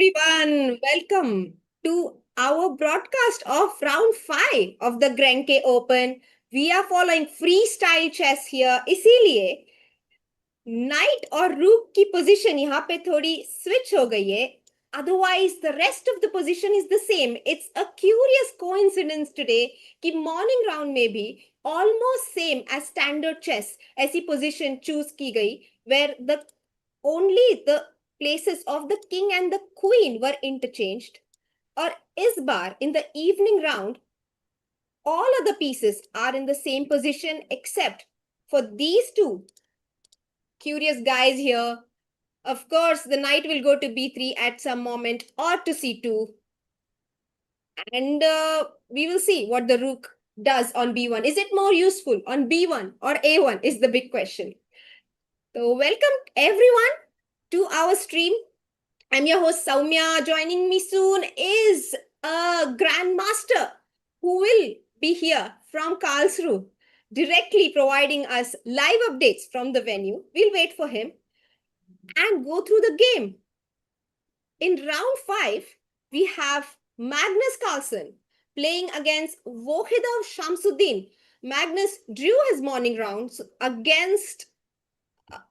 everyone, welcome to our broadcast of round 5 of the Grenke Open. We are following freestyle chess here. इसीलिए night और रूक की position यहाँ पे थोड़ी स्विच हो गई है. Otherwise, the rest of the position is the same. It's a curious coincidence today कि morning round में भी almost same as standard chess ऐसी position choose की गई where the only the places of the king and the queen were interchanged. और इस बार in the evening round all of the pieces are in the same position except for these two curious guys here. Of course, the knight will go to b3 at some moment or to c2. And we will see what the rook does on b1. Is it more useful on b1 or a1 is the big question. So welcome everyone to our stream. I'm your host Soumya. Joining me soon is a grandmaster who will be here from Karlsruhe, directly providing us live updates from the venue. We'll wait for him and go through the game. In round 5, we have Magnus Carlsen playing against Vohidov Shamsuddin. Magnus drew his morning rounds against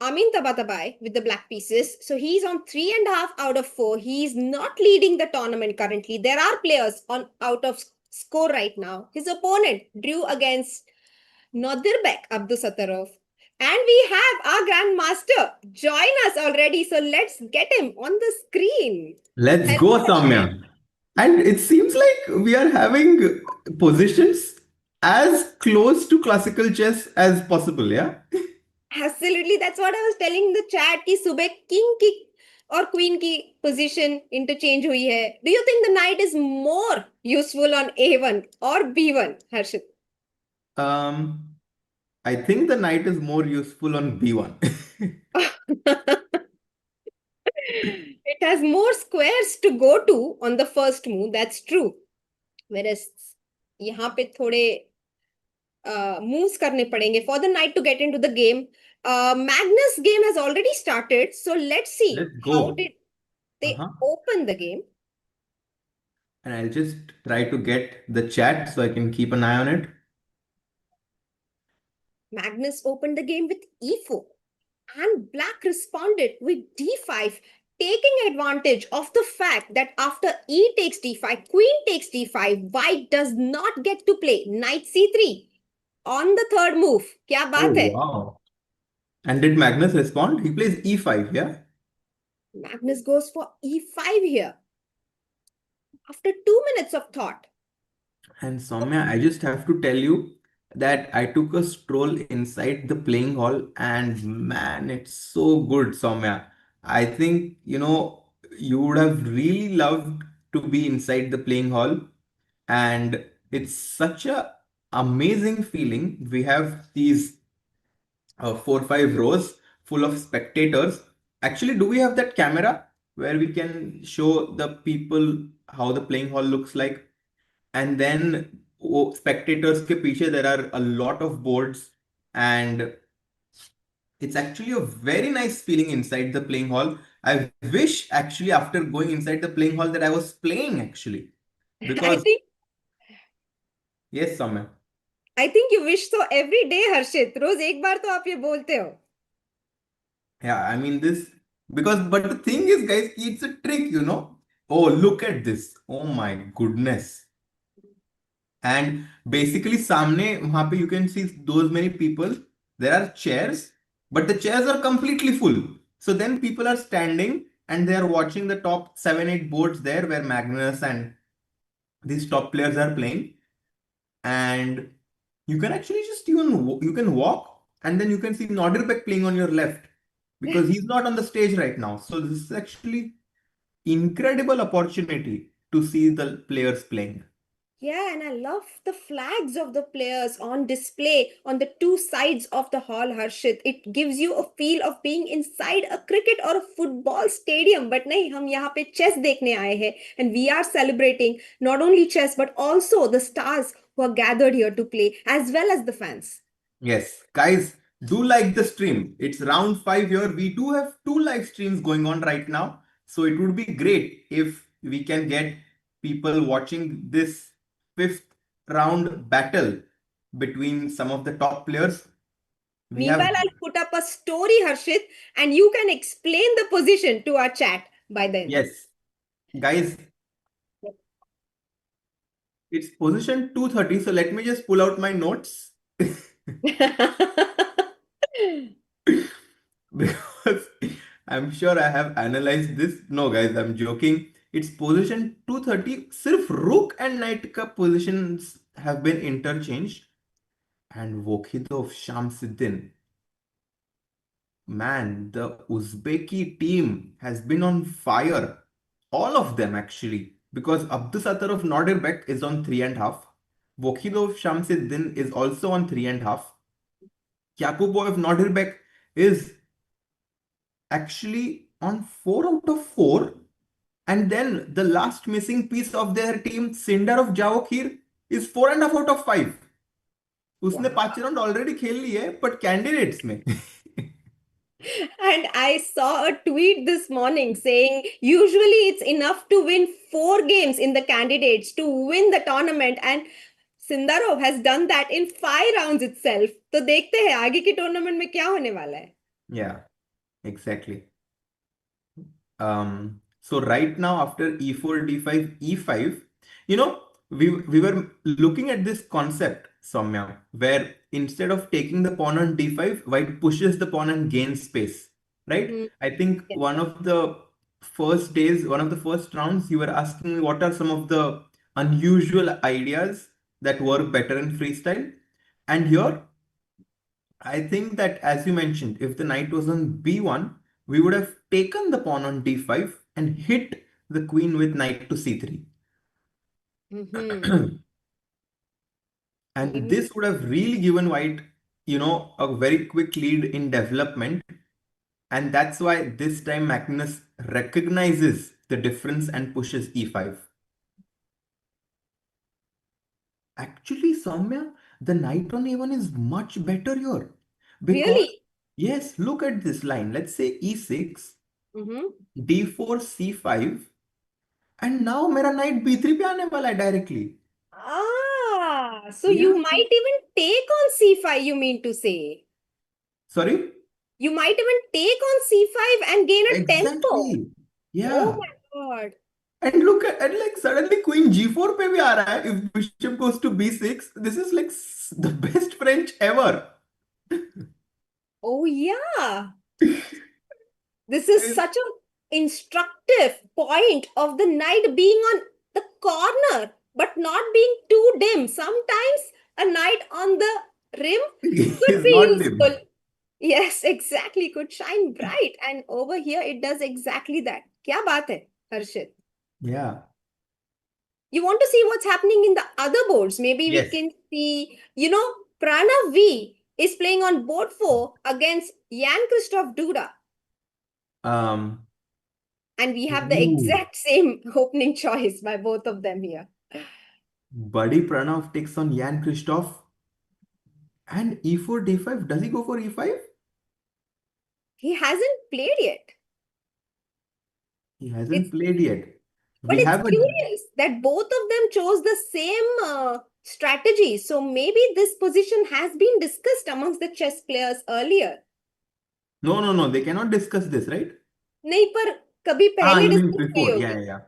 Amin Tabatabai with the black pieces. So he's on 3.5 out of 4. He's not leading the tournament currently. There are players on out of score right now. His opponent drew against Nodirbek Abdusattarov. And we have our grandmaster join us already. So let's get him on the screen. Let's go, Soumya. And it seems like we are having positions as close to classical chess as possible, yeah? Absolutely, that's what I was telling in the chat कि सुबह king की और queen की position interchange हुई है. Do you think the knight is more useful on a1 or b1, Harshit? I think the knight is more useful on b1. It has more squares to go to on the first move, that's true. Whereas यहाँ पे थोड़े moves करने पड़ेंगे for the knight to get into the game. Magnus game has already started, so let's see how did they open the game. And I'll just try to get the chat so I can keep an eye on it. Magnus opened the game with e4 and black responded with d5, taking advantage of the fact that after e takes d5, queen takes d5, white does not get to play knight c3 on the third move. Kya baat hai? Wow. And did Magnus respond? He plays e5, yeah? Magnus goes for e5 here after 2 minutes of thought. And Soumya, I just have to tell you that I took a stroll inside the playing hall and man, it's so good, Soumya. I think, you would have really loved to be inside the playing hall and it's such a amazing feeling. We have these 4 5 rows full of spectators. Actually, do we have that camera where we can show the people how the playing hall looks like? And then spectators ke piche there are a lot of boards and it's actually a very nice feeling inside the playing hall. I wish actually after going inside the playing hall that I was playing actually because yes, Soumya. I think you wish so every day, Harshit. रोज एक बार तो आप ये बोलते हो. Yeah, I mean this but the thing is, guys, it's a trick, Oh, look at this. Oh my goodness. And basically, samne, wahan pe you can see those many people. There are chairs, but the chairs are completely full. So then people are standing and they are watching the top 7 8 boards there where Magnus and these top players are playing. And you can actually just you can walk and then you can see Nordirbeck playing on your left because he's not on the stage right now. So this is actually incredible opportunity to see the players playing. Yeah, and I love the flags of the players on display on the two sides of the hall, Harshit. It gives you a feel of being inside a cricket or a football stadium. But nahi, hum yahan pe chess dekhne aaye hai. And we are celebrating not only chess, but also the stars who are gathered here to play, as well as the fans. Yes, guys, do like the stream. It's round 5 here. We do have 2 live streams going on right now. So it would be great if we can get people watching this fifth round battle between some of the top players. We have, Meanwhile, I'll put up a story, Harshit, and you can explain the position to our chat by then. yes, guys, it's position 230. So let me just pull out my notes because I'm sure I have analyzed this. No, guys, I'm joking. It's position 230. Sirf rook and knight ka positions have been interchanged. And Vokhidov Shamsuddin. Man, the Uzbeki team has been on fire. All of them actually. Because Abdusattar of Nordirbek is on 3.5. Vokhidov Shamsuddin is also on 3.5. Yakubov of Nordirbek is actually on 4 out of 4. And then the last missing piece of their team, Sindar of Jawakir, is 4.5 out of 5. उसने Wow. 5 round already खेल ली है but candidates में And I saw a tweet this morning saying usually it's enough to win 4 games in the candidates to win the tournament, and Sindarov has done that in 5 rounds itself. तो देखते हैं आगे की tournament में क्या होने वाला है. Yeah, exactly. So right now after e4, d5, e5, you know, we were looking at this concept, Soumya, where instead of taking the pawn on d5, white pushes the pawn and gains space, right? Hmm. I think Yes. one of the first days, one of the first rounds, you were asking me what are some of the unusual ideas that work better in freestyle. And here I think that, as you mentioned, if the knight was on b1, we would have taken the pawn on d5 and hit the queen with knight to c3. Mm-hmm. And this would have really given white, a very quick lead in development. And that's why this time Magnus recognizes the difference and pushes e5. Actually, Soumya, the knight on a1 is much better here. Because, Really? yes, look at this line. Let's say e6, Mm-hmm. d4, c5. And now मेरा night b3 पे आने वाला है directly Ah, so या you might even take on c5, you mean to say. Sorry You might even take on c5 and gain a tempo. Exactly या Oh my God. And look at like suddenly queen g4 पे भी आ रहा है if bishop goes to b6 this is like the best French ever Oh yeah. This is such an instructive point of the knight being on the corner, but not being too dim. Sometimes a knight on the rim could is be not dim useful. Yes, exactly. Could shine bright. And over here, it does exactly that. क्या बात है, Harshit? या You want to see what's happening in the other boards? Maybe we yes can see, Pranav V is playing on board 4 against Jan Christoph Duda. um And we have the ooh, exact same opening choice by both of them here. buddy Pranav takes on Jan Christoph and e4 d5 does he go for e5 He hasn't played yet. he hasn't It's played yet but we it's have a curious that both of them chose the same strategy. So maybe this position has been discussed amongst the chess players earlier. no they cannot discuss this right नहीं पर कभी ah पहले you mean discuss हुई before होगी. yeah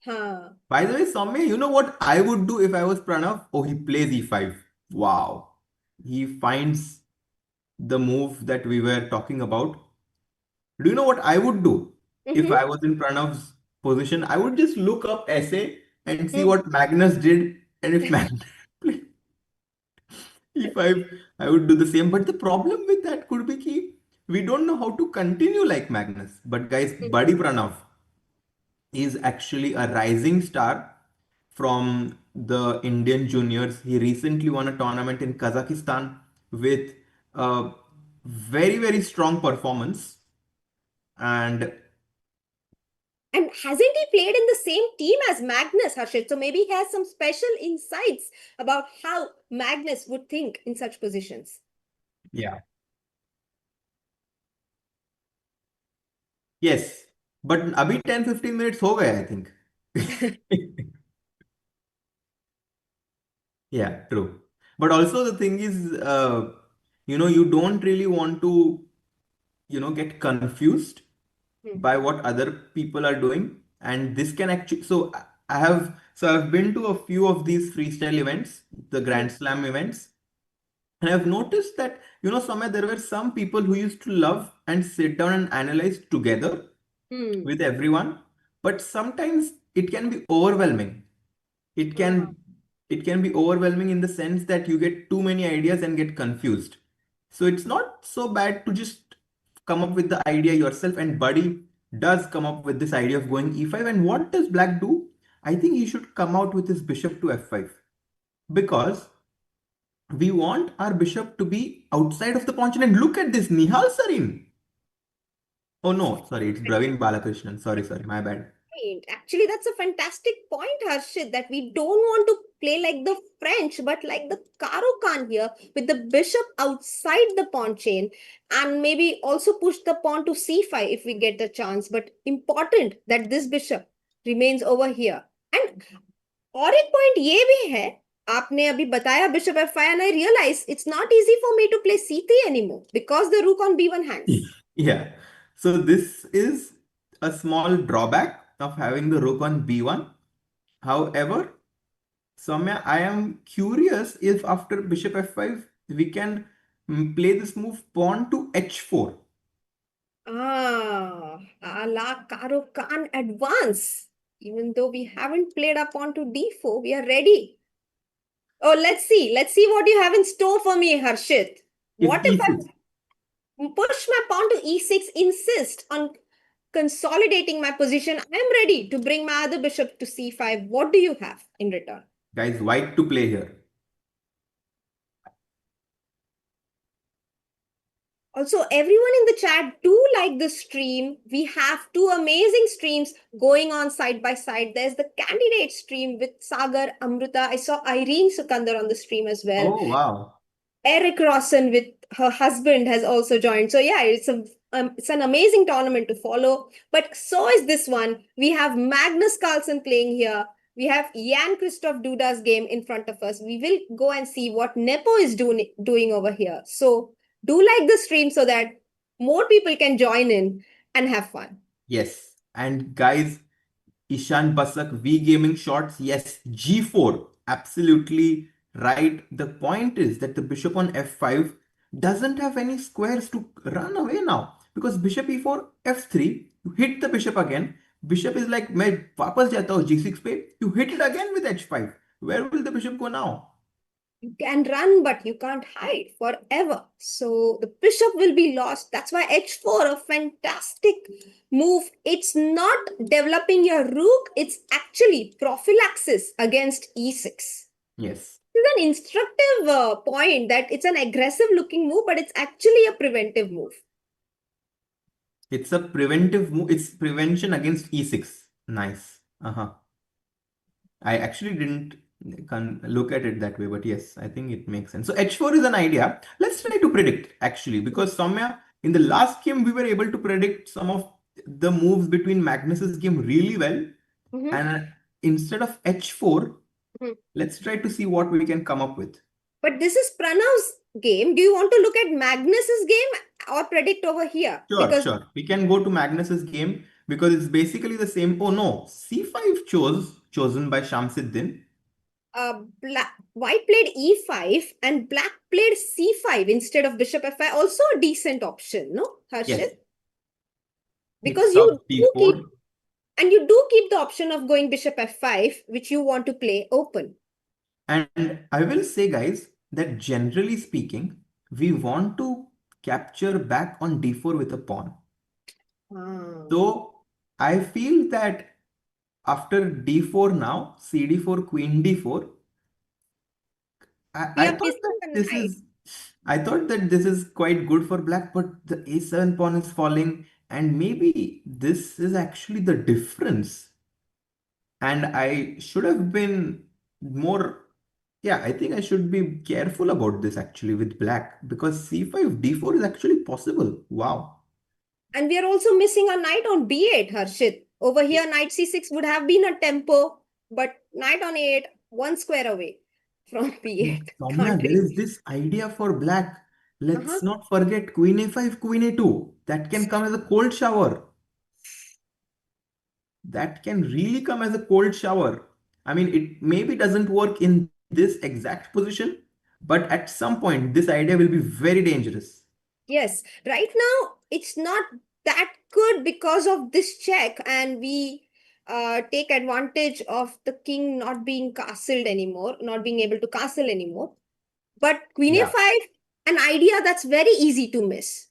हाँ. By the way, Soumya, you know what I would do if I was Pranav? Oh, he plays e5. Wow. He finds the move that we were talking about. Do you know what I would do if Mm-hmm. I was in Pranav's position? I would just look up essay and see what Magnus did. And if Magnus played e5, I would do the same. But the problem with that could be key. We don't know how to continue like Magnus. But guys, Buddy Pranav is actually a rising star from the Indian juniors. He recently won a tournament in Kazakhstan with a very, very strong performance. And And hasn't he played in the same team as Magnus, Harshit? So maybe he has some special insights about how Magnus would think in such positions. yeah, yes, but अभी 10-15 minutes हो गए, I think. Yeah, true. But also the thing is, you don't really want to, get confused Hmm. by what other people are doing. And this can actually, I've been to a few of these freestyle events, the Hmm. Grand Slam events, and I've noticed that, somewhere there were some people who used to love and sit down and analyze together Hmm. with everyone, but sometimes it can be overwhelming. it Ah. can it can be overwhelming in the sense that you get too many ideas and get confused. So it's not so bad to just come up with the idea yourself, and Buddy does come up with this idea of going e5. And what does Black do? I think he should come out with his bishop to f5, because we want our bishop to be outside of the pawn chain. And look at this, Nihal Sarin. Oh no, sorry, it's Bravin Balakrishnan. Sorry, my bad. Point. Actually, that's a fantastic point, Harshit, that we don't want to play like the French, but like the Karo Khan here, with the bishop outside the pawn chain, and maybe also push the pawn to c5 if we get the chance. But important that this bishop remains over here. And और एक point ये भी है, आपने अभी बताया bishop f5, and I realize it's not easy for me to play c3 anymore because the rook on b1 hangs. Yeah. So this is a small drawback of having the rook on b1. However, Soumya, I am curious if after bishop f5 we can play this move pawn to h4. Ah, a la Karo Khan advance. Even though we haven't played up on to d4, we are ready. Oh, let's see. Let's see what you have in store for me, Harshit. It's What if e6. I push my pawn to e6, insist on consolidating my position? I am ready to bring my other bishop to c5. What do you have in return? Guys, white to play here. Also, everyone in the chat do like the stream. We have two amazing streams going on side by side. There's the candidate stream with Sagar, Amrita. I saw Irene Sukandar on the stream as well. Oh, wow. Eric Rawson with her husband has also joined. So yeah, it's an amazing tournament to follow. But so is this one. We have Magnus Carlsen playing here. We have Jan Christoph Duda's game in front of us. We will go and see what Nepo is doing over here. So do like the stream so that more people can join in and have fun. Yes. And guys, Ishan Basak, V Gaming Shots, yes, G4, absolutely right. The point is that the bishop on F5 doesn't have any squares to run away now, because bishop E4, F3, you hit the bishop again. Bishop is like, मैं वापस जाता हूँ G6 पे, you hit it again with H5. Where will the bishop go now? You can run, but you can't hide forever. So the bishop will be lost. That's why h4, a fantastic move. It's not developing your rook, it's actually prophylaxis against e6. Yes. It's an instructive point that it's an aggressive looking move, but it's actually a preventive move. It's a preventive move. It's prevention against E6. Nice. Uh-huh. I actually didn't look at it that way, but yes, I think it makes sense. So H4 is an idea. Let's try to predict actually, because Soumya, in the last game, we were able to predict some of the moves between Magnus's game really well. Mhm. And instead of H4, Mhm. let's try to see what we can come up with. But this is Pranav's game. Do you want to look at Magnus's game or predict over here? Sure, Because sure. We can go to Magnus's game because it's basically the same. Oh no, C5 chosen by Shamsuddin. white played e5 and black played c5 instead of bishop f5. Also a decent option, no, Yes, Harshit? it Because you stops do keep, D4. and you do keep the option of going bishop f5, which you want to play open. And I will say, guys, that generally speaking, we want to capture back on D4 with a pawn. Ah. So I feel that after D4 now, CD4, Queen D4, We I are thought missing that the this knight. is I thought that this is quite good for black, but the A7 pawn is falling, and maybe this is actually the difference. And I should have been more, yeah, I think I should be careful about this actually with black, because C5 D4 is actually possible. Wow. And we are also missing a knight on b8, Harshit. Over here, knight c6 would have been a tempo, but knight on a8, one square away from b8. Soumya, Can't there is reach. this idea for black. Uh-huh. Let's not forget queen a5, queen a2. That can come as a cold shower. That can really come as a cold shower. I mean, it maybe doesn't work in this exact position, but at some point, this idea will be very dangerous. Yes, right now it's not that good because of this check, and we take advantage of the king not being castled anymore, not being able to castle anymore. But queen Yeah. a5, an idea that's very easy to miss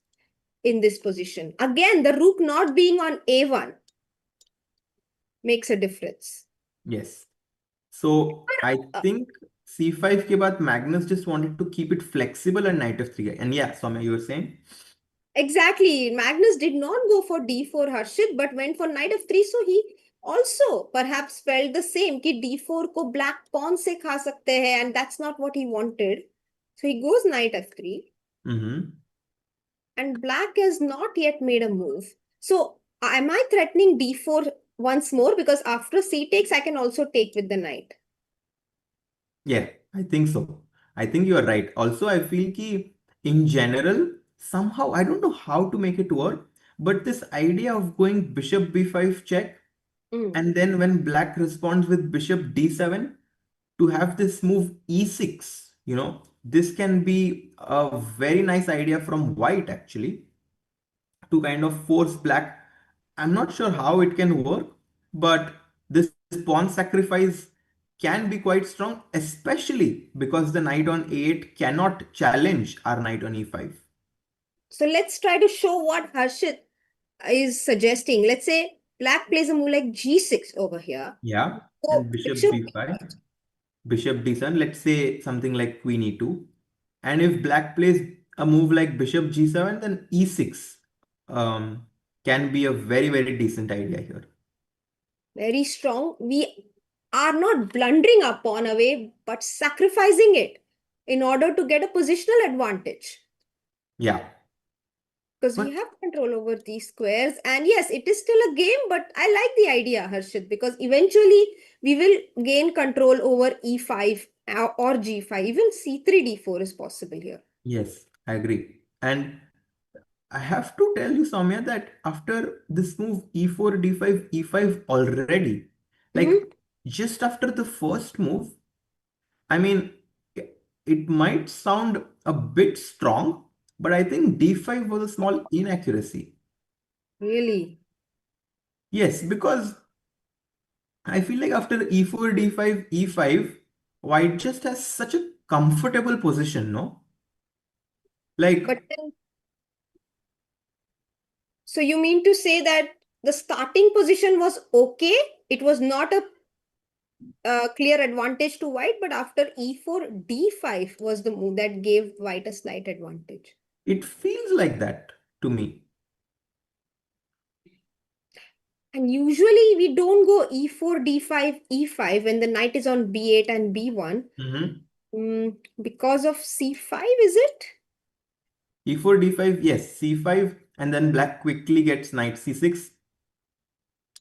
in this position. Again, the rook not being on a1 makes a difference. Yes. So I Uh, think c5 ke baad Magnus just wanted to keep it flexible and knight f3. And yeah, Soumya, you were saying? Exactly. Magnus did not go for d4, Harshit, but went for knight f3. So he also perhaps felt the same कि d4 को black pawn से खा सकते हैं, and that's not what he wanted. So he goes knight f3, Mm-hmm. and black has not yet made a move. So am I threatening d4 once more? Because after c takes, I can also take with the knight. Yeah, I think so. I think you are right. Also, I feel ki in general, somehow I don't know how to make it work, but this idea of going bishop b5 check, Mm. and then when black responds with bishop d7 to have this move e6, this can be a very nice idea from white actually to kind of force black. I'm not sure how it can work, but this pawn sacrifice can be quite strong, especially because the knight on a8 cannot challenge our knight on e5. So let's try to show what Harshit is suggesting. Let's say black plays a move like g6 over here. Yeah, So and bishop bishop, b5, bishop d7, let's say something like queen e2. And if black plays a move like bishop g7, then e6 um, can be a very, very decent idea here. very strong. We are not blundering our pawn away, but sacrificing it in order to get a positional advantage. Yeah, Because we but have control over these squares. And yes, it is still a game, but I like the idea, Harshit, because eventually we will gain control over e5 or g5. Even c3, d4 is possible here. yes, I agree. And I have to tell you, Soumya, that after this move e4, d5, e5 already, Mhm. like just after the first move, I mean, it might sound a bit strong, but I think d5 was a small inaccuracy. Really. Yes, because I feel like after e4, d5, e5, white just has such a comfortable position, no? Like, But then, so you mean to say that the starting position was okay? It was not a clear advantage to white, but after e4, d5 was the move that gave white a slight advantage. it feels like that to me. And usually we don't go e4, d5, e5 when the knight is on b8 and b1 Mhm. because of c5, is it? e4, d5, yes, c5, and then black quickly gets knight c6,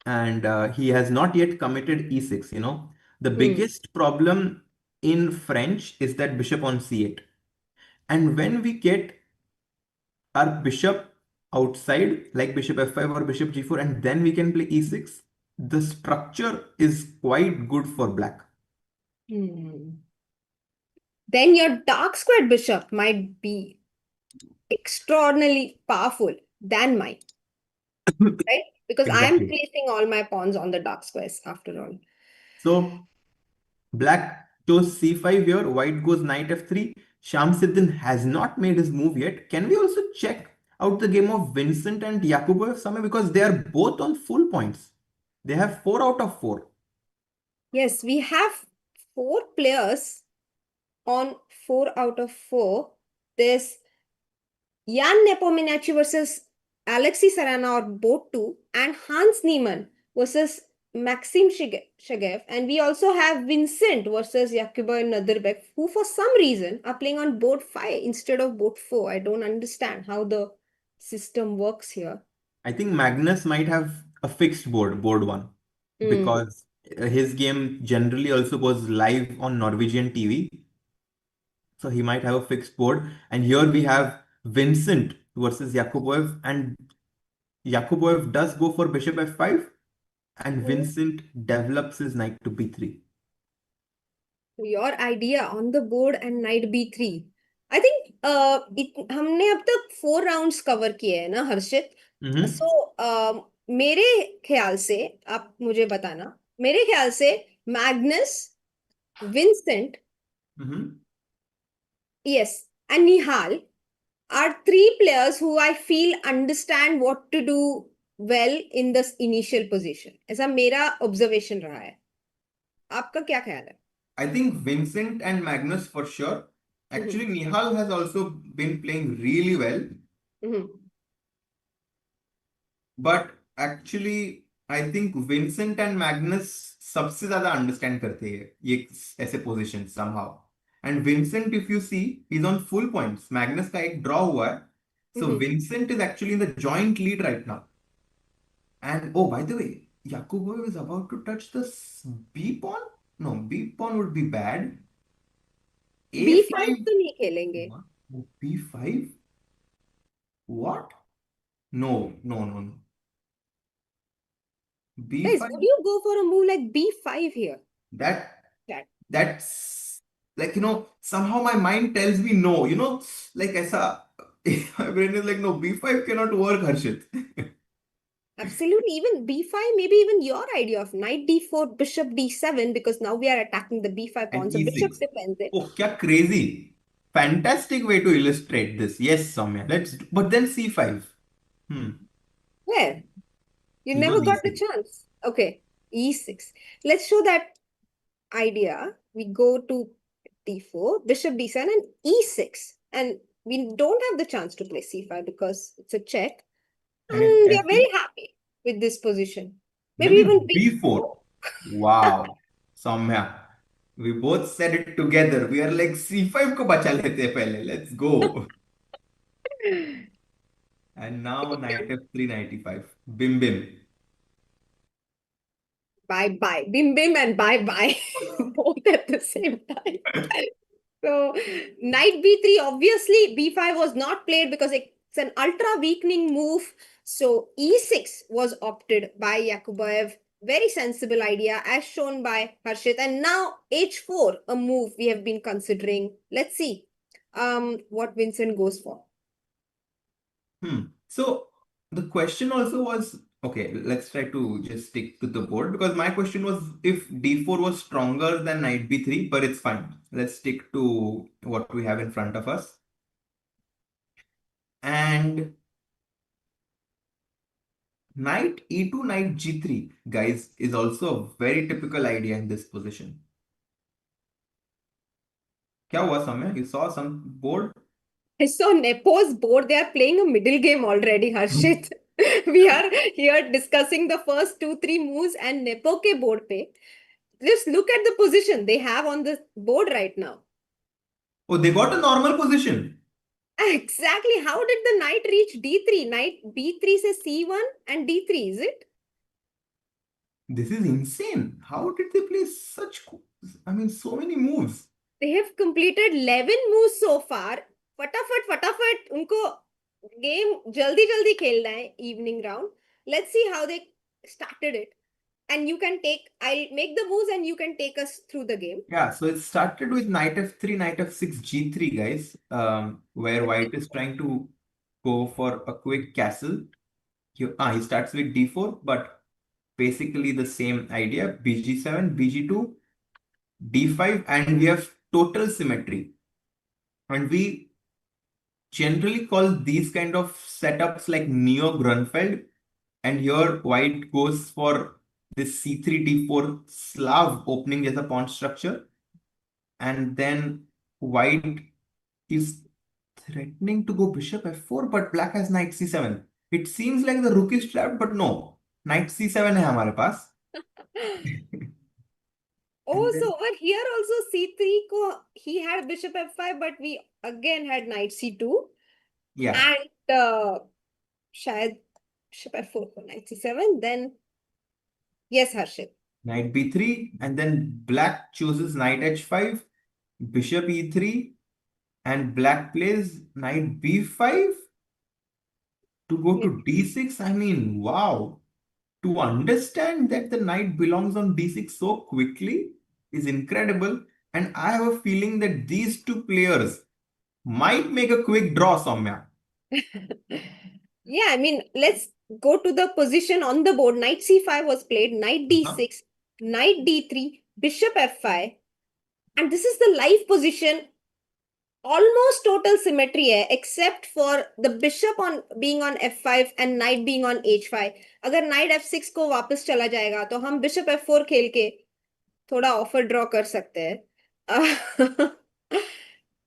and he has not yet committed e6, The Hmm. biggest problem in French is that bishop on c8. And when we get our bishop outside, like bishop f5 or bishop g4, and then we can play e6, the structure is quite good for black. Hmm. Then your dark squared bishop might be extraordinarily powerful than mine, right? Because I am Exactly. placing all my pawns on the dark squares after all. So black chose c5 here, white goes knight f3. Shamsuddin has not made his move yet. Can we also check out the game of Vincent and Yakubov Samay, because they are both on full points? They have 4 out of 4. Yes, we have four players on 4 out of 4. There's Jan Nepomuceni versus Alexei Sarana or both two, and Hans Niemann versus Maxim Shagev. And we also have Vincent versus Yakuba Nadirbeck, who for some reason are playing on board 5 instead of board 4. I don't understand how the system works here. I think Magnus might have a fixed board one, Hmm. because his game generally also goes live on Norwegian TV. So he might have a fixed board. And here we have Vincent versus Yakuboev, and Yakuboev does go for bishop f5, and Vincent develops his knight to b3. Your idea on the board and knight b3. I think हमने अब तक 4 rounds cover किए हैं ना हर्षित. Mm-hmm. सो मेरे ख्याल से आप मुझे बताना. मेरे ख्याल से Magnus, Vincent, Mm-hmm. Yes, and Nihal are three players who I feel understand what to do well in this initial position. ऐसा मेरा ऑब्जर्वेशन रहा है. आपका क्या ख्याल है? I think Vincent and Magnus for sure. Hmm. Actually, Nihal has also been playing really well. Hmm. But actually, I think Vincent and Magnus सबसे ज्यादा understand करते हैं ये ऐसे position somehow. And Vincent, if you see, he's on full points. Magnus का एक draw हुआ है. So hmm. Vincent is actually in the joint lead right now. And oh, by the way, Yakubo is about to touch the B pawn. No, B pawn would be bad. B5 A5. तो नहीं खेलेंगे. What? B5? What? No, no, no, no. Guys, B5? would you go for a move like B5 here? That That. that's like, somehow my mind tells me no, like aisa. My brain is like, no, B5 cannot work, Harshit. Absolutely. Even B5, maybe even your idea of knight D4, bishop D7, because now we are attacking the B5 pawn. And So bishop E6. defends it. Oh, kya crazy. Fantastic way to illustrate this. Yes, Soumya. But then C5. Hmm. Where? You He never goes got the E6. chance. Okay. E6. Let's show that idea. We go to D4, bishop D7, and E6. And we don't have the chance to play C5 because it's a check. And it's And we are very F8. happy with this position. Maybe Maybe even B4. B4. Wow. Soumya. We both said it together. We are like C5 को बचा लेते हैं पहले. Let's go. And now knight F3, knight E5. Bim bim. Bye bye. Bim bim and bye bye. Both at the same time. So, knight b3, obviously, b5 was not played because it's an ultra weakening move. So, e6 was opted by Yakubaev. Very sensible idea, as shown by Harshit. And now, h4, a move we have been considering. Let's see what Vincent goes for. So the question also was, okay, let's try to just stick to the board, because my question was if d4 was stronger than knight b3, but it's fine. Let's stick to what we have in front of us. And knight e2, knight g3, guys, is also a very typical idea in this position. क्या हुआ समय? You saw some board? I saw Nepo's board. They are playing a middle game already, Harshit. We are here discussing the first 2, 3 moves and Nepo ke board pe. Just look at the position they have on the board right now. Oh, they got a normal position. Exactly. How did the knight reach D3? Knight B3 says C1 and D3, is it? This is insane. How did they play so many moves? They have completed 11 moves so far. फटाफट उनको game जल्दी जल्दी खेलना है evening round. Let's see how they started it. And I'll make the moves and you can take us through the game. Yeah, so it started with knight f3, knight f6, g3, guys, where white is trying to go for a quick castle. He starts with d4, but basically the same idea, bg7, bg2, d5, and we have total symmetry. And we generally call these kind of setups like Neo-Grunfeld. And here white goes for this c3, d4 Slav opening as a pawn structure. And then white is threatening to go bishop f4, but black has knight c7. It seems like the rook is trapped, but no. Knight c7 है हमारे पास. Oh, And then, so over here also C3 ko he had bishop f5, but we again had knight C2. yeah. And शायद Bishop f4 for knight c7. Then, yes, Harshit. Knight b3, and then black chooses knight h5, bishop e3, and black plays knight b5 to go to d6. I mean, wow. To understand that the knight belongs on d6 so quickly is incredible. And I have a feeling that these two players might make a quick draw, Soumya. Yeah, I mean, let's go to the position on the board. Knight c5 was played, knight Uh-huh. d6, knight d3, bishop f5. And this is the live position. Almost total symmetry है, except for the bishop on being on f5 and knight being on h5. अगर knight f6 को वापस चला जाएगा तो हम bishop f4 खेल के थोड़ा ऑफर ड्रॉ कर सकते हैं.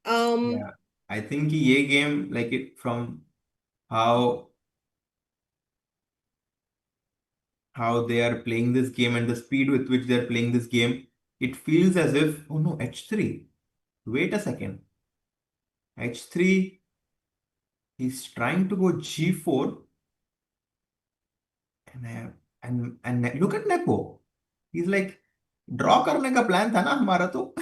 um, Yeah. I think ये game, like it from how how they are playing this game and the speed with which they are playing this game, it feels as if, oh no, h3. Wait a second. h3, he's trying to go g4, and look at Nepo. He's like, draw करने का plan था ना हमारा तो.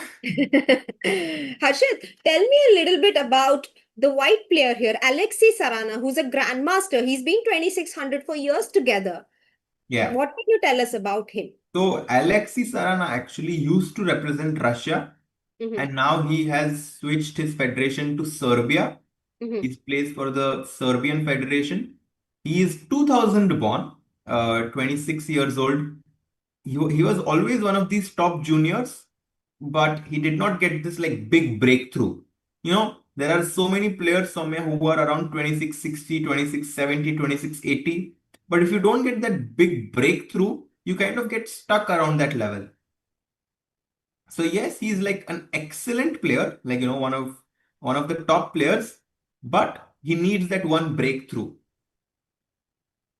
Harshit, tell me a little bit about the white player here, Alexei Sarana, who's a grandmaster. He's been 2600 for years together. Yeah. What can you tell us about him? So Alexei Sarana actually used to represent Russia, Mhm, and now he has switched his federation to Serbia. mhm. He plays for the Serbian Federation. He is 2000 born, 26 years old. He was always one of these top juniors, but he did not get this like big breakthrough. There are so many players somewhere who are around 2660, 2670, 2680. But if you don't get that big breakthrough, you kind of get stuck around that level. So yes, he's like an excellent player, like one of the top players, but he needs that one breakthrough.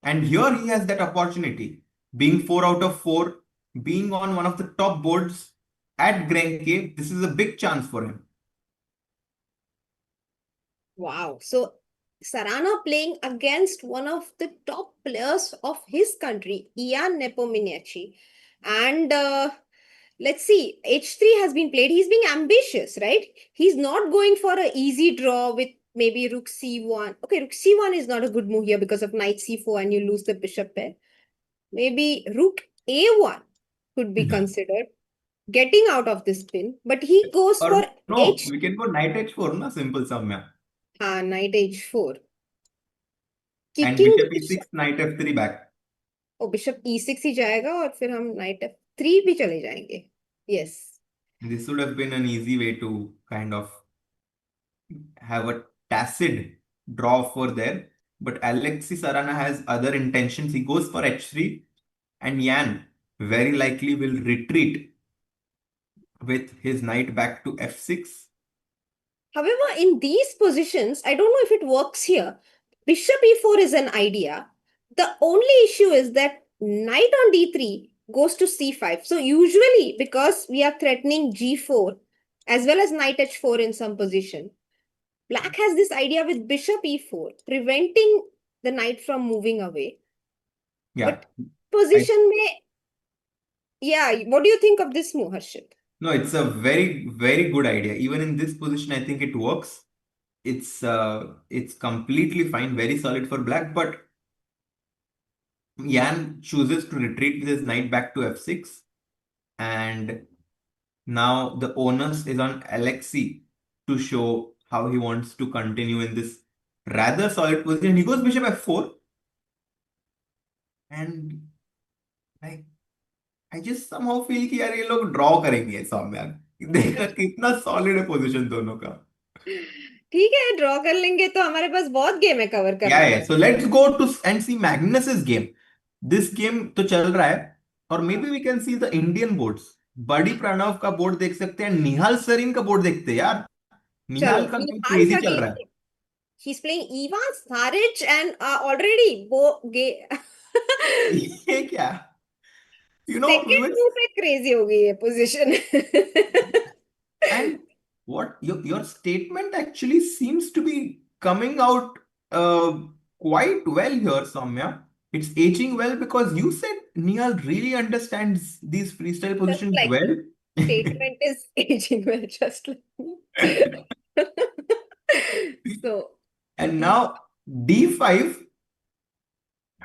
And here he has that opportunity, being 4 out of 4, being on one of the top boards at Grenke. This is a big chance for him. Wow. So Sarana playing against one of the top players of his country, Ian Nepomniachtchi. And let's see, H3 has been played. He's being ambitious, right? He's not going for an easy draw with maybe rook c1. Okay, rook c1 is not a good move here because of knight c4 and you lose the bishop pair. Maybe rook a1 could be considered getting out of this pin, but he goes for Or no, h. we can go knight h4, na simple Soumya. Knight h4. And Kicking the bishop bishop. e6, knight f3 back. O bishop e6 ही जाएगा और फिर हम night f3 भी चले जाएंगे. Yes. This would have been an easy way to kind of have a tacit draw for there. But Alexis Sarana has other intentions. He goes for h3, and Yan very likely will retreat with his knight back to f6. However, in these positions, I don't know if it works here. Bishop e4 is an idea. The only issue is that knight on d3 goes to c5. So usually, because we are threatening g4 as well as knight h4 in some position, black has this idea with bishop e4, preventing the knight from moving away. Yeah, But position may, yeah, what do you think of this move, Harshit? no, it's a very, very good idea. Even in this position, I think it works. It's completely fine, very solid for black. But Yan chooses to retreat with his knight back to f6, and now the onus is on Alexei to show how he wants to continue in this rather solid position. He goes bishop f4, and like I just somehow feel कि यार ये लोग draw करेंगे सौम्या. देखा कितना solid है position दोनों का. ठीक है, ड्रॉ कर लेंगे तो हमारे पास बहुत गेम है कवर करने Yeah, को. yeah. So let's go to and see Magnus's game. This game तो चल रहा है, और maybe we can see the Indian boards. बड़ी प्रणव का बोर्ड देख सकते हैं, निहाल सरीन का बोर्ड देखते हैं यार. चलो, निहाल का गेम निहाल क्रेजी का चल रहा है. Game. He's playing Ivan Saric and already ये क्या? We second will. मूव पे क्रेजी हो गई है position. And what your statement actually seems to be coming out quite well here, Soumya. It's aging well because you said Nihal really understands these freestyle Just positions like well. statement is aging well, just like me. So, And mm, now D5.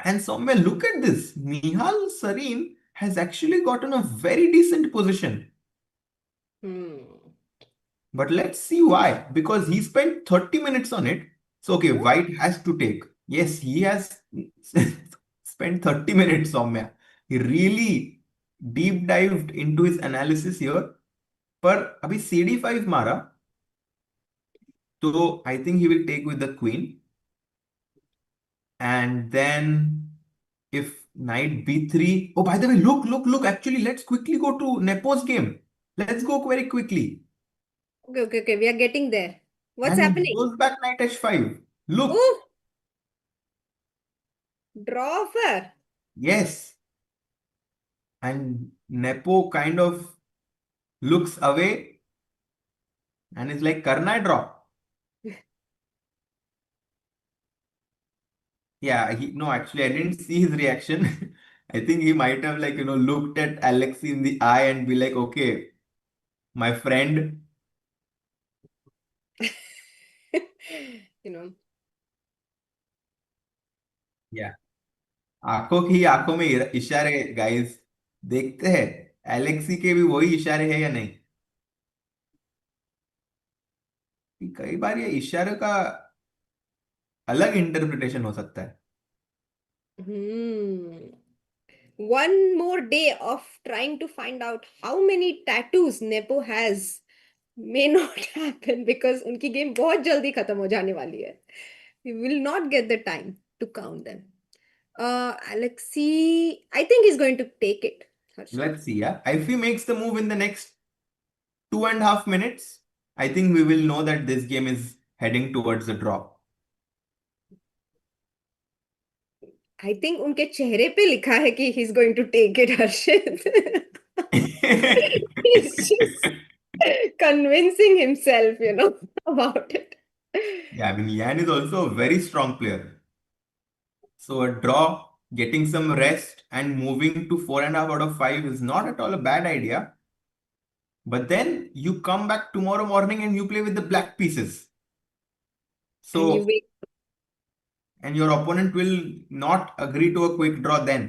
And Soumya, look at this. Nihal Sareen has actually gotten a very decent position. hmm. But let's see why. Because he spent 30 minutes on it. So, okay, Oh, White has to take. Yes, he has spent 30 minutes, Soumya. He really deep dived into his analysis here. पर अभी CD5 मारा तो I think he will take with the queen. And then if knight b3. Oh, by the way, look. Actually, let's quickly go to Nepo's game. Let's go very quickly. okay. We are getting there. What's And he happening? goes back knight h5. Look. Oh, draw offer. Yes. And Nepo kind of looks away and is like, Karna hai draw. Yeah, no, actually, I didn't see his reaction. I think he might have looked at Alexi in the eye and be like, okay, my friend. You know, Yeah. आंखों की आंखों में इशारे guys देखते हैं Alexei के भी वही इशारे हैं या नहीं कि कई बार ये इशारे का अलग इंटरप्रिटेशन हो सकता है hmm. One more day of trying to find out how many tattoos Nepo has may not happen because उनकी गेम बहुत जल्दी खत्म हो जाने वाली है. We will not get the time to count them. Alexei, I think he's going to take it, Harshit. Let's see या if he makes the move in the next 2.5 minutes I think we will know that this game is heading towards a draw. I think उनके चेहरे पे लिखा है कि he's going to take it, Harshit. He's just convincing himself, about it. Yeah, I mean Yan is also a very strong player. So a draw, getting some rest, and moving to 4.5 out of 5 is not at all a bad idea. But then you come back tomorrow morning and you play with the black pieces. And you So, wait. and your opponent will not agree to a quick draw then.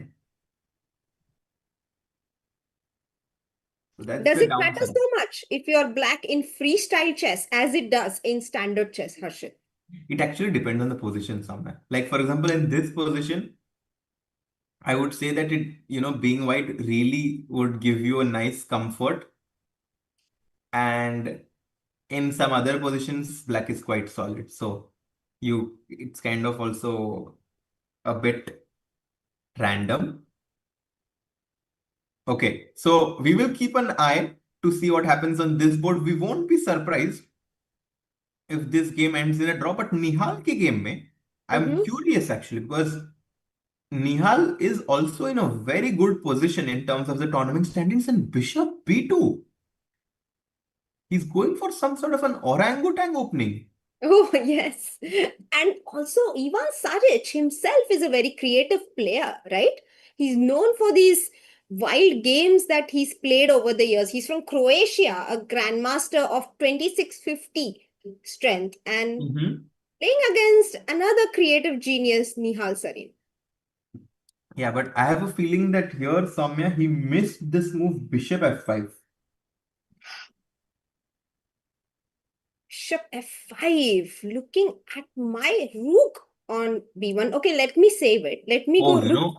So that's Does the it matter downside. so much if you're black in freestyle chess as it does in standard chess, Harshit? It actually depends on the position somewhere. Like for example, in this position, I would say that being white really would give you a nice comfort. And in some other positions, black is quite solid. So it's kind of also a bit random. Okay, so we will keep an eye to see what happens on this board. We won't be surprised if this game ends in a draw. But Nihal ki game mein, I'm Mm-hmm. curious actually because Nihal is also in a very good position in terms of the tournament standings and Bishop B2. He's going for some sort of an orangutan opening. Oh, yes. And also, Ivan Saric himself is a very creative player, right? He's known for these wild games that he's played over the years. He's from Croatia, a grandmaster of 2650 strength, and Mhm. playing against another creative genius, Nihal Sarin. Yeah, but I have a feeling that here, Soumya, he missed this move Bishop F5. Bishop F5, looking at my rook on B1. Okay, let me save it. Let me Oh, go rook.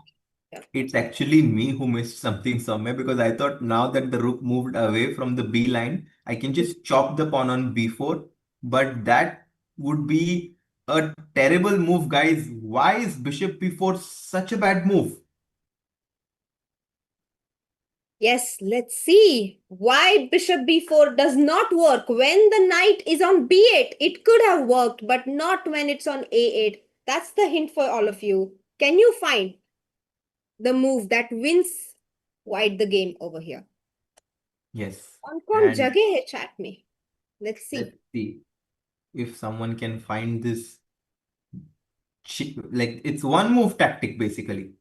it's actually me who missed something somewhere because I thought now that the rook moved away from the B line, I can just chop the pawn on B4. But that would be a terrible move, guys. Why is Bishop B4 such a bad move? Yes, let's see why bishop b4 does not work. When the knight is on b8, it could have worked, but not when it's on a8. That's the hint for all of you. Can you find the move that wins white the game over here? Yes. कौन कौन And जगह है chat में? Let's see. let's see if someone can find this like it's one move tactic basically.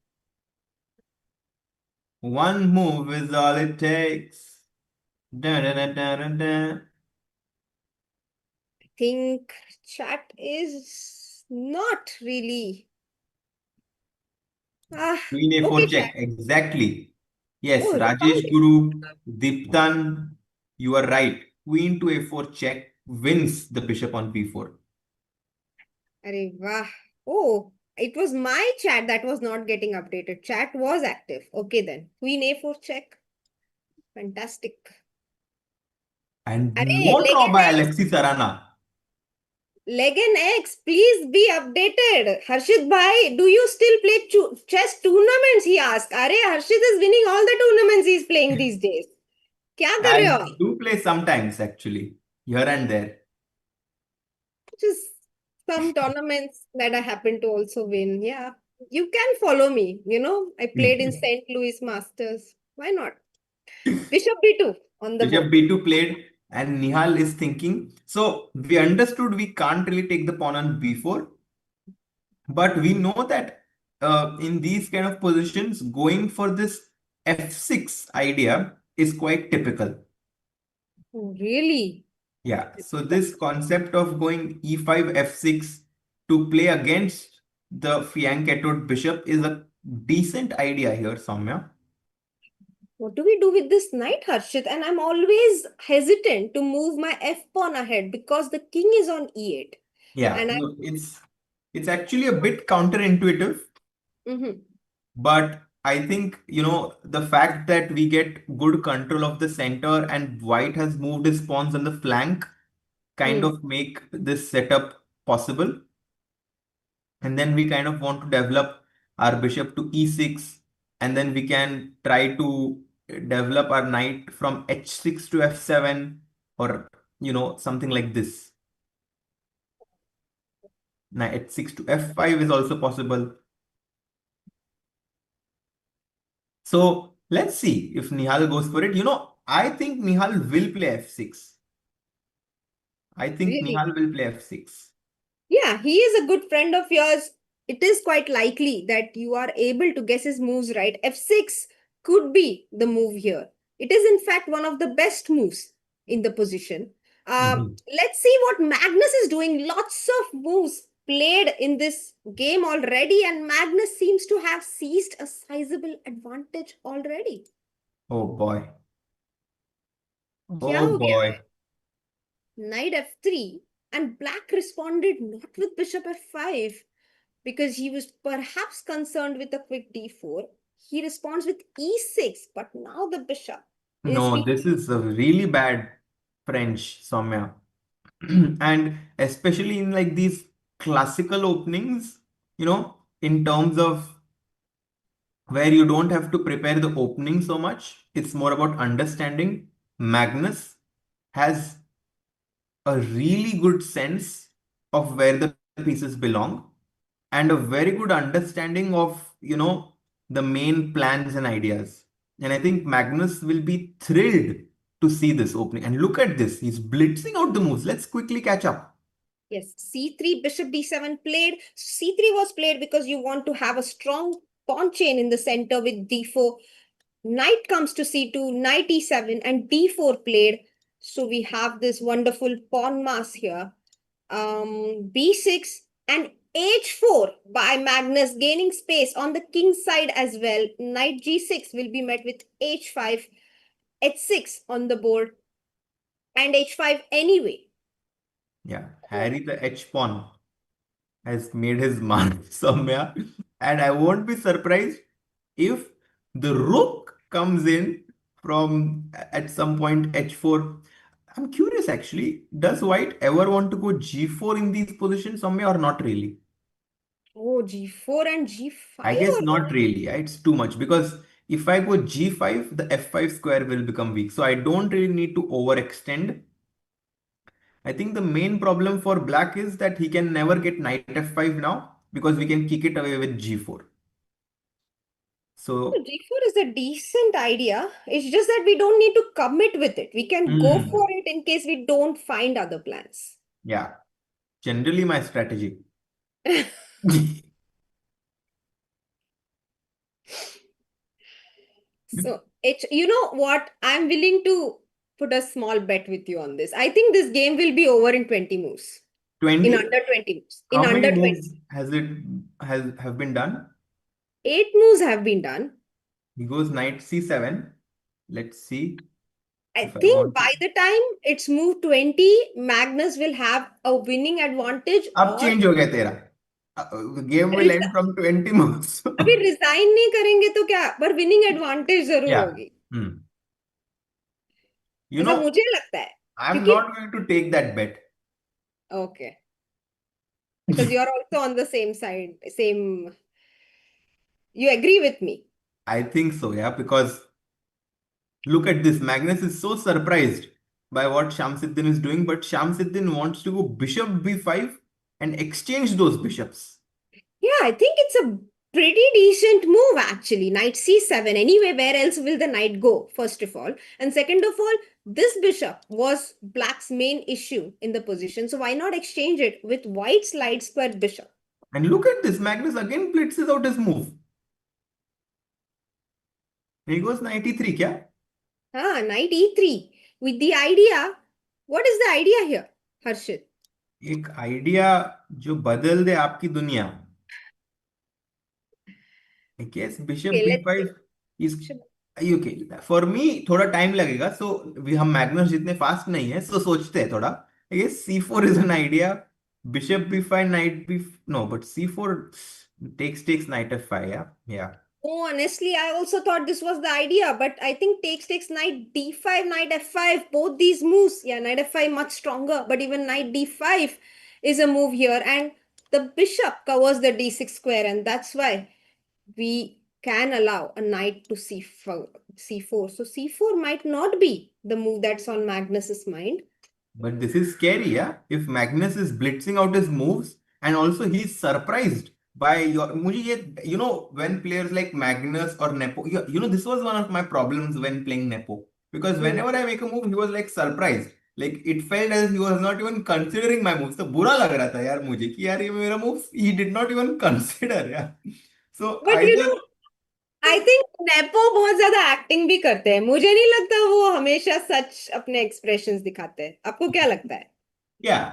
One move is all it takes. Da, da, da, da, da, da. I think chat is not really. Ah, Queen okay, A4 chat. check. Exactly. Yes, Oh, you found Rajesh it. Guru, Diptan, you are right. Queen to A4 check wins the bishop on B4. Arey wah. Oh, it was my chat that was not getting updated. Chat was active. Okay then. Queen A4 check. Fantastic. And Arey, no draw by Alexis Arana. Leg and X, please be updated. Harshit bhai, do you still play chess tournaments? He asked. Arey, Harshit is winning all the tournaments he's playing these days. क्या कर I रहे हो आप? do play sometimes actually, here and there. Just some tournaments that I happen to also win. Yeah, you can follow me. I played in St. Louis Masters. Why not? Bishop B2 on the Bishop board. B2 played, and Nihal is thinking. So we understood we can't really take the pawn on B4, but we know that in these kind of positions, going for this F6 idea is quite typical. Oh, really? Yeah, so this concept of going E5 F6 to play against the fianchettoed bishop is a decent idea here, Soumya. What do we do with this knight, Harshit? And I'm always hesitant to move my f pawn ahead because the king is on e8. Yeah, And I. no, it's actually a bit counterintuitive, Mhm. but I think, the fact that we get good control of the center and white has moved his pawns on the flank kind Hmm. of make this setup possible. And then we kind of want to develop our bishop to e6, and then we can try to develop our knight from h6 to f7, or something like this. Knight h6 to f5 is also possible. So let's see if Nihal goes for it. I think Nihal will play f6. I think Really? Nihal will play f6. Yeah, he is a good friend of yours. It is quite likely that you are able to guess his moves right. F6 could be the move here. It is, in fact, one of the best moves in the position. Mhm. Let's see what Magnus is doing. Lots of moves played in this game already, and Magnus seems to have seized a sizable advantage already. Oh boy. क्या Oh हो गया boy. है? Knight f3, and black responded not with bishop f5 because he was perhaps concerned with a quick d4. He responds with e6, but now the bishop is No, being. this is a really bad French, Soumya. And especially in like these classical openings, in terms of where you don't have to prepare the opening so much, it's more about understanding. Magnus has a really good sense of where the pieces belong and a very good understanding of, the main plans and ideas. And I think Magnus will be thrilled to see this opening. And look at this, he's blitzing out the moves. Let's quickly catch up. Yes, c3, bishop d7 played. C3 was played because you want to have a strong pawn chain in the center with d4. Knight comes to c2, knight e7, and d4 played. So we have this wonderful pawn mass here. B6 and H4 by Magnus, gaining space on the king side as well. Knight G6 will be met with H5, H6 on the board, and H5 anyway. Yeah, Harry the H pawn has made his mark somewhere. And I won't be surprised if the rook comes in from at some point h4. I'm curious actually, does white ever want to go g4 in these positions somewhere or not really? Oh, G4 and I G5 guess or not really. It's too much because if I go g5, the f5 square will become weak. So I don't really need to overextend. I think the main problem for black is that he can never get knight f5 now because we can kick it away with g4. So, G4 is a decent idea. It's just that we don't need to commit with it. We can go for hmm, it in case we don't find other plans. yeah, generally my strategy. So, you know what? I'm willing to put a small bet with you on this. I think this game will be over in 20 moves. In 20? under 20 moves. In How many under 20. moves has it have been done? 8 moves have been done. He goes knight c7. Let's see I if I think want to. by the time it's move 20, Magnus will have a winning advantage अब or change हो गया तेरा. Game will end from 20 moves. अभी resign नहीं करेंगे तो क्या पर विनिंग एडवांटेज जरूर Yeah. होगी You ऐसा know, मुझे लगता है I'm क्योंकि not going to take that bet. Okay because you're also on the same side same you agree with me. I think so, yeah, because look at this. Magnus is so surprised by what Shamsuddin is doing, but Shamsuddin wants to go bishop b5 and exchange those bishops. Yeah, I think it's a pretty decent move actually. Knight c7. Anyway, where else will the knight go, first of all? And second of all, this bishop was black's main issue in the position. So why not exchange it with white's light square bishop? And look at this. Magnus again blitzes out his move. He goes knight e3, kya? Knight e3. With the idea, what is the idea here, Harshit? एक idea जो बदल दे आपकी दुनिया. I guess bishop Okay, let's b5 see. is okay. For me थोड़ा time लगेगा. So हम Magnus जितने fast नहीं है, so सोचते हैं थोड़ा. I guess c4 is an idea. Bishop b5, knight b no, but c4 takes knight f5. Yeah, yeah. Oh, honestly, I also thought this was the idea, but I think takes knight d5, knight f5, both these moves. Yeah, knight f5 much stronger, but even knight d5 is a move here, and the bishop covers the d6 square, and that's why we can allow a knight to c4. c4. So c4 might not be the move that's on Magnus's mind. But this is scary, yeah. If Magnus is blitzing out his moves and also he's surprised by your मुझे ये you know when players like Magnus or Nepo you know this was one of my problems when playing Nepo because Hmm. whenever I make a move he was like surprised like it felt as he was not even considering my moves तो बुरा लग रहा था यार मुझे कि यार ये मेरा moves he did not even consider yeah so But you either know, I think nepo बहुत ज्यादा एक्टिंग भी करते हैं मुझे नहीं लगता वो हमेशा सच अपने एक्सप्रेशंस दिखाते हैं आपको क्या लगता है yeah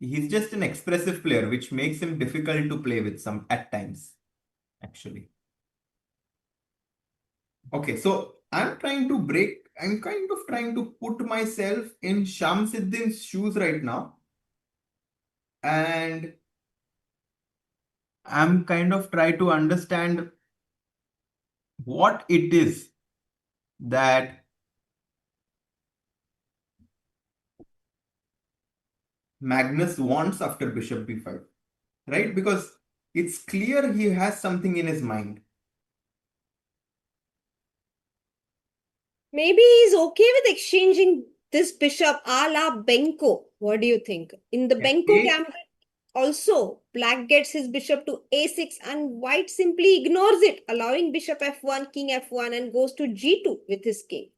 he's just an expressive player which makes him difficult to play with some at times actually. Okay, so I'm kind of trying to put myself in Shamsuddin's shoes right now. And I'm kind of trying to understand what it is that Magnus wants after Bishop b5, right? Because it's clear he has something in his mind. maybe he's okay with exchanging this bishop a la Benko. What do you think? In the Yeah, Benko take, gambit, also black gets his bishop to a6 and white simply ignores it, allowing bishop f1, king f1, and goes to g2 with his king.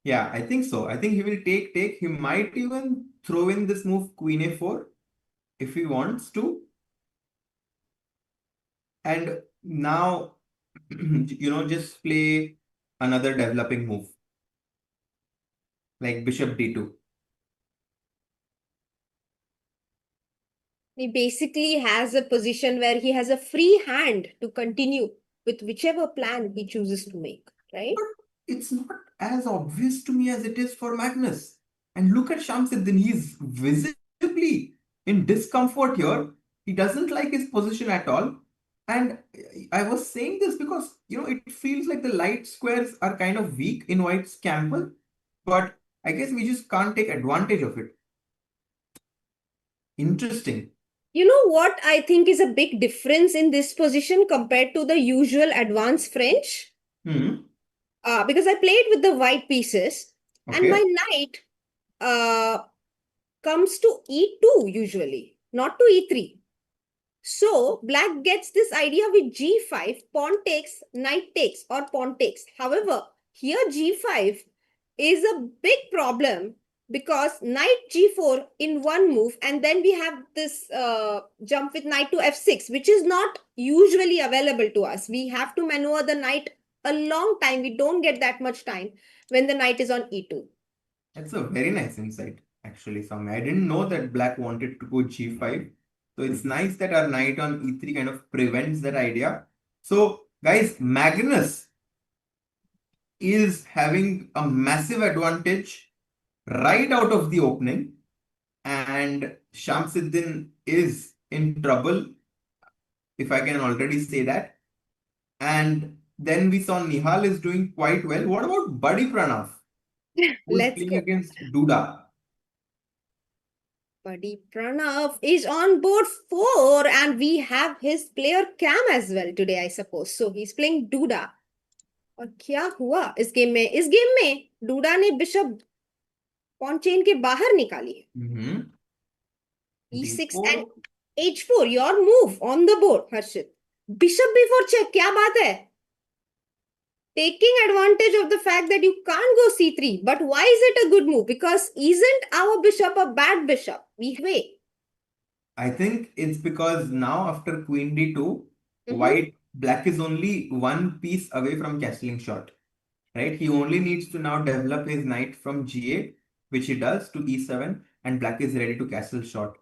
yeah, I think so. I think he will take. He might even throw in this move queen a4 if he wants to. And now, just play another developing move like bishop d2. He basically has a position where he has a free hand to continue with whichever plan he chooses to make, right? But it's not as obvious to me as it is for Magnus. And look at Shamsuddin, he's visibly in discomfort here. He doesn't like his position at all. And I was saying this because, it feels like the light squares are kind of weak in White's camp, but I guess we just can't take advantage of it. Interesting. You know what I think is a big difference in this position compared to the usual advanced French? Hmm. Because I played with the white pieces and my Okay. knight comes to e2 usually, not to e3. So black gets this idea with g5, pawn takes, knight takes, or pawn takes. However, here g5 is a big problem because knight g4 in one move, and then we have this jump with knight to f6, which is not usually available to us. We have to maneuver the knight a long time. We don't get that much time when the knight is on e2. That's a very nice insight, actually, Soumya. I didn't know that black wanted to go g5. So it's nice that our knight on e3 kind of prevents that idea. So, guys, Magnus is having a massive advantage right out of the opening, and Shamsuddin is in trouble, if I can already say that. And then we saw Nihal is doing quite well. What about Buddy Pranav, who is Let's playing go. against Duda? Buddy Pranav is on board 4, and we have his player Cam as well today, I suppose. So he's playing Duda. और क्या हुआ इस game में DUDA ने bishop pawn chain के बाहर निकाली है. e6 and D4. h4, your move on the board, Harshit. Bishop b4 check, क्या बात है? Taking advantage of the fact that you can't go c3. But why is it a good move? Because isn't our bishop a bad bishop? We way. I think it's because now after Queen D2, Mm-hmm. black is only one piece away from castling shot. Right? He only needs to now develop his knight from G8, which he does, to E7, and black is ready to castle shot.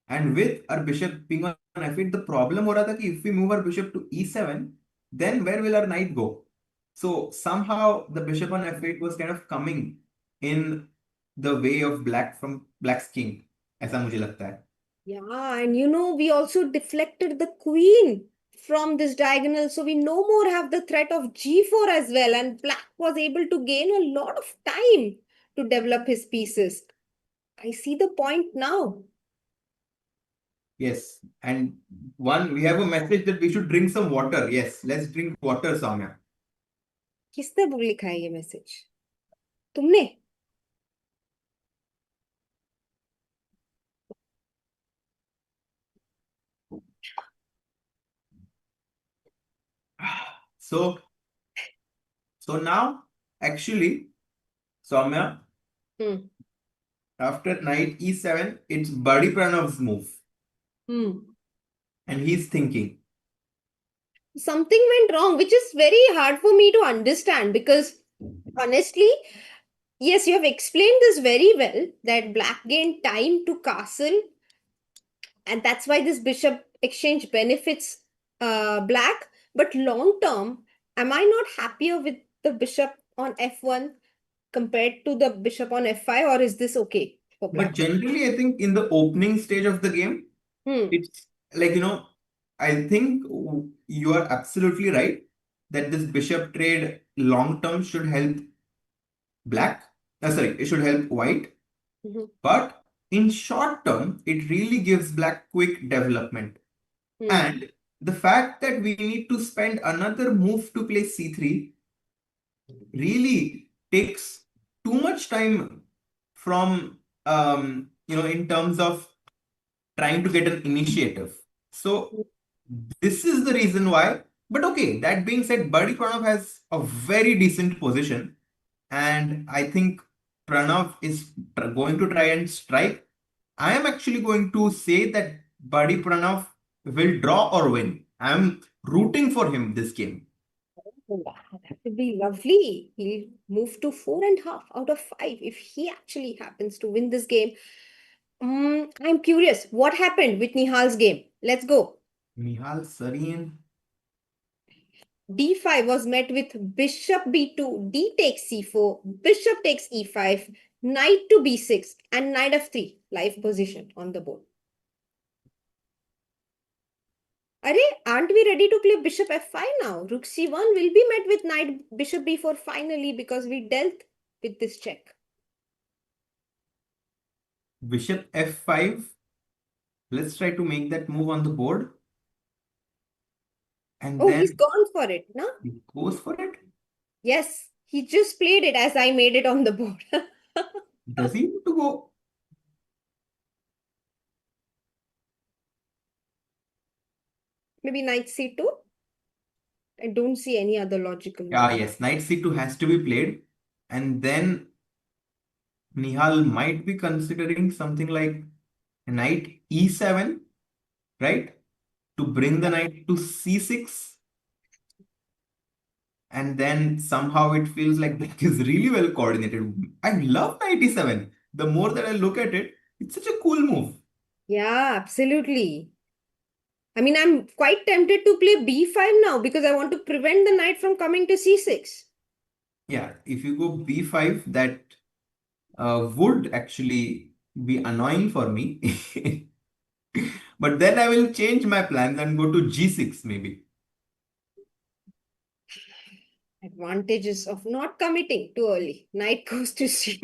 And with our bishop being on F8, the problem हो रहा था कि if we move our bishop to E7, then where will our knight go? So somehow the bishop on F8 was kind of coming in the way of black from black's king. ऐसा मुझे लगता है. Yeah, and we also deflected the queen from this diagonal, so we no more have the threat of g4 as well, and black was able to gain a lot of time to develop his pieces. I see the point now. Yes, and we have a message that we should drink some water. Yes, let's drink water, Soumya. किसने लिखा है ये message? तुमने? So now, actually, Soumya, Hmm. after knight e7, it's Buddy Pranav's move. And he's thinking. Something went wrong, which is very hard for me to understand because honestly, yes, you have explained this very well that black gained time to castle, and that's why this bishop exchange benefits black. But long term, am I not happier with the bishop on f1 compared to the bishop on f5, or is this okay for But black? generally, I think in the opening stage of the game, Hmm. it's like, I think you are absolutely right that this bishop trade long term should help black. Sorry, it should help white. Mhm. But in short term, it really gives black quick development. Hmm. And the fact that we need to spend another move to play c3 really takes too much time from, in terms of trying to get an initiative. So this is the reason why. But okay, that being said, Buddy Pranav has a very decent position. And I think Pranav is going to try and strike. I am actually going to say that Buddy Pranav will draw or win. I am rooting for him this game. Wow, that would be lovely. He'll move to 4.5 out of 5 if he actually happens to win this game. I'm curious, what happened with Nihal's game? Let's go. Nihal Sareen. D5 was met with bishop b2, d takes c4, bishop takes e5, knight to b6, and knight f3, live position on the board. Aren't we ready to play bishop f5 now? Rook c1 will be met with knight bishop b4 finally because we dealt with this check. Bishop f5. Let's try to make that move on the board. And Oh, he's then gone for it, no? he goes for it. Yes, he just played it as I made it on the board. Does he need to go? Maybe knight c2? I don't see any other logical move. Yes, knight c2 has to be played. And then Nihal might be considering something like knight e7, right? To bring the knight to c6. And then somehow it feels like black is really well coordinated. I love knight e7. The more that I look at it, it's such a cool move. Yeah, absolutely. I mean, I'm quite tempted to play b5 now because I want to prevent the knight from coming to c6. Yeah, if you go b5, that would actually be annoying for me. But then I will change my plans and go to g6 maybe. Advantages of not committing too early. Knight goes to c.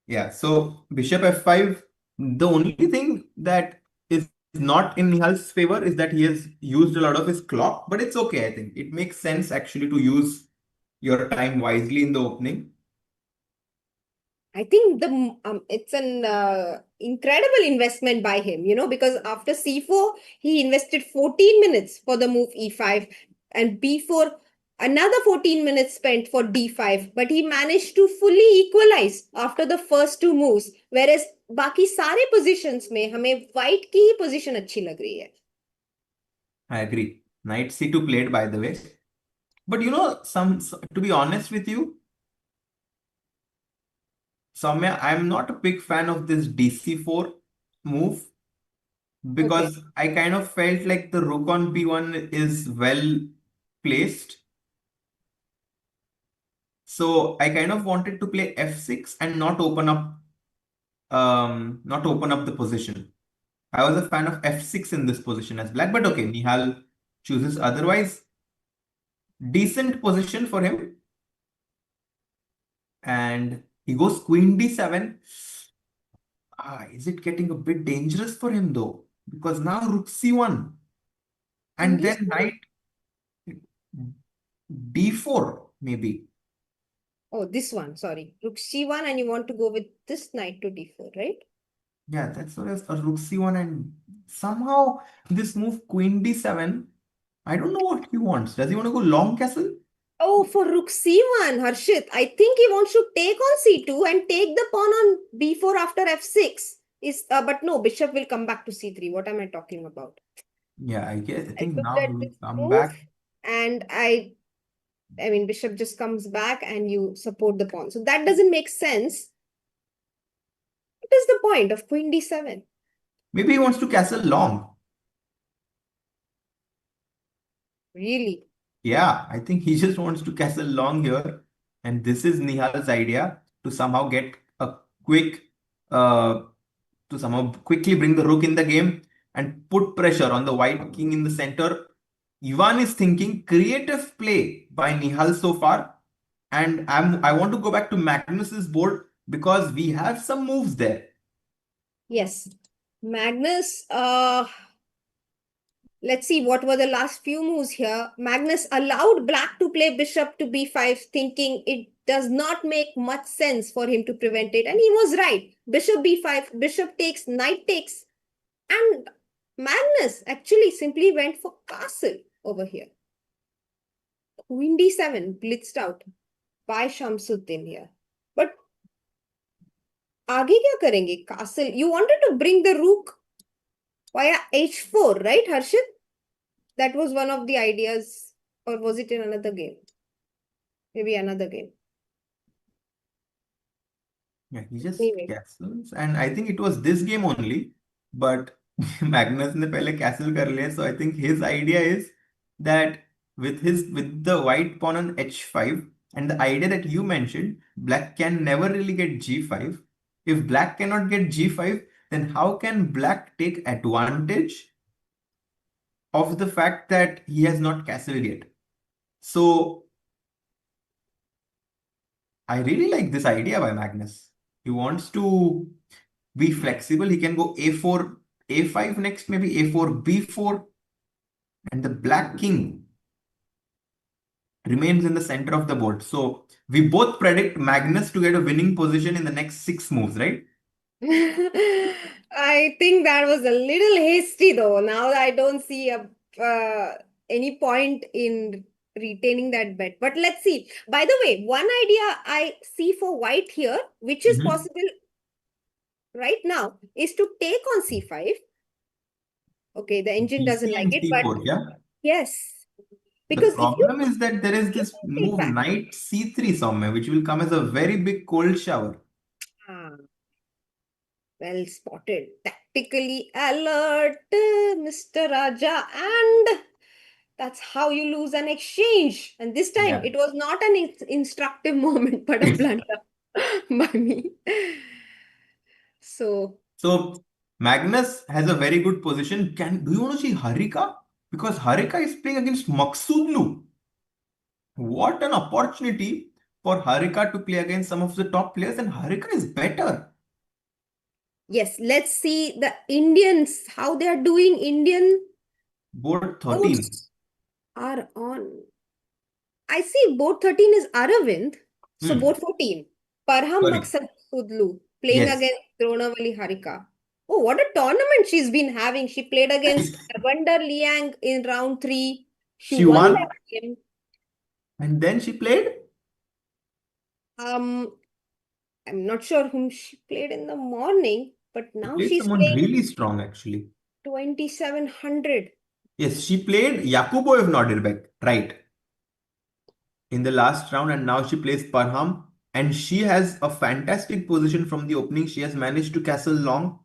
Yeah, so bishop f5. The only thing that is not in Nihal's favor is that he has used a lot of his clock, but it's okay, I think. It makes sense actually to use your time wisely in the opening. I think it's an incredible investment by him, because after c4, he invested 14 minutes for the move e5 and b4, another 14 minutes spent for d5. But he managed to fully equalize after the first two moves, whereas बाकी सारे positions में हमें white की ही position अच्छी लग रही है. I agree. Knight c2 played, by the way. But to be honest with you, Soumya, I'm not a big fan of this dc4 move Okay. because I kind of felt like the rook on b1 is well placed. So I kind of wanted to play f6 and not open up the position. I was a fan of f6 in this position as black, but okay, Nihal chooses otherwise. Decent position for him. And he goes queen d7. Is it getting a bit dangerous for him though? Because now rook c1 and Queen then knight d4 maybe. Oh, this one, sorry. Rook c1 and you want to go with this knight to d4, right? Yeah, that's what is a rook c1 and somehow this move queen d7. I don't know what he wants. Does he want to go long castle? Oh, for rook c1, Harshit. I think he wants to take on c2 and take the pawn on b4 after f6. But no, bishop will come back to c3. What am I talking about? Yeah, I guess I I think looked now he at will this come move back. and I mean, bishop just comes back and you support the pawn. So that doesn't make sense. What is the point of queen d7? Maybe he wants to castle long. Really? Yeah, I think he just wants to castle long here. And this is Nihal's idea to somehow get a quick, uh, to somehow quickly bring the rook in the game and put pressure on the white king in the center. Ivan is thinking creative play by Nihal so far. And I want to go back to Magnus's board because we have some moves there. Yes. Magnus, let's see what were the last few moves here. Magnus allowed black to play bishop to b5, thinking it does not make much sense for him to prevent it. And he was right. Bishop b5, bishop takes, knight takes. And Magnus actually simply went for castle over here. Queen d7 blitzed out by Shamsuddin here. But आगे क्या करेंगे? Castle. You wanted to bring the rook via h4, right, Harshit? That was one of the ideas. Or was it in another game? Maybe another game. Yeah, he just Anyway. castles, and I think it was this game only. But Magnus ने पहले castle कर लिया, so I think his idea is that with the white pawn on h5 and the idea that you mentioned, black can never really get g5. If black cannot get g5, then how can black take advantage of the fact that he has not castled yet? So I really like this idea by Magnus. He wants to be flexible. He can go a4, a5 next, maybe a4, b4, and the black king remains in the center of the board. So we both predict Magnus to get a winning position in the next six moves, right? I think that was a little hasty though. Now I don't see any point in retaining that bet. But let's see. By the way, one idea I see for white here, which is Mhm. possible right now, is to take on c5. Okay, the engine doesn't BC like and it, but C4, yeah. yes, The because if you problem is that there is you this can take move back. knight C3 somewhere, which will come as a very big cold shower. Ah, well spotted. Tactically alert, Mr. Raja. And that's how you lose an exchange. And this time, Yeah. it was not an instructive moment, but a blunder by me. So, So Magnus has a very good position. Do you want to see Harika? Because Harika is playing against Maksudlu. What an opportunity for Harika to play against some of the top players, and Harika is better. yes, let's see the Indians, how they are doing. Indian Board 13. boards are on. I see board 13 is Aravind. So Hmm. board 14. Parham Sorry. Maksudlu playing Yes. against Dronavali Harika. Oh, what a tournament she's been having. She played against Arvinder Liang in round 3. She She won won, that game. and then she played. Um, I'm not sure whom she played in the morning, but She now played she's someone playing really strong, actually. 2700. Yes, she played Yakuboev Nordirbeck, right, in the last round, and now she plays Parham. And she has a fantastic position from the opening. She has managed to castle long.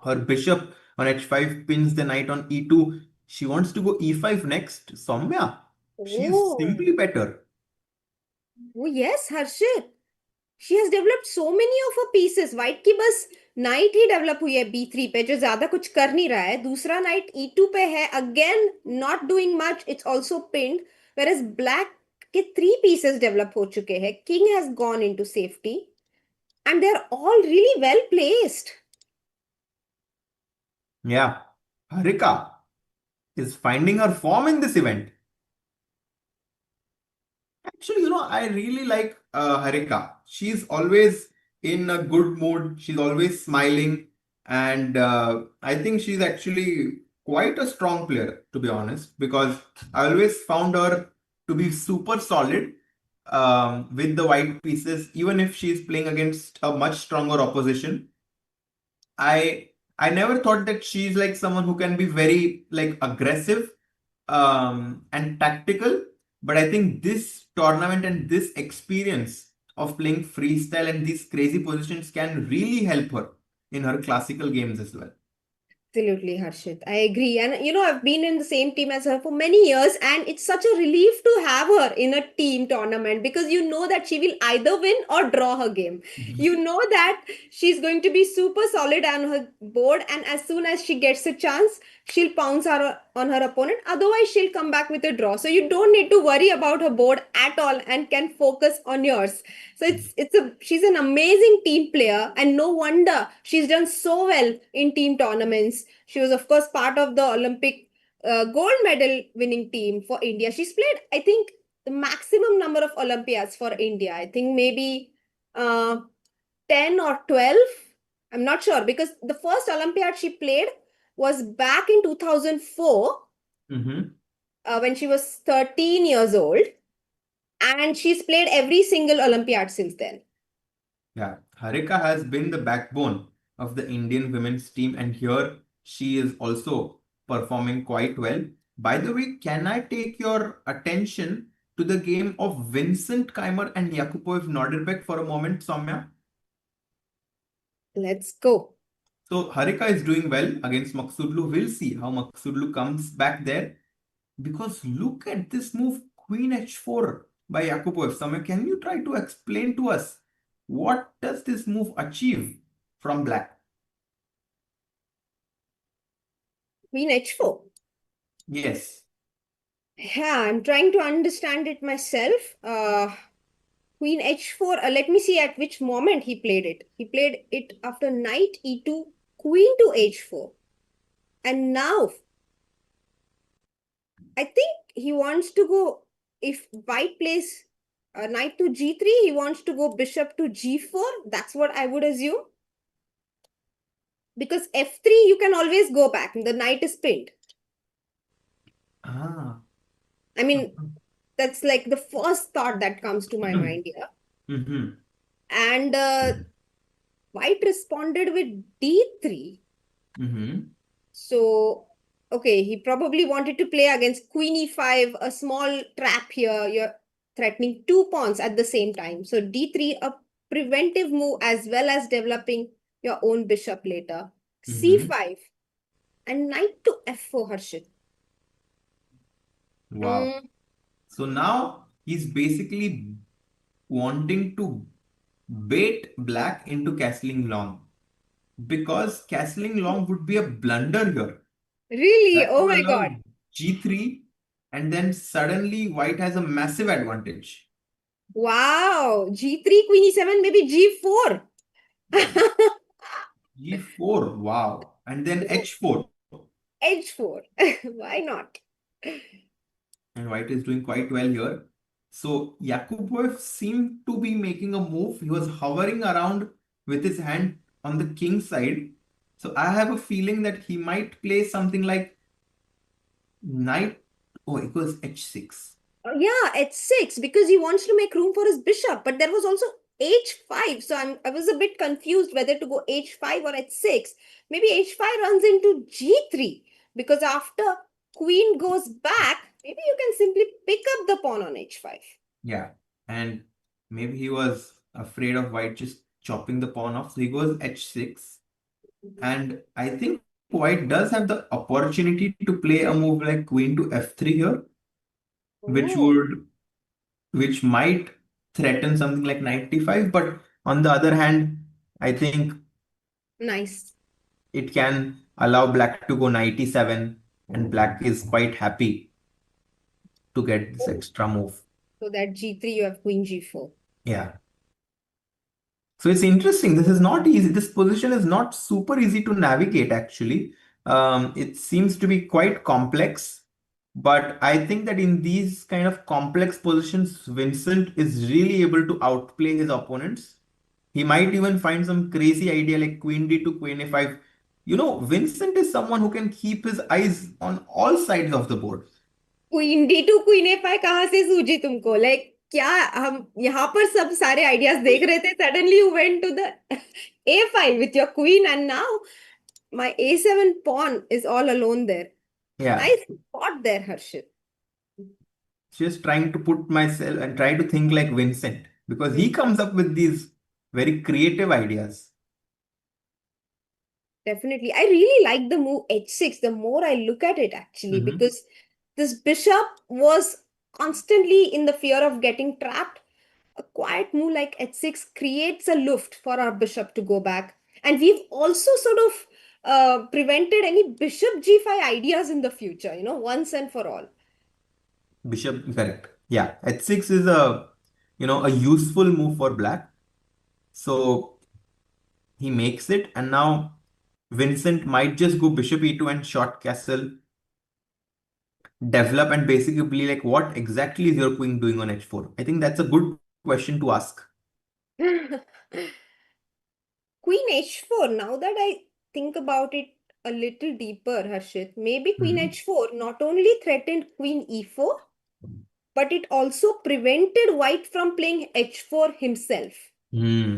Her bishop on h5 pins the knight on e2. She wants to go e5 next. Soumya, she is Oh, simply better. oh yes, Harshit. She has developed so many of her pieces. White की बस knight ही develop हुई है b3 पे जो ज्यादा कुछ कर नहीं रहा है. दूसरा knight e2 पे है. Again, not doing much. It's also pinned. Whereas black के 3 pieces develop हो चुके हैं. King has gone into safety. And they're all really well placed. Yeah, Harika is finding her form in this event. Actually, I really like Harika. She's always in a good mood. She's always smiling. And I think she's actually quite a strong player, to be honest, because I always found her to be super solid with the white pieces, even if she's playing against a much stronger opposition. I I never thought that she's like someone who can be very like aggressive and tactical. But I think this tournament and this experience of playing freestyle and these crazy positions can really help her in her classical games as well. Absolutely, Harshit. I agree. And I've been in the same team as her for many years, and it's such a relief to have her in a team tournament because you know that she will either win or draw her game. You know that she's going to be super solid on her board, and as soon as she gets a chance, she'll pounce on her opponent. Otherwise, she'll come back with a draw. So you don't need to worry about her board at all and can focus on yours. So she's an amazing team player, and no wonder she's done so well in team tournaments. She was, of course, part of the Olympic gold medal winning team for India. She's played, I think, the maximum number of Olympiads for India. I think maybe uh, 10 or 12. I'm not sure because the first Olympiad she played was back in 2004 Mm-hmm. when she was 13 years old. And she's played every single Olympiad since then. Yeah, Harika has been the backbone of the Indian women's team, and here she is also performing quite well. By the way, can I take your attention to the game of Vincent Keimer and Yakupoev Nordirbeck for a moment, Soumya? Let's go. So Harika is doing well against Maksudlu. We'll see how Maksudlu comes back there. Because look at this move, Queen h4 by Yakupoev. Soumya, can you try to explain to us what does this move achieve from black? Queen h4. Yes. Yeah, I'm trying to understand it myself. Queen h4. Let me see at which moment he played it. He played it after knight e2, queen to h4. And now, I think he wants to go, if white plays knight to g3, he wants to go bishop to g4. That's what I would assume. Because f3, you can always go back. The knight is pinned. Ah. I mean, that's like the first thought that comes to my mind here. Mm-hmm. And White responded with d3. Mm-hmm. So, okay, he probably wanted to play against queen e5, a small trap here. You're threatening two pawns at the same time. So, d3, a preventive move as well as developing your own bishop later. Mm-hmm. c5 and knight to f4, Harshit. Wow. Mm, So now he's basically wanting to bait black into castling long, because castling long would be a blunder here. really? That Oh would my allow God. g3, and then suddenly white has a massive advantage. Wow. g3, queen e7, maybe g4. g4, wow. And then h4. h4. Why not? And white is doing quite well here. So Yakubov seemed to be making a move. He was hovering around with his hand on the king side. So I have a feeling that he might play something like knight. Oh, it was h6. Yeah, h6 because he wants to make room for his bishop. But there was also h5. So I was a bit confused whether to go h5 or h6. Maybe h5 runs into g3 because after queen goes back, maybe you can simply pick up the pawn on h5. Yeah. And maybe he was afraid of white just chopping the pawn off. So he goes h6. And I think white does have the opportunity to play a move like queen to f3 here, which Oh, would which might threaten something like 95. But on the other hand, I think nice. it can allow black to go 97, and black is quite happy to get this extra move. So that g3, you have queen g4. Yeah. So it's interesting. This is not easy. This position is not super easy to navigate, actually. It seems to be quite complex. But I think that in these kind of complex positions, Vincent is really able to outplay his opponents. He might even find some crazy idea like queen d to queen a5. Vincent is someone who can keep his eyes on all sides of the board. Queen D two queen A five कहाँ से सूझी तुमको like क्या हम यहाँ पर सब सारे आइडियाज देख रहे थे suddenly you went to the A five with your queen and now my a7 pawn is all alone there. Yeah, Nice spot there, Harshit. just trying to put myself and try to think like Vincent, because he Hmm. comes up with these very creative ideas. Definitely. I really like the move h6 the more I look at it actually Hmm. because this bishop was constantly in the fear of getting trapped. A quiet move like h6 creates a luft for our bishop to go back. And we've also sort of prevented any bishop g5 ideas in the future, once and for all. Bishop, correct. Yeah, h6 is a useful move for black. So he makes it, and now Vincent might just go bishop e2 and short castle, develop, and basically be like, what exactly is your queen doing on h4? I think that's a good question to ask. Queen h4, now that I think about it a little deeper, Harshit, maybe Queen Hmm. h4 not only threatened Queen e4, but it also prevented White from playing h4 himself. Hmm.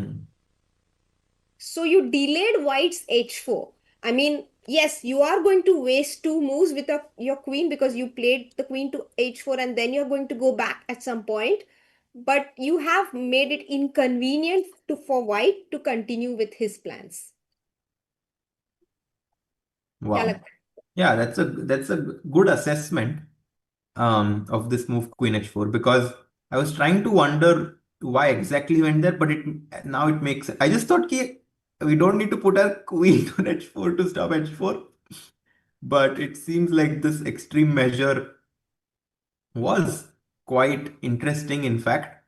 So you delayed White's h4. I mean, yes, you are going to waste two moves with your queen because you played the queen to h4 and then you're going to go back at some point. But you have made it inconvenient for White to continue with his plans. क्या Wow. लगता Yeah, that's a good assessment of this move queen h4, because I was trying to wonder why exactly he went there, but it makes. I just thought we don't need to put a queen on h4 to stop h4, but it seems like this extreme measure was quite interesting, in fact.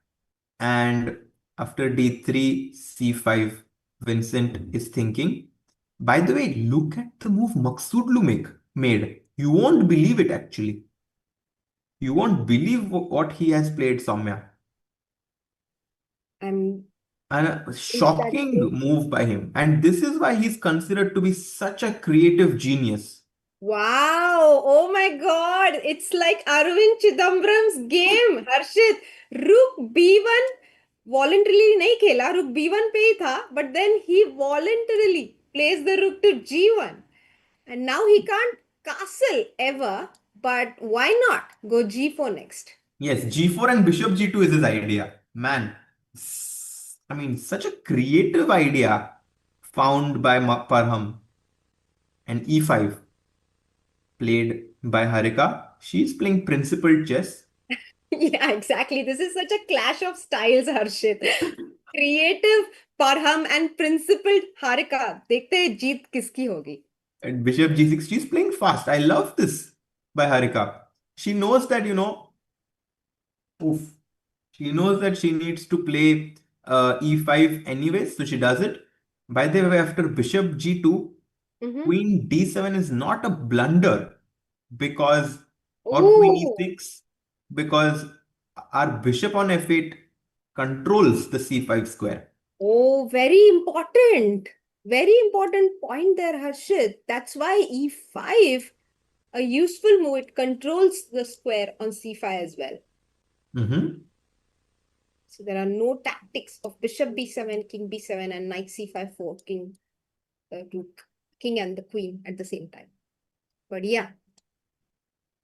And after d3 c5, Vincent is thinking. By the way, look at the move Maksudlu made. You won't believe it, actually. You won't believe what he has played, Soumya. I'm And a is that shocking true? move by him. And this is why he's considered to be such a creative genius. Wow. Oh my God. It's like Arvind Chidambaram's game. Harshit, Rook B1 voluntarily नहीं खेला, Rook B1 पे ही था, but then he voluntarily plays the Rook to G1. And now he can't castle ever, but why not go G4 next? Yes, G4 and Bishop G2 is his idea. Man, I mean, such a creative idea found by Parham. And E5 played by Harika. She's playing principled chess. Yeah, exactly. This is such a clash of styles, Harshit. Creative Parham and principled Harika. देखते हैं जीत किसकी होगी. And Bishop G6, she's playing fast. I love this by Harika. She knows that, oof, she knows that she needs to play E5 anyways, so she does it. By the way, after Bishop G2, Mm-hmm. Queen D7 is not a blunder because, or Queen Oh, E6, because our Bishop on F8 controls the C5 square. oh, very important. Very important point there, Harshit. That's why E5, a useful move, it controls the square on C5 as well. Mhm. So there are no tactics of Bishop B7, King B7, and Knight C5 for King, Rook, King and the Queen at the same time. But yeah,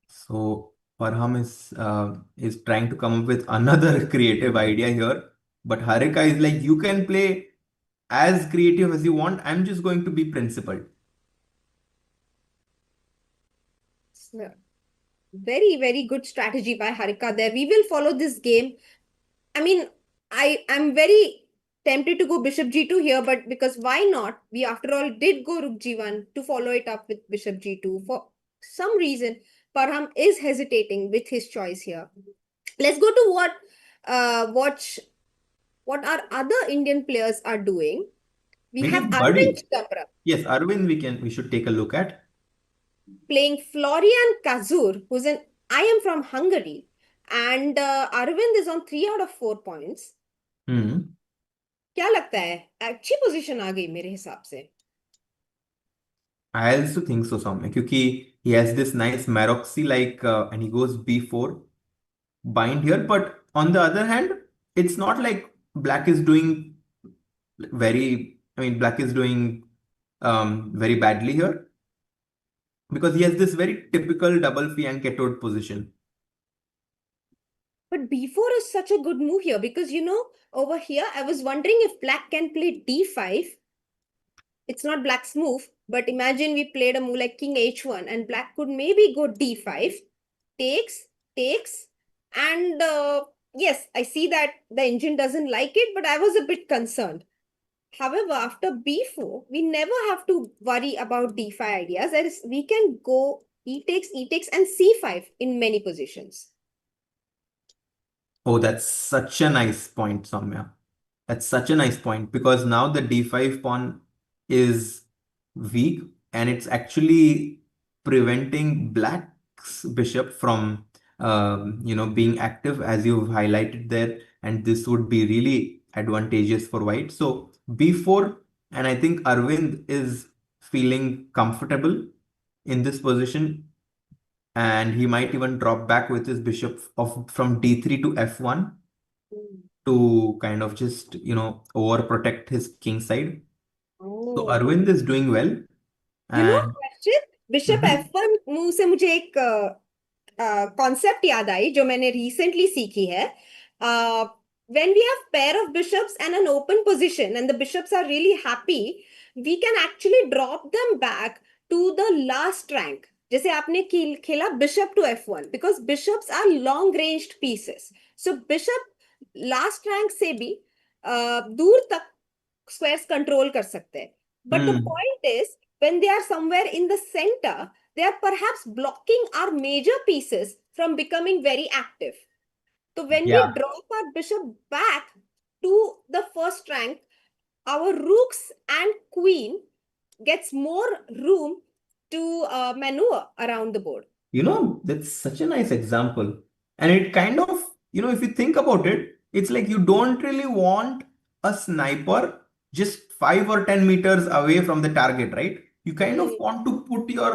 So Farham is trying to come up with another creative idea here, but Harika is like, you can play as creative as you want. I'm just going to be principled. it's a very, very good strategy by Harika there. We will follow this game. I mean, I'm very tempted to go Bishop G2 here, but because why not? We after all did go Rook G1 to follow it up with Bishop G2. For some reason, Parham is hesitating with his choice here. Let's go to watch what our other Indian players are doing. We Maybe have his Arvind buddy. Chidambaram Yes, Arvind, we should take a look at. playing Florian Kazur, who's an I am from Hungary, and Arvind is on 3 out of 4 points. Hmm. क्या लगता है अच्छी position आ गई मेरे हिसाब से. I also think so, Soumya, because he has this nice Maroxy like, and he goes B4 bind here. But on the other hand, it's not like black is doing black is doing very badly here because he has this very typical double fianchetto cathode position. But b4 is such a good move here because over here I was wondering if black can play d5. It's not black's move, but imagine we played a move like king h1 and black could maybe go d5, takes, takes, and yes, I see that the engine doesn't like it, but I was a bit concerned. However, after b4, we never have to worry about d5 ideas. That is, we can go e takes, and c5 in many positions. Oh, that's such a nice point, Soumya. That's such a nice point because now the d5 pawn is weak and it's actually preventing black's bishop from being active as you've highlighted there, and this would be really advantageous for white. So b4, and I think Arvind is feeling comfortable in this position, and he might even drop back with his bishop from d3 to f1 to kind of just overprotect his king side. So Oh. Arvind is doing well, and Harshit, bishop Mhm. F1 move से मुझे एक concept याद आई जो मैंने recently सीखी है. When we have pair of bishops and an open position and the bishops are really happy, we can actually drop them back to the last rank. जैसे आपने खेला bishop to f1 because bishops are long ranged pieces. So bishop last rank से भी दूर तक squares control कर सकते हैं. But the Hmm. point is, when they are somewhere in the center, they are perhaps blocking our major pieces from becoming very active. So when we Yeah, drop our bishop back to the first rank, our rooks and queen gets more room to maneuver around the board. that's such a nice example, and it kind of, if you think about it, it's like you don't really want a sniper just 5 or 10 meters away from the target, right? You kind of Hmm. want to put your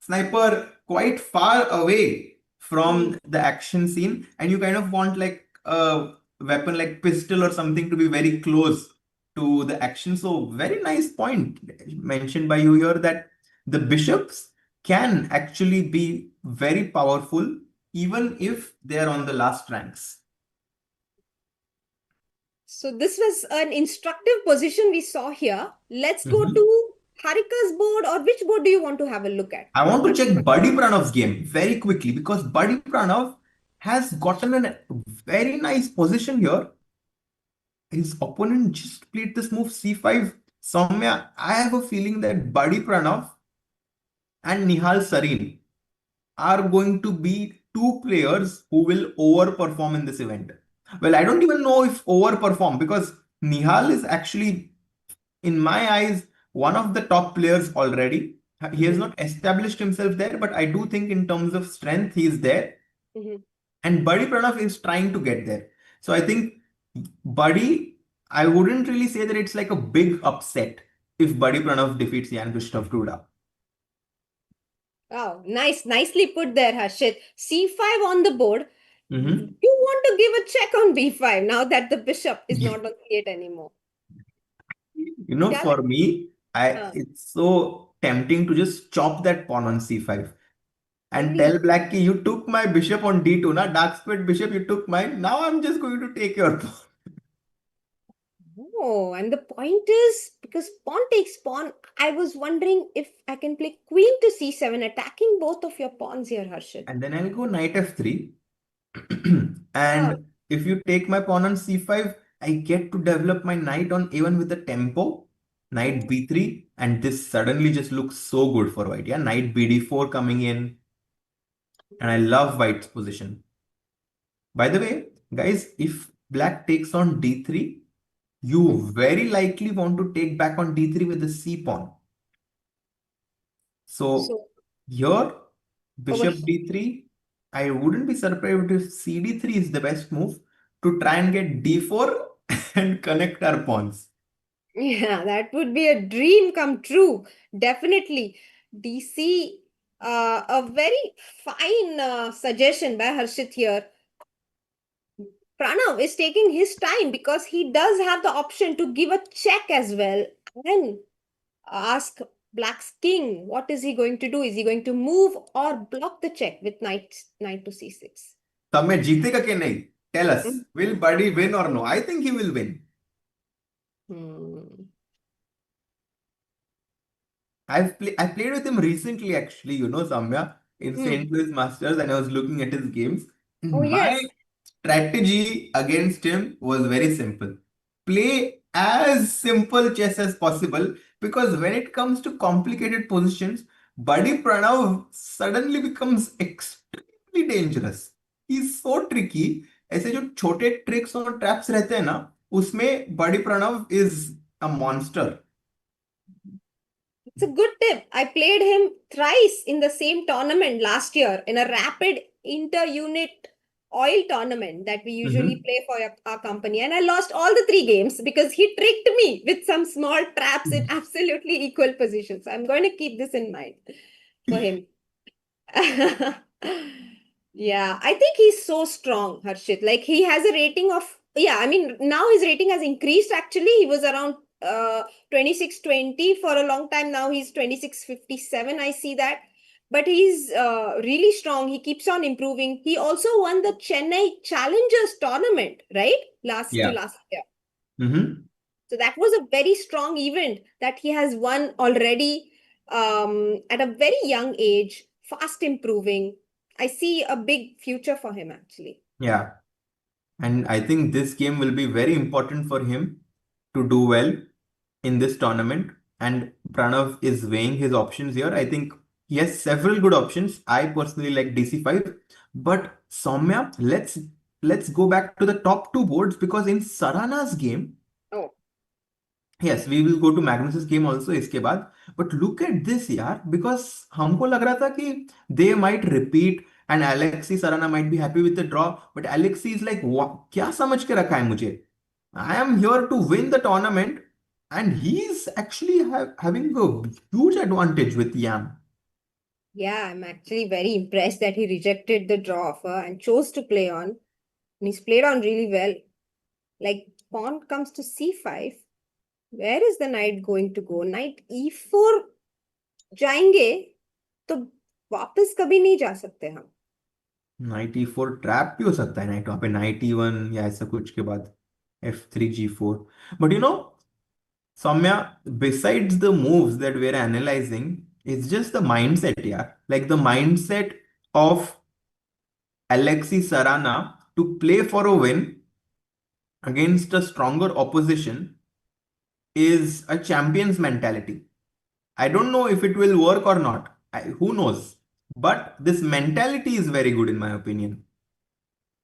sniper quite far away Hmm. from the action scene, and you kind of want like a weapon like pistol or something to be very close to the action. So very nice point mentioned by you here that the bishops can actually be very powerful even if they are on the last ranks. So this was an instructive position we saw here. Let's go Mhm. to Harika's board, or which board do you want to have a look at? I want to check Buddy Pranav's game very quickly because Buddy Pranav has gotten a very nice position here. His opponent just played this move c5. Soumya, I have a feeling that Buddy Pranav and Nihal Sarin are going to be two players who will overperform in this event. Well, I don't even know if overperform because Nihal is actually, in my eyes, one of the top players already. He has Mhm, not established himself there, but I do think in terms of strength, he is there. mhm. And Buddy Pranav is trying to get there. So I think Buddy, I wouldn't really say that it's like a big upset if Buddy Pranav defeats Jan Krzysztof Duda. Oh, nice. Nicely put there, Harshit. C5 on the board. Mhm. You want to give a check on B5 now that the bishop is not on C8 anymore. Yeah, For me, I uh, it's so tempting to just chop that pawn on c5 and tell really. Black ki, you took my bishop on d2, na dark squared bishop, you took mine. Now I'm just going to take your pawn. Oh, and the point is because pawn takes pawn, I was wondering if I can play queen to C7, attacking both of your pawns here, Harshit. And then I'll go knight f3. Ah, And if you take my pawn on c5, I get to develop my knight on a1 with the tempo. Knight b3, and this suddenly just looks so good for white. Yeah, knight bd4 coming in, and I love white's position. By the way, guys, if black takes on d3, mm. you very likely want to take back on d3 with the c pawn. So So here, over bishop d3, I wouldn't be surprised if cd3 is the best move to try and get d4 and connect our pawns. yeah, that would be a dream come true. Definitely. DC, a very fine suggestion by Harshit here. Pranav is taking his time because he does have the option to give a check as well and ask Black's king what is he going to do? Is he going to move or block the check with knight to c6? Soumya जीतेगा कि नहीं? Tell us. Will Buddy win or no? I think he will win. Hmm. I played with him recently, actually, Soumya, in Hmm. St. Louis Masters, and I was looking at his games. Oh, My yes. strategy against him was very simple. Play as simple chess as possible because when it comes to complicated positions, Buddy Pranav suddenly becomes extremely dangerous. He's so tricky. ऐसे जो छोटे tricks और traps रहते हैं ना उसमें बड़ी Pranav is a monster. It's a good tip. I played him thrice in the same tournament last year in a rapid inter-unit oil tournament that we usually play for our company. And I lost all the three games because he tricked me with some small traps in absolutely equal positions. So I'm going to keep this in mind for him. Yeah, I think he's so strong, Harshit. Like he has a rating of, yeah, I mean, now his rating has increased actually. He was around 2620 for a long time. Now he's 2657. I see that. But he's really strong. He keeps on improving. He also won the Chennai Challengers tournament, right? Last to Yeah. last year. Mm-hmm. So that was a very strong event that he has won already at a very young age, fast improving. I see a big future for him actually. Yeah. And I think this game will be very important for him to do well in this tournament. And Pranav is weighing his options here. I think he has several good options. I personally like DC5. But Soumya, let's go back to the top two boards because in Sarana's game, Oh, yes, we will go to Magnus's game also इसके बाद. But look at this यार, because हमको लग रहा था कि they might repeat and Alexei Sarana might be happy with the draw, but Alexei is like, क्या समझ के रखा है मुझे? I am here to win the tournament, and he's actually having a huge advantage with Yam. Yeah, I'm actually very impressed that he rejected the draw offer and chose to play on. And he's played on really well. Like, pawn comes to c5. Where is the knight going to go? Knight e4 जाएंगे तो वापस कभी नहीं जा सकते हम. Night ई four trap भी हो सकता है, नाइट वहां पे नाइट ई वन या ऐसा कुछ के बाद F three G four. But Soumya, besides the moves that we're analyzing, it's just the mindset, yeah. Like the mindset of Alexei Sarana to play for a win against a stronger opposition is a champion's mentality. I don't know if it will work or not. Who knows? But this mentality is very good in my opinion.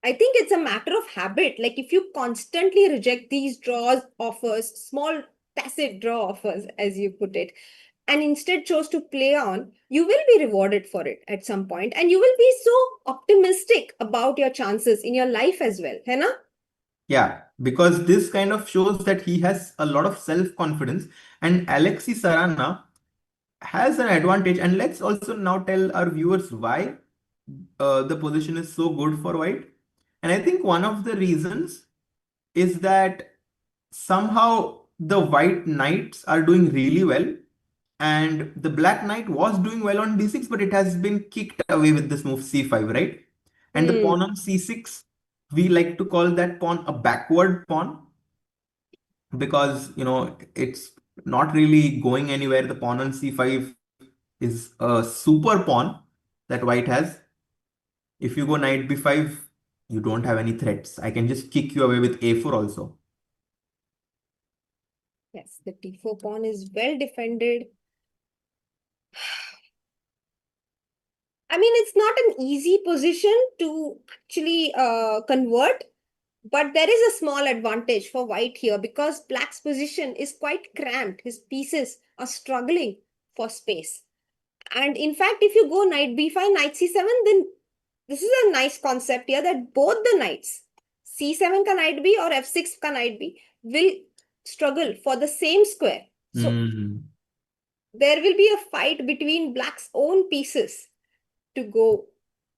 I think it's a matter of habit. Like if you constantly reject these draws offers, small passive draw offers, as you put it, and instead chose to play on, you will be rewarded for it at some point, and you will be so optimistic about your chances in your life as well. है ना? Yeah, because this kind of shows that he has a lot of self-confidence, and Alexei Sarana has an advantage. And let's also now tell our viewers why the position is so good for white. And I think one of the reasons is that somehow the white knights are doing really well, and the black knight was doing well on d6, but it has been kicked away with this move c5, right? And the pawn Hmm. on c6, we like to call that pawn a backward pawn because it's not really going anywhere. The pawn on c5 is a super pawn that white has. If you go knight b5, you don't have any threats. I can just kick you away with a4 also. Yes, the t4 pawn is well defended. I mean, it's not an easy position to actually convert, but there is a small advantage for white here because black's position is quite cramped. His pieces are struggling for space. And in fact, if you go knight b5, knight c7, then this is a nice concept here that both the knights, c7 ka knight b or f6 ka knight b, will struggle for the same square. So Hmm. there will be a fight between black's own pieces to go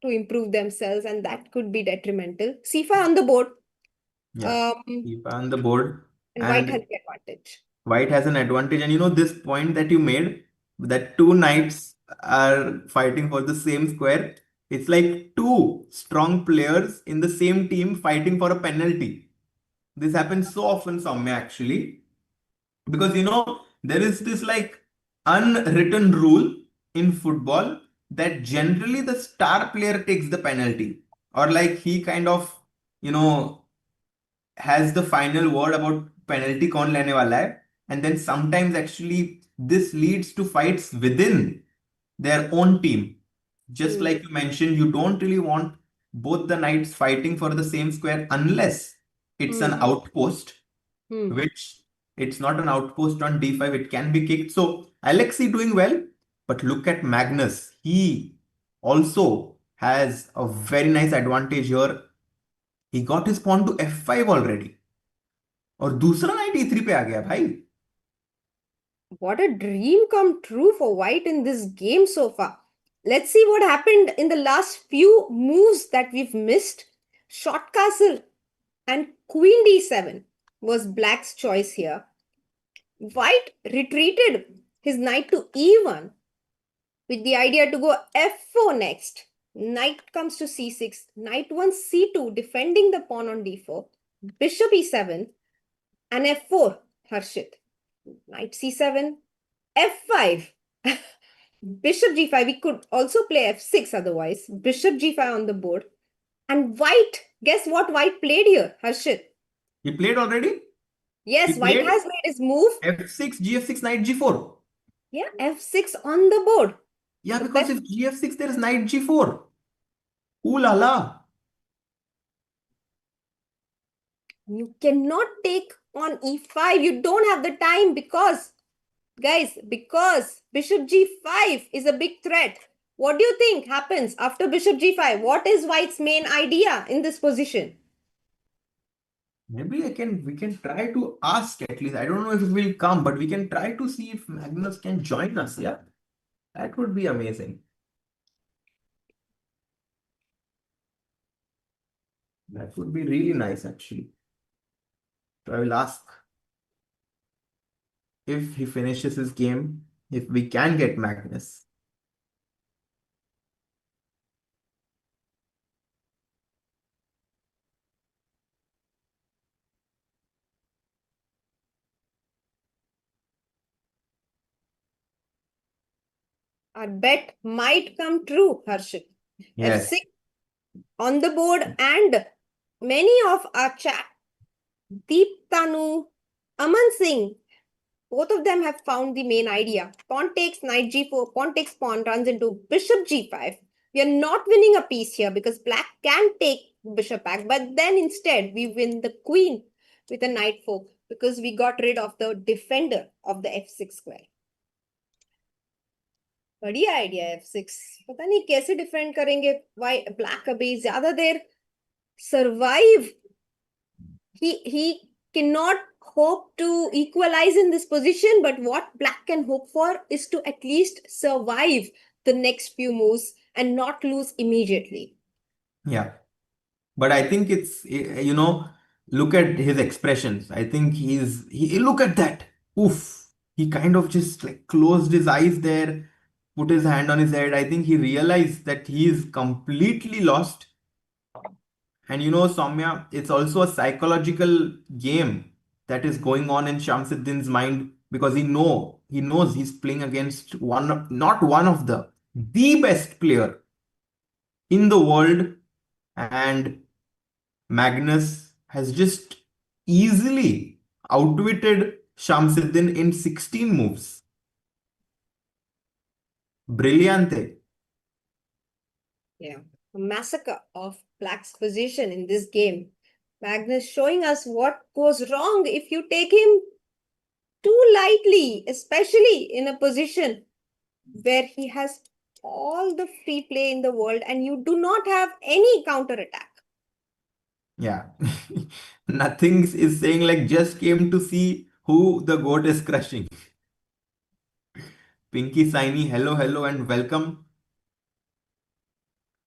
to improve themselves, and that could be detrimental. c5 on the board, Yeah, um, keep on the board, and white has and the advantage. white has an advantage. And this point that you made, that two knights are fighting for the same square, it's like two strong players in the same team fighting for a penalty. This happens so often, Soumya, actually, because there is this like unwritten rule in football that generally the star player takes the penalty, or like he kind of you know has the final word about penalty कौन लेने वाला है. And then sometimes actually this leads to fights within their own team. Just Hmm. like you mentioned, you don't really want both the knights fighting for the same square unless it's an Hmm. outpost, Hmm. which it's not an outpost on d5, it can be kicked. So Alexei doing well, but look at Magnus. He also has a very nice advantage here. He got his pawn to f5 already, और दूसरा night e3 पे आ गया भाई. What a dream come true for white in this game so far. Let's see what happened in the last few moves that we've missed. Short castle and queen d7 was black's choice here. White retreated his knight to e1 with the idea to go f4 next. Knight comes to c6, knight 1 c2 defending the pawn on d4, bishop e7 and f4, Harshit. Knight c7, f5. Bishop g5. We could also play f6 otherwise. Bishop g5 on the board. And white, guess what white played here, Harshit? He played already. He Yes, white played has made his move. f6, gf6, knight g4. Yeah, f6 on the board. Yeah, The because best. if gf6, there is knight g4. Ooh la la. You cannot take on e5. You don't have the time because, guys, because bishop g5 is a big threat. What do you think happens after bishop g5? What is white's main idea in this position? Maybe we can try to ask at least. I don't know if it will come, but we can try to see if Magnus can join us. Yeah, that would be amazing. That would be really nice, actually. So I will ask if he finishes his game, if we can get Magnus. Our bet might come true, Harshit. Yes. F6 on the board, and many of our chat, Deep Tanu, Aman Singh, both of them have found the main idea. Pawn takes knight g4, pawn takes pawn, runs into bishop g5. We are not winning a piece here because black can take bishop back, but then instead we win the queen with a knight 4 because we got rid of the defender of the f6 square. बढ़िया idea है f6. पता नहीं कैसे defend करेंगे. Why black अभी ज्यादा देर survive. He cannot hope to equalize in this position, but what black can hope for is to at least survive the next few moves and not lose immediately. Yeah. But I think it's, look at his expressions. I think look at that. Oof. He kind of just like closed his eyes there, put his hand on his head. I think he realized that he is completely lost. And Soumya, it's also a psychological game that is going on in Shamsuddin's mind because he knows he's playing against not one of the best player in the world, and Magnus has just easily outwitted Shamsuddin in 16 moves. Brillante. Yeah, a massacre of black's position in this game. Magnus showing us what goes wrong if you take him too lightly, especially in a position where he has all the free play in the world and you do not have any counter attack. Yeah. Nothing is saying like just came to see who the goat is crushing. Pinky Saini, hello, hello, and welcome.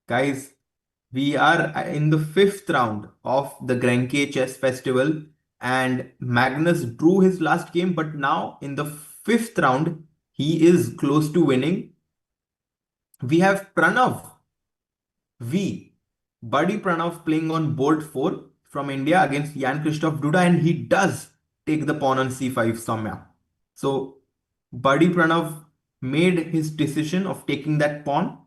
Guys, we are in the fifth round of the Grenke Chess Festival, and Magnus drew his last game, but now in the fifth round, he is close to winning. We have Pranav V. Buddy Pranav playing on board 4 from India against Jan Christoph Duda, and he does take the pawn on c5, Soumya. So, Buddy Pranav made his decision of taking that pawn.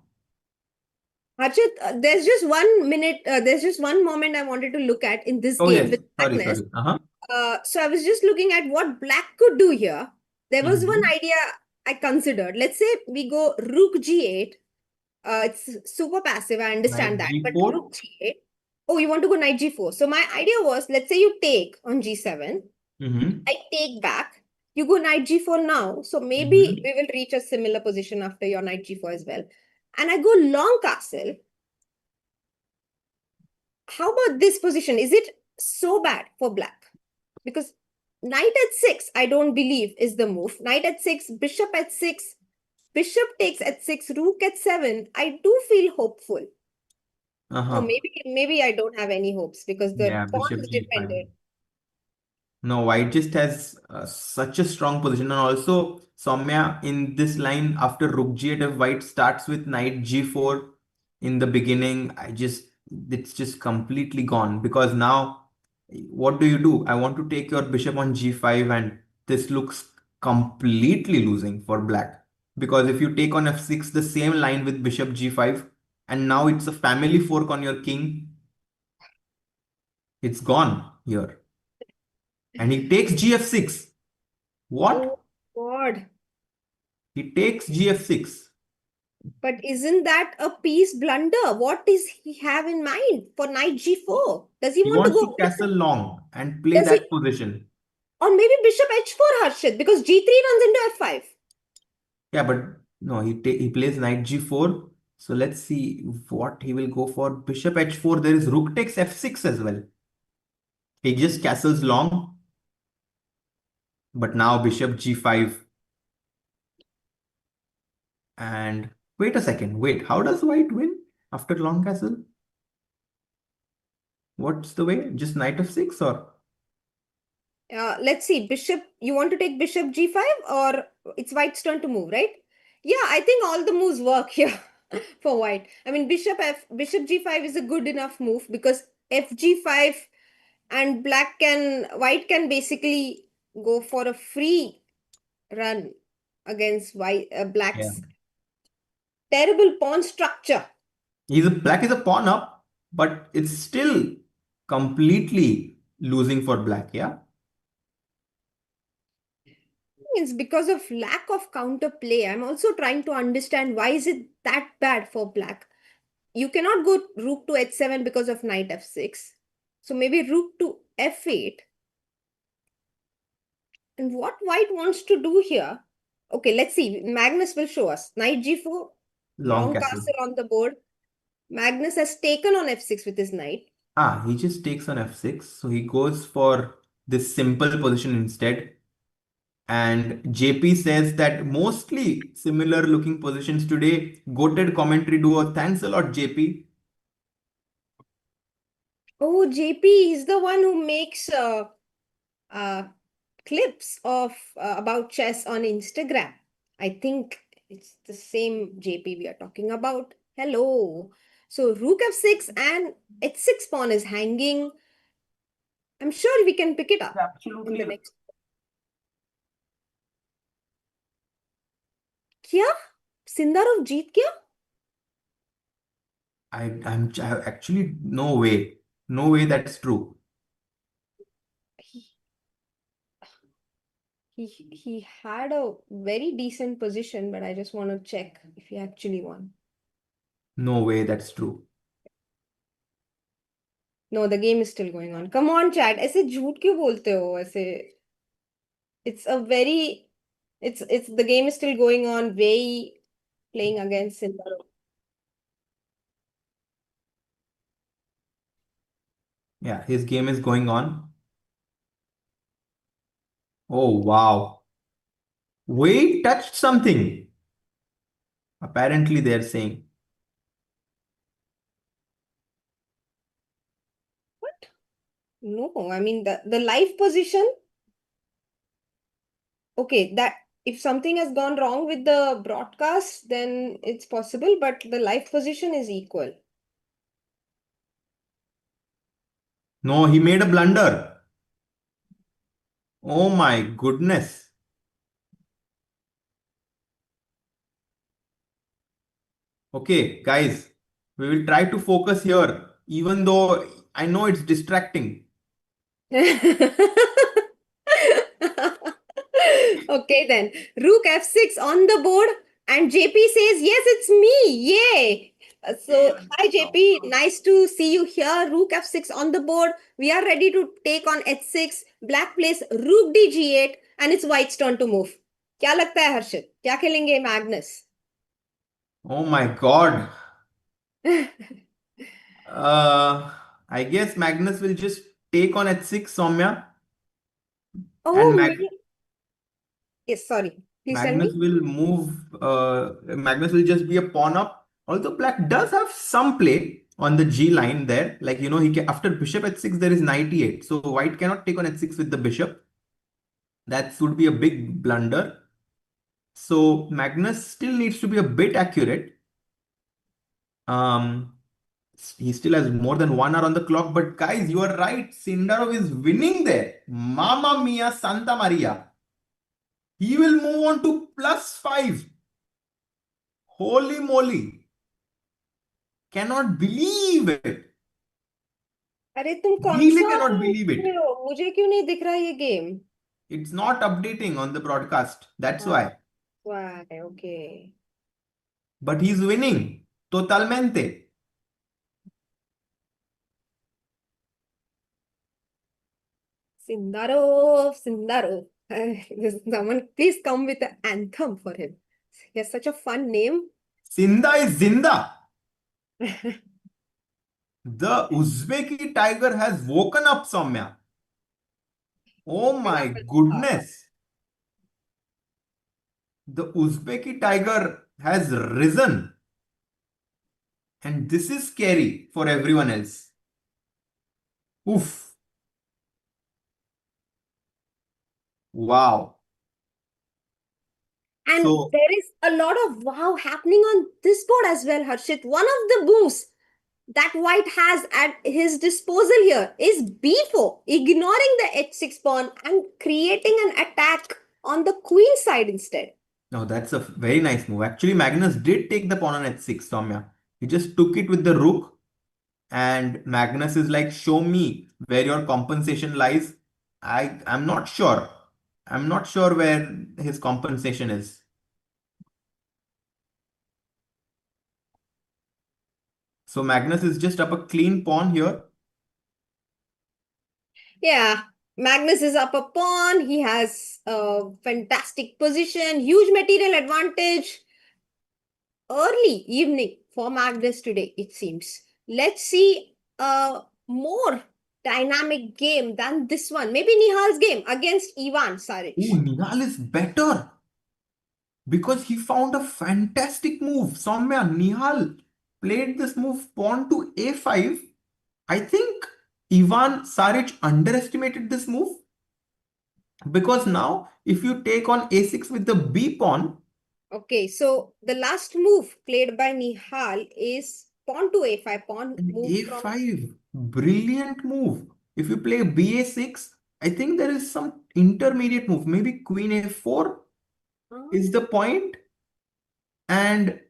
Harshit, there's just one moment I wanted to look at in this Oh, game yes. with Sorry, Magnus. sorry. Uh-huh. So I was just looking at what black could do here. There was one Mhm. idea I considered. Let's say we go rook g8. It's super passive, I understand Knight that. But g4. rook g8. Oh, you want to go knight g4. So my idea was, let's say you take on g7. Mm-hmm. I take back. You go knight g4 now. So maybe Mm-hmm. we will reach a similar position after your knight g4 as well. And I go long castle. How about this position? Is it so bad for black? Because knight at 6, I don't believe is the move. Knight at 6, bishop at 6, bishop takes at 6, rook at 7. I do feel hopeful. Or Uh-huh. maybe I don't have any hopes because the Yeah, pawn bishop is g5. defended. No, white just has such a strong position. And also, Soumya in this line after rook g8, if white starts with knight g4 in the beginning, it's just completely gone because now what do? I want to take your bishop on g5, and this looks completely losing for black. Because if you take on f6, the same line with bishop g5, and now it's a family fork on your king, it's gone here. And he takes gf6. What? Oh God. He takes gf6. But isn't that a piece blunder? What does he have in mind for knight g4? Does he He want to wants to go? castle long and play Does he? that position. Or maybe bishop h4, Harshit, because g3 runs into f5. Yeah, but no, he plays knight g4. So let's see what he will go for. Bishop h4. There is rook takes f6 as well. He just castles long. But now bishop g5. And wait a second. Wait, how does white win after long castle? What's the way? Just knight f6 or? Let's see, bishop, you want to take bishop g5 or it's white's turn to move, right? Yeah, I think all the moves work here for white. I mean, bishop g5 is a good enough move because f g5 and white can basically go for a free run against Yeah. black's terrible pawn structure. Black is a pawn up, but it's still completely losing for black. Yeah. It's because of lack of counterplay. I'm also trying to understand why is it that bad for black. You cannot go rook to h7 because of knight f6. So maybe rook to f8. And what white wants to do here? Okay, let's see. Magnus will show us. Knight g4, Long long castle. castle on the board. Magnus has taken on f6 with his knight. Ah, he just takes on f6. So he goes for this simple position instead. And JP says that mostly similar looking positions today. Goated commentary duo. Thanks a lot, JP. Oh, JP is the one who makes uh, clips of about chess on Instagram. I think it's the same JP we are talking about. Hello. So rook f6 and h6 pawn is hanging. I'm sure we can pick it up in the Absolutely. next. क्या Sindarov जीत गया? I actually no way. No way that's true. He, he had a very decent position, but I just want to check if he actually won. No way that's true. No, the game is still going on. Come on, chat. ऐसे झूठ क्यों बोलते हो ऐसे? It's a very, it's the game is still going on. Wei playing against Sindaro. Yeah, his game is going on. Oh wow. Wade touched something. Apparently they're saying. What? No, I mean the live position. Okay, that if something has gone wrong with the broadcast, then it's possible, but the live position is equal. No, he made a blunder. Oh my goodness. Okay, guys, we will try to focus here, even though I know it's distracting. Okay, then. Rook f6 on the board, and JP says, yes, it's me. Yay. So, hi JP, nice to see you here. Rook f6 on the board. We are ready to take on h6. Black plays rook d g8, and it's white's turn to move. क्या लगता है हर्षित? क्या खेलेंगे Magnus? Oh my God. Uh, I guess Magnus will just take on h6, Soumya, and Oh, yes, sorry. Please tell Magnus me. will move. Magnus will just be a pawn up. Although Black does have some play on the G line there, like he can after bishop h6 there is knight e8, so White cannot take on h6 with the bishop. That would be a big blunder. So Magnus still needs to be a bit accurate. Um, he still has more than 1 hour on the clock. But guys, you are right. Sindarov is winning there. Mamma mia, Santa Maria. He will move on to +5. Holy moly. Cannot believe it. अरे तुम कौन Really सा cannot believe खेल रहे it. हो? मुझे क्यों नहीं दिख रहा ये game? It's not updating on the broadcast. That's हाँ, why. why? Okay. But he's winning. Totalmente. Sindaro, Sindaro. Someone please come with an anthem for him. He has such a fun name. Sinda is Zinda. The Uzbeki tiger has woken up, Soumya. Oh Woken my up in the heart. goodness. The Uzbeki tiger has risen. And this is scary for everyone else. Oof. Wow. And So, there is a lot of wow happening on this board as well, Harshit. One of the moves that white has at his disposal here is b4, ignoring the h6 pawn and creating an attack on the queen side instead. no, that's a very nice move. Actually, Magnus did take the pawn on h6, Soumya. He just took it with the rook, and Magnus is like, show me where your compensation lies. I'm not sure. I'm not sure where his compensation is. So Magnus is just up a clean pawn here. Yeah, Magnus is up a pawn. He has a fantastic position, huge material advantage. Early evening for Magnus today, it seems. Let's see a more dynamic game than this one. Maybe Nihal's game against Ivan Ooh, Saric. Nihal is better because he found a fantastic move. Soumya, Nihal played this move pawn to a5. I think Ivan Saric underestimated this move because now if you take on a6 with the b pawn, Okay, so the last move played by Nihal is pawn to a5, pawn and moved from. a5, brilliant move. If you play ba6, I think there is some intermediate move. Maybe queen a4 is the point. And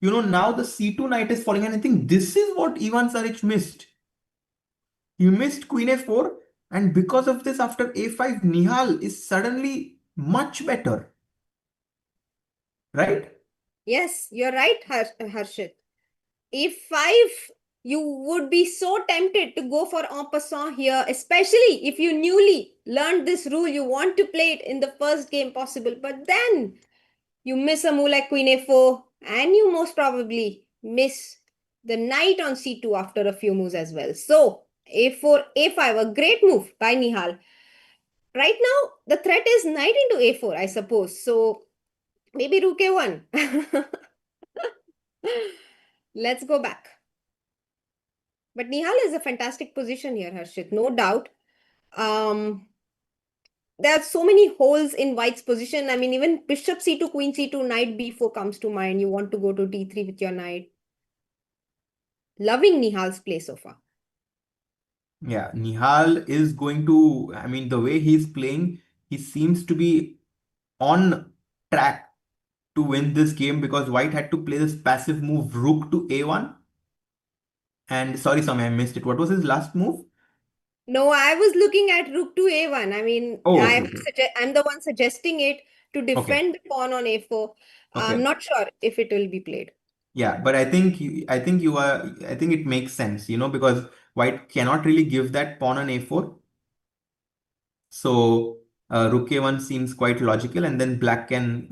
now the c2 knight is falling. And I think this is what Ivan Saric missed. He missed queen a4. And because of this, after a5, Nihal is suddenly much better. Right? Yes, you're right, Harshit. E5, you would be so tempted to go for en passant here, especially if you newly learned this rule. You want to play it in the first game possible, but then you miss a move like queen a4, and you most probably miss the knight on c2 after a few moves as well. So, a4, a5, a great move by Nihal. Right now, the threat is knight into a4, I suppose. So, maybe rook a1. Let's go back. But Nihal is a fantastic position here, Harshit, no doubt. Um, there are so many holes in White's position. I mean, even bishop c2, queen c2, knight b4 comes to mind. You want to go to d3 with your knight. Loving Nihal's play so far. Yeah, Nihal is going to, I mean, the way he's playing, he seems to be on track to win this game because White had to play this passive move rook to a1. And sorry, Sammy, I missed it. What was his last move? No, I was looking at rook to a1. I mean, Oh, okay, okay. I'm the one suggesting it to Okay, defend the pawn on a4. I'm okay. not sure if it will be played. Yeah, but I think it makes sense, because White cannot really give that pawn on a4. So rook a1 seems quite logical, and then black can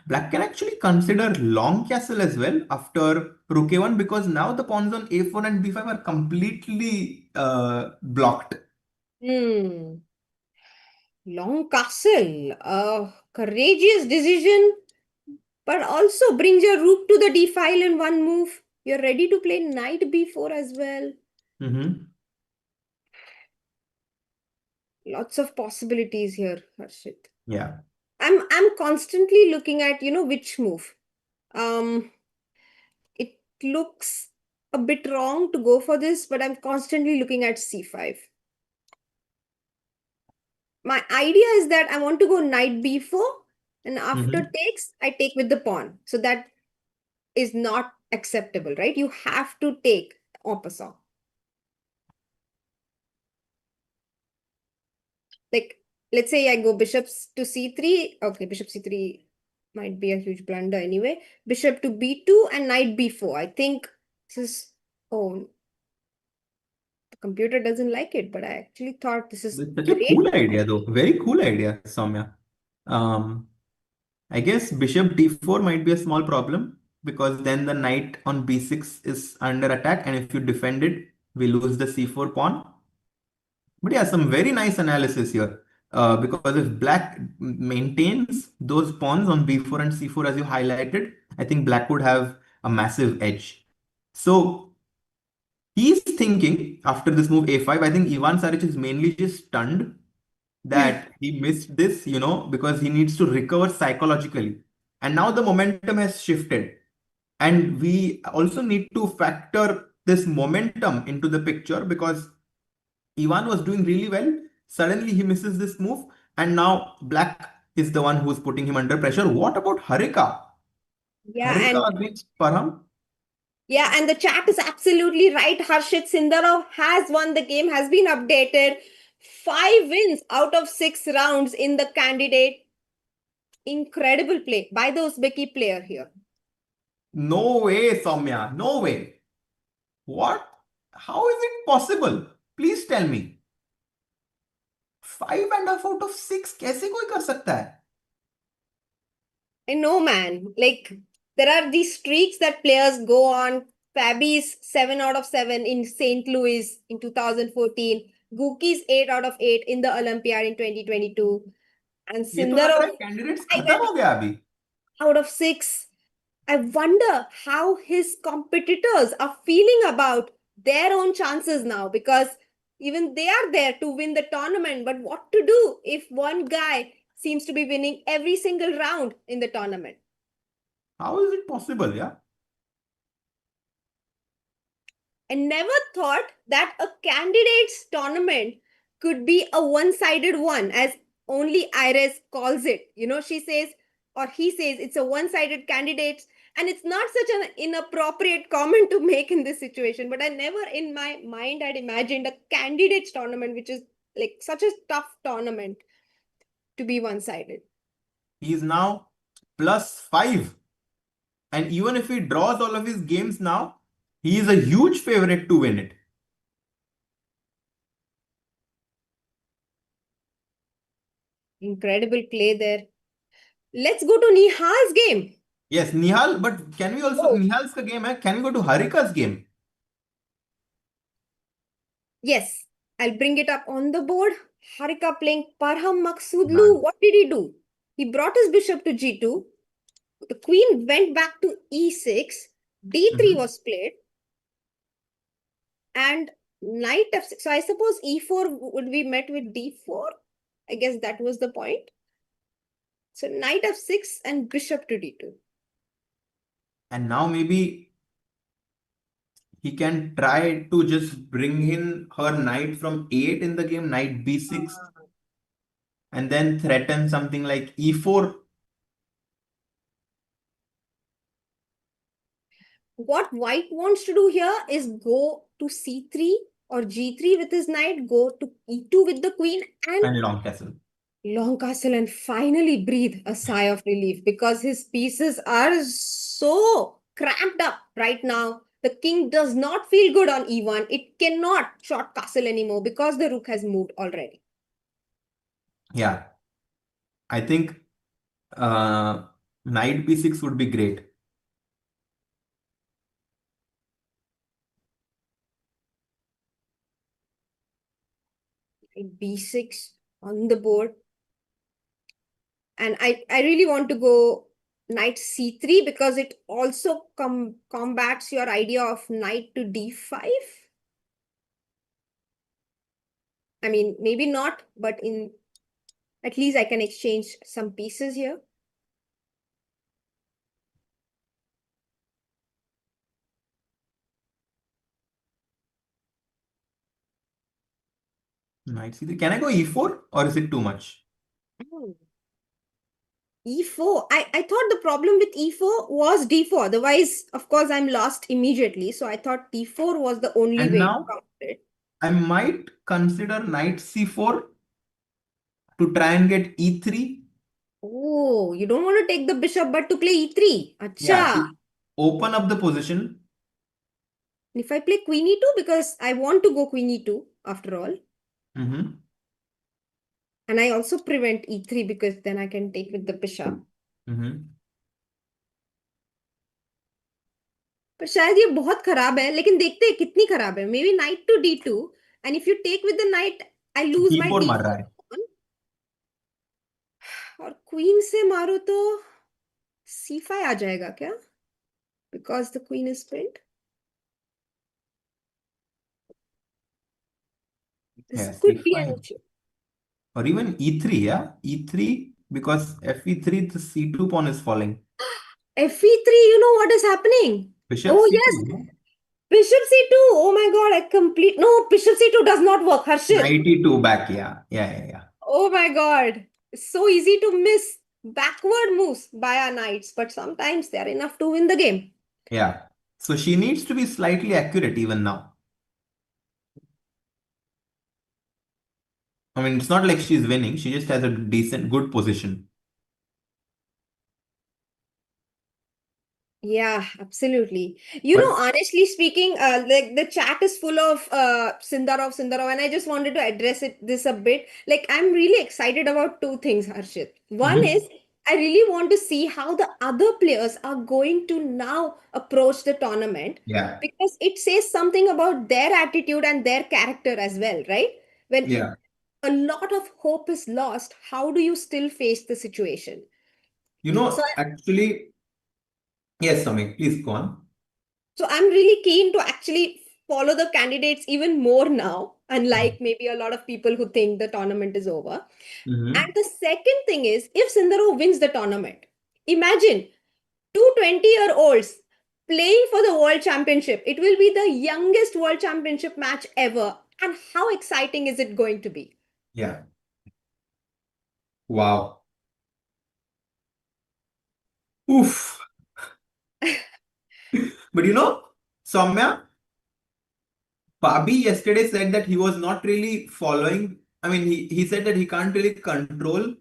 actually consider long castle as well after rook a1 because now the pawns on a4 and b5 are completely blocked. Hmm. Long castle. Courageous decision, but also brings your rook to the d file in one move. You're ready to play knight b4 as well. Mm-hmm. Lots of possibilities here, Harshit. Yeah. I'm constantly looking at, which move. It looks a bit wrong to go for this, but I'm constantly looking at c5. My idea is that I want to go knight b4, and after Mm-hmm. takes, I take with the pawn. So that is not acceptable, right? You have to take en passant. Like, let's say I go bishops to c3. Okay, bishop c3 might be a huge blunder anyway. Bishop to b2 and knight b4. I think this is, oh, the computer doesn't like it, but I actually thought this is It's such a great. cool idea, though. Very cool idea, Soumya. Um, I guess bishop d4 might be a small problem because then the knight on b6 is under attack, and if you defend it, we lose the c4 pawn. But yeah, some very nice analysis here. Because if black maintains those pawns on b4 and c4 as you highlighted, I think black would have a massive edge. So He's thinking after this move a5. I think Ivan Saric is mainly just stunned that he missed this, because he needs to recover psychologically. And now the momentum has shifted. And we also need to factor this momentum into the picture because Ivan was doing really well. Suddenly he misses this move, and now Black is the one who's putting him under pressure. What about Harika? Yeah, Harika and against Param? yeah, and the chat is absolutely right. Harshit Sindarov has won the game, has been updated. 5 wins out of 6 rounds in the candidate. Incredible play by the Uzbeki player here. No way, Soumya. No way. What? How is it possible? Please tell me. 5.5 out of 6 कैसे कोई कर सकता है? I know, man. Like, there are these streaks that players go on. Fabi's 7 out of 7 in St. Louis in 2014. Guki's 8 out of 8 in the Olympiad in 2022. And ये तो लग रहा Sindarov है कैंडिडेट्स 5 खत्म हो गया अभी. out of 6. I wonder how his competitors are feeling about their own chances now because even they are there to win the tournament. But what to do if one guy seems to be winning every single round in the tournament? How is it possible? Yeah. I never thought that a candidates tournament could be a one-sided one, as only Iris calls it. She says, or he says, it's a one-sided candidate, and it's not such an inappropriate comment to make in this situation. But I never in my mind had imagined a candidates tournament, which is like such a tough tournament, to be one-sided. He is now +5. And even if he draws all of his games now, he is a huge favorite to win it. Incredible play there. Let's go to Nihal's game. Yes, Nihal, but can we also, Oh, Nihal's ka game hai, can we go to Harika's game? yes, I'll bring it up on the board. Harika playing Parham Maksudlu. Man. What did he do? He brought his bishop to g2. The queen went back to e6. d3 Mhm. was played. And knight f6. So I suppose e4 would be met with d4. I guess that was the point. So knight f6 and bishop to d2. And now maybe he can try to just bring in her knight from 8 in the game, knight b6, and then threaten something like e4. What white wants to do here is go to c3 or g3 with his knight, go to e2 with the queen, and And long castle. long castle, and finally breathe a sigh of relief because his pieces are so cramped up right now. The king does not feel good on e1. It cannot short castle anymore because the rook has moved already. Yeah, I think uh, knight b6 would be great. b6 on the board. And I really want to go knight c3 because it also combats your idea of knight to d5. I mean, maybe not, but in at least I can exchange some pieces here. Knight c3. Can I go e4 or is it too much? Oh. E4. I thought the problem with E4 was D4. Otherwise, of course, I'm lost immediately. So I thought D4 was the only And way to now counter it. I might consider knight c4 to try and get e3. Oh, you don't want to take the bishop but to play E3. Yeah, Acha. to open up the position. If I play Queen E2, because I want to go Queen E2 after all. Mm-hmm. And I also prevent E3 because then I can take with the bishop. Mm-hmm. पर शायद ये बहुत खराब है लेकिन देखते हैं कितनी खराब है maybe knight to D2 and if you take with the knight I lose my d4 मार रहा D4 है. pawn और क्वीन से मारो तो C5 आ जाएगा क्या because the queen is pinned. This Yeah, could be an c5. issue. Or even e3, yeah? e3, because fe3, the c2 pawn is falling. Fe3, you know what is happening? Bishop Oh, c2, yes. no? Bishop C2. Oh my God, I complete. No, Bishop C2 does not work, Harshit. Knight e2 back, yeah. Yeah, yeah, yeah. Oh my God. It's so easy to miss backward moves by our knights, but sometimes they're enough to win the game. Yeah. So she needs to be slightly accurate even now. I mean, it's not like she's winning. She just has a decent, good position. Yeah, absolutely. You know, But honestly speaking, like the chat is full of Sundarov, and I just wanted to address this a bit. Like, I'm really excited about two things, Harshit. One Mhm. is I really want to see how the other players are going to now approach the tournament Yeah, because it says something about their attitude and their character as well, right? When yeah. a lot of hope is lost, how do you still face the situation? So Actually, yes, Samik, please go on. So I'm really keen to actually follow the candidates even more now, unlike maybe a lot of people who think the tournament is over. And Hmm. the second thing is, if Sindaro wins the tournament, imagine two 20-year-olds playing for the world championship. It will be the youngest world championship match ever. And how exciting is it going to be? Yeah. Wow. Oof. But Soumya, Fabi yesterday said that he was not really following. I mean, he said that he can't really control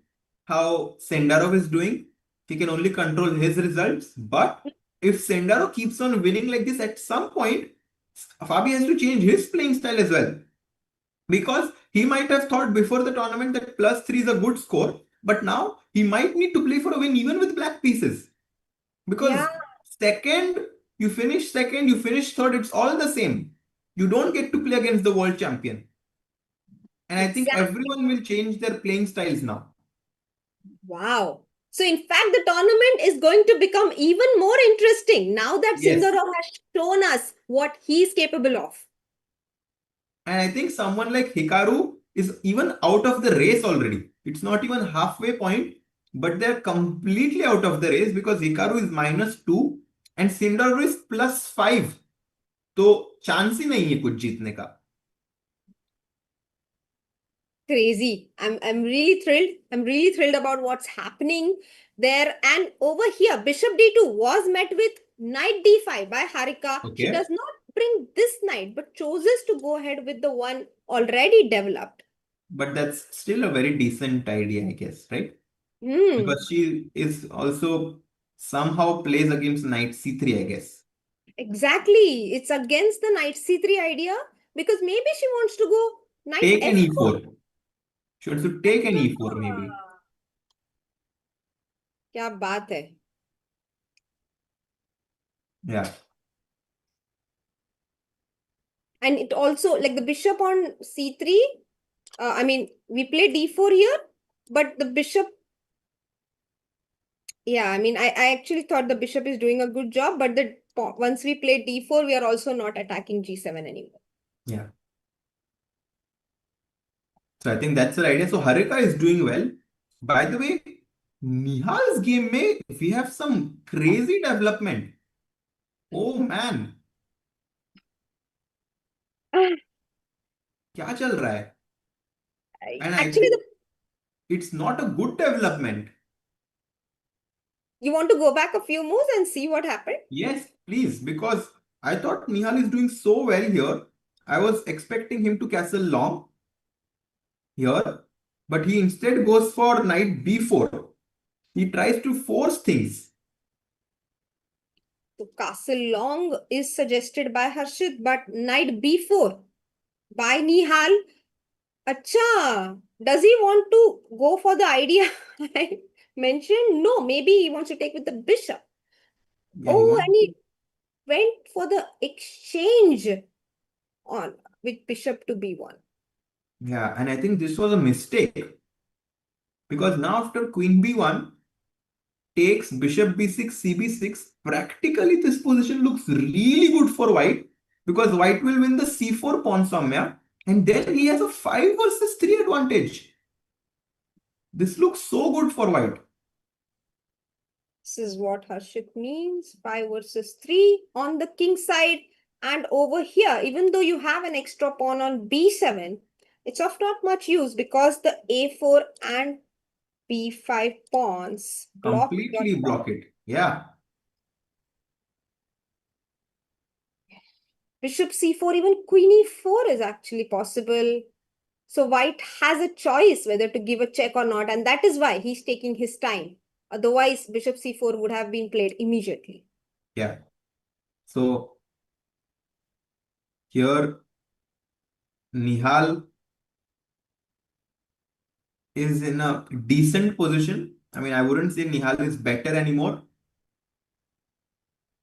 how Sendarov is doing. He can only control his results. But if Sendarov keeps on winning like this, at some point, Fabi has to change his playing style as well. Because he might have thought before the tournament that +3 is a good score. But now he might need to play for a win even with black pieces. Yeah, Because second, you finish third, it's all the same. You don't get to play against the world champion. And I think exactly. everyone will change their playing styles now. Wow. So, in fact, the tournament is going to become even more interesting now that Yes. Sundarov has shown us what he's capable of. And I think someone like Hikaru is even out of the race already. It's not even halfway point, but they're completely out of the race because Hikaru is -2 and Sindaru is +5. तो chance ही नहीं है कुछ जीतने का. Crazy. I'm really thrilled. I'm really thrilled about what's happening there. And over here, Bishop D2 was met with Knight D5 by Harika. She does Okay. not bring this knight, but chooses to go ahead with the one already developed. But that's still a very decent idea, I guess, right? Hmm. Because she is also somehow plays against knight c3, I guess. Exactly. It's against the Knight C3 idea because maybe she wants to go Knight Take an F4. e4. She wants to take an e4 maybe. Ah, क्या बात है. Yeah. And it also like the bishop on c3. I mean, we play d4 here, but the bishop. Yeah, I mean, I actually thought the bishop is doing a good job, but once we play d4, we are also not attacking g7 anymore. Yeah. So I think that's the idea. So Harika is doing well. By the way, Nihal's game may we have some crazy development. Oh man, क्या चल रहा है? And I Actually, think it's not a good development. you want to go back a few moves and see what happened? Yes, please, because I thought Nihal is doing so well here. I was expecting him to castle long here, but he instead goes for knight b4. He tries to force things. So castle long is suggested by Harshit, but knight b4 by Nihal. Acha, does he want to go for the idea I mentioned? No, maybe he wants to take with the bishop. Yeah, he Oh, wants and to. he went for the exchange on with bishop to b1. Yeah, and I think this was a mistake because now after queen b1 takes bishop b6, cb6, practically this position looks really good for white because white will win the c4 pawn somewhere. And then he has a 5 versus 3 advantage. This looks so good for white. This is what Harshit means. 5 versus 3 on the king side. And over here, even though you have an extra pawn on b7, it's of not much use because the a4 and b5 pawns block your Completely pawn. block it. Yeah. Bishop c4, even queen e4 is actually possible. So white has a choice whether to give a check or not, and that is why he's taking his time. Otherwise, bishop c4 would have been played immediately. Yeah. So here Nihal is in a decent position. I mean, I wouldn't say Nihal is better anymore.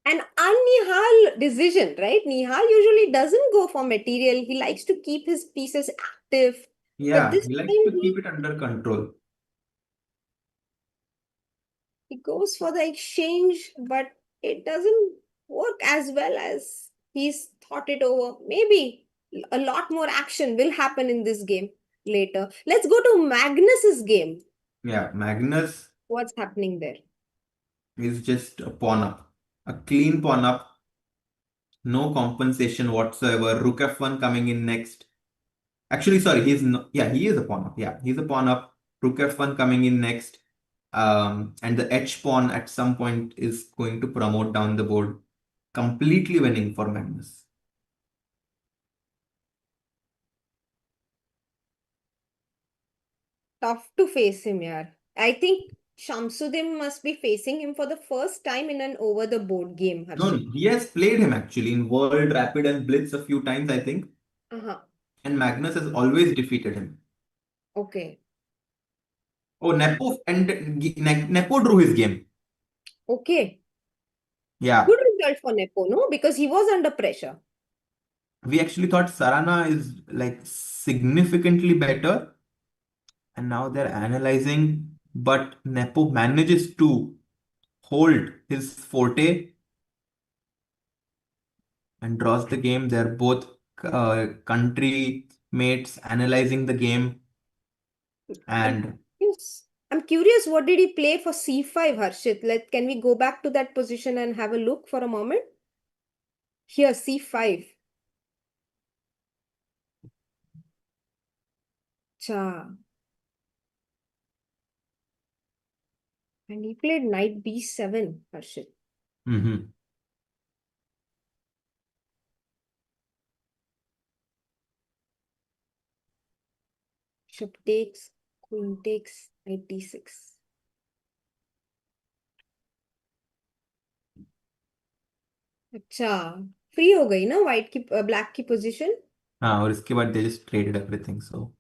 An un-Nihal decision, right? Nihal usually doesn't go for material. He likes to keep his pieces active. But Yeah, this he likes time to keep it under control. he goes for the exchange, but it doesn't work as well as he's thought it over. Maybe a lot more action will happen in this game later. Let's go to Magnus's game. Yeah, Magnus What's happening there? is just a pawn up, a clean pawn up, no compensation whatsoever. Rook f1 coming in next. Actually, sorry, he's no, yeah, he is a pawn up. Yeah, he's a pawn up. Rook f1 coming in next. And the h pawn at some point is going to promote down the board, completely winning for Magnus. Tough to face him here. I think Shamsuddin must be facing him for the first time in an over the board game, No, Harshit. no, he has played him actually in World Rapid and Blitz a few times, I think, Uh-huh. and Magnus has always defeated him. Okay. Oh, Nepo drew his game. Okay. Yeah, Good result for Nepo, no? Because he was under pressure. we actually thought Sarana is like significantly better, and now they're analyzing, but Nepo manages to hold his forte and draws the game. They're both country mates analyzing the game, I'm and curious. I'm curious, what did he play for C5, Harshit? Can we go back to that position and have a look for a moment? Here, C5. Cha. And he played knight B7, Harshit. mhm. Bishop takes, queen takes, knight D6. अच्छा free हो गई ना white की black की position हाँ और इसके बाद they just traded everything. So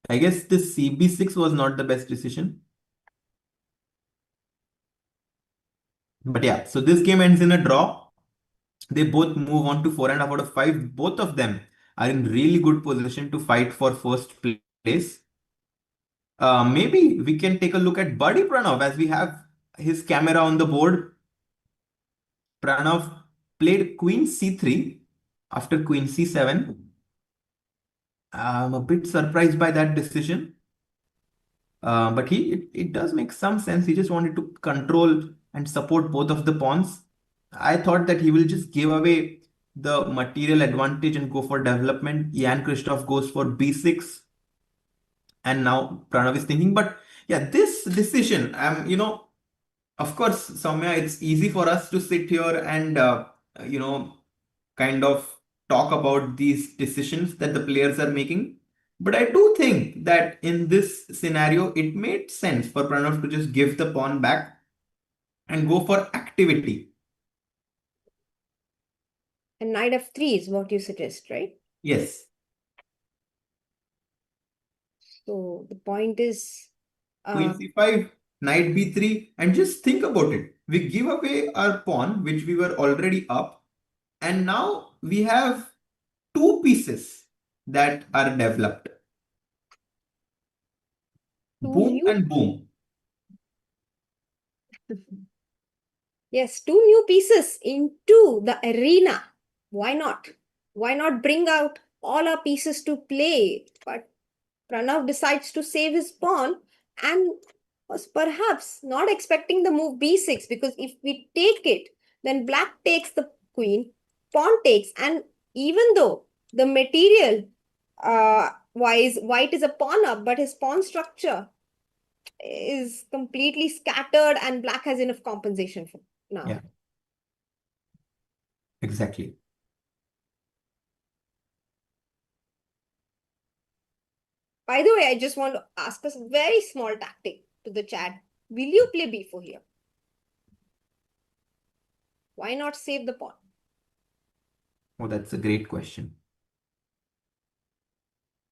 I guess this CB6 was not the best decision. But yeah, so this game ends in a draw. They both move on to 4.5 out of 5. Both of them are in really good position to fight for first place. Maybe we can take a look at Buddy Pranav as we have his camera on the board. Pranav played Queen C3 after Queen C7. I'm a bit surprised by that decision. But it does make some sense. He just wanted to control and support both of the pawns. I thought that he will just give away the material advantage and go for development. Jan Christoph goes for b6, and now Pranav is thinking. But yeah, this decision, of course, Soumya, it's easy for us to sit here and you know kind of talk about these decisions that the players are making. But I do think that in this scenario, it made sense for Pranav to just give the pawn back and go for activity. and knight f3 is what you suggest, right? Yes, So the point is Queen uh c5, Knight b3, and just think about it. We give away our pawn, which we were already up, and now we have two pieces that are developed. two Boom new and boom. yes, two new pieces into the arena. Why not? Why not bring out all our pieces to play. But Pranav decides to save his pawn and was perhaps not expecting the move b6, because if we take it, then black takes the queen, pawn takes, and even though the material wise white is a pawn up, but his pawn structure is completely scattered and black has enough compensation for now. Yeah, exactly. By the way, I just want to ask us a very small tactic to the chat. Will you play b4 here? Why not save the pawn? Oh, that's a great question.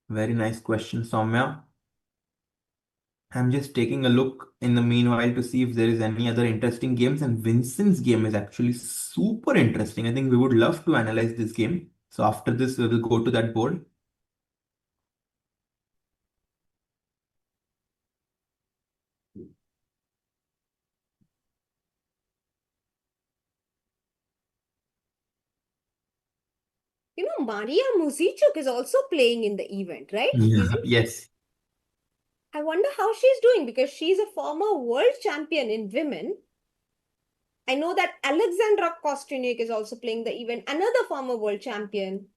Very nice question, Soumya. I'm just taking a look in the meanwhile to see if there is any other interesting games. And Vincent's game is actually super interesting. I think we would love to analyze this game. So after this, we will go to that board. You know, Maria Muzichuk is also playing in the event, right? Yeah. Isn't? Yes. I wonder how she's doing, because she's a former world champion in women. I know that Alexandra Kostyuk is also playing the event, another former world champion.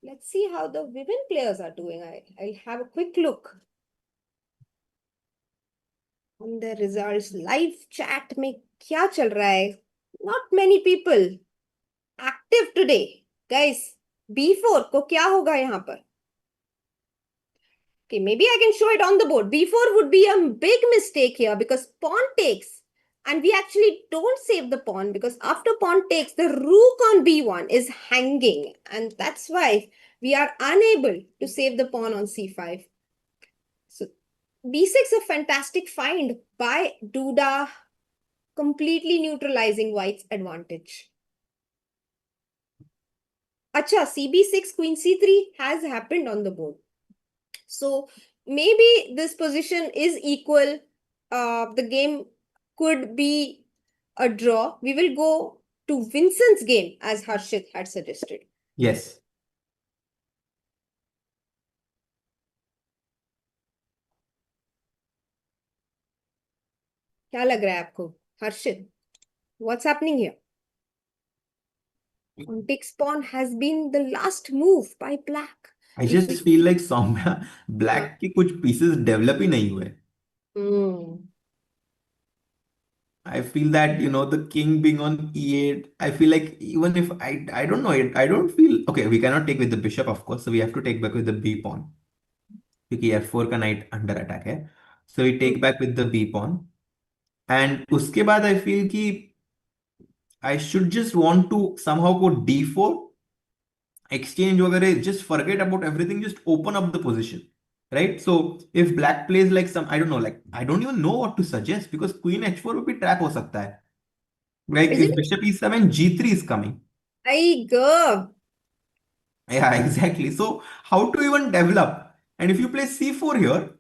Let's see how the women players are doing. I'll have a quick look on the results. Live chat में क्या चल रहा है? Not many people active today. Guys, B4 को क्या होगा यहाँ पर? Okay, maybe I can show it on the board. B4 would be a big mistake here because pawn takes. And we actually don't save the pawn, because after pawn takes, the rook on B1 is hanging. And that's why we are unable to save the pawn on C5. So B6 a fantastic find by Duda, completely neutralizing white's advantage. Acha, CB6, Queen C3 has happened on the board. So maybe this position is equal. The game could be a draw. We will go to Vincent's game as Harshit had suggested. Yes. क्या लग रहा है आपको, Harshit? What's happening here? On takes pawn has been the last move by black. I If just we feel like Soumya, हाँ. black के कुछ pieces develop ही नहीं हुए. Hmm. I feel that, the king being on e8, I feel like even if I don't know it, I don't feel okay, we cannot take with the bishop, of course, so we have to take back with the b pawn. क्योंकि f4 का knight under attack है. So we take back with the b pawn. And उसके बाद I feel कि I should just want to somehow go d4, exchange वगैरह, just forget about everything, just open up the position. Right? So if black plays like some, I don't know, like I don't even know what to suggest because queen h4 would be trap हो सकता है. Like Isn't if it? bishop e7, g3 is coming. I go. Yeah, exactly. So how to even develop? And if you play c4 here,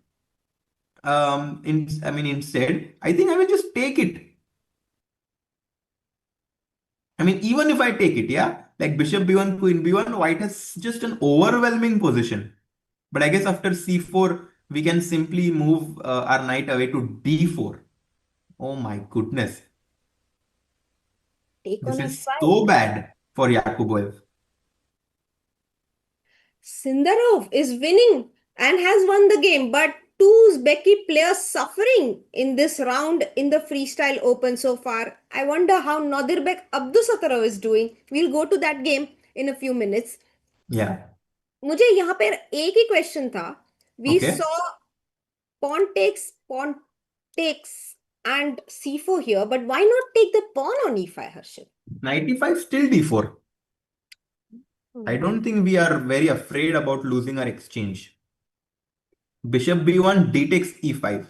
instead, I think I will just take it. I mean, even if I take it, yeah, like bishop b1, queen b1, white has just an overwhelming position. But I guess after c4, we can simply move our knight away to d4. Oh my goodness. Take This on is f5. so bad for Yakuboev. Sindarov is winning and has won the game, but two Uzbeki players suffering in this round in the Freestyle Open so far. I wonder how Nadirbek Abdusattarov is doing. We'll go to that game in a few minutes. Yeah. मुझे यहाँ पर एक ही question था. We Okay. saw pawn takes and c4 here, but why not take the pawn on e5, Harshit? Knight e5, still d4. I don't think we are very afraid about losing our exchange. Bishop b1, d takes e5.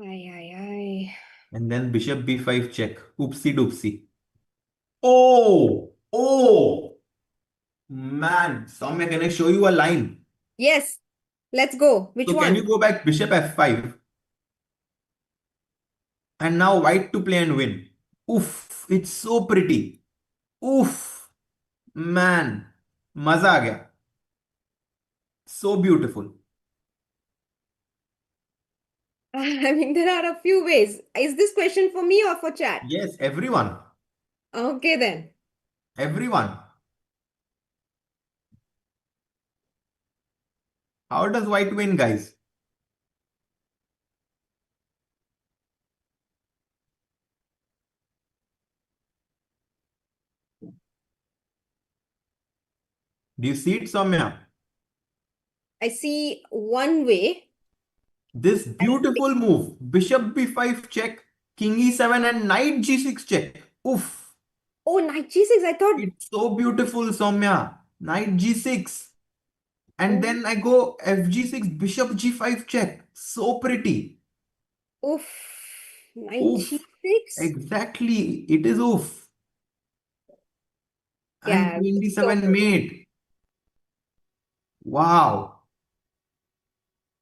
Ay, ay, ay. And then bishop b5 check. Oopsie doopsie. Oh! Oh! Man, Soumya, can I show you a line? Yes, let's go. Which So can you one? go back bishop f5? And now white to play and win. Oof, it's so pretty. Oof, man. मजा आ गया. So beautiful. I mean, there are a few ways. Is this question for me or for chat? Yes, everyone. Okay, then. Everyone. How does white win, guys? Do you see it, Soumya? I see one way. This beautiful move. Bishop b5 check, king e7 and knight g6 check. Oof. Oh, knight g6. I thought. It's so beautiful, Soumya. Knight g6. And Oh, then I go fg6, bishop g5 check. So pretty. oof. Knight Oof. g6. Exactly. It is oof. And Yeah, queen so d7 good. mate. Wow.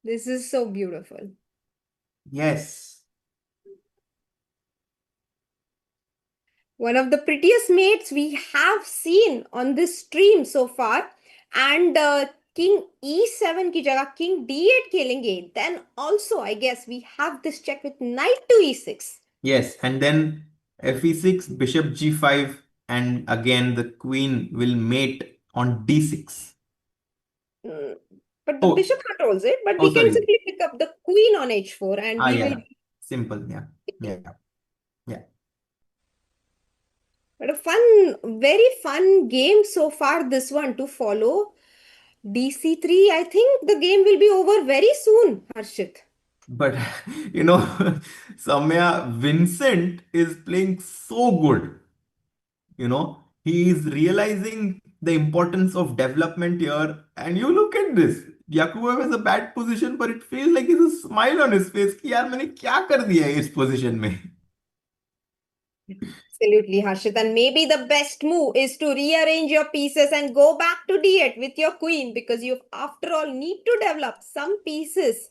This is so beautiful. Yes. One of the prettiest mates we have seen on this stream so far. And king e7 की जगह king d8 खेलेंगे. Then also, I guess we have this check with knight to e6. Yes. And then fe6, bishop g5. And again, the queen will mate on d6. Mm, But the Oh, bishop controls it. But oh, we can sorry. simply pick up the queen on h4 and Ah, we will. yeah. Simple. Yeah. Yeah. Yeah. But a fun, very fun game so far, this one to follow. DC3, I think the game will be over very soon, Harshit. But you know, Soumya, Vincent is playing so good. He is realizing the importance of development here. And you look at this. Yakubov has a bad position, but it feels like he's a smile on his face. कि यार मैंने क्या कर दिया है इस position में. Absolutely, Harshit. And maybe the best move is to rearrange your pieces and go back to d8 with your queen because you, after all, need to develop some pieces.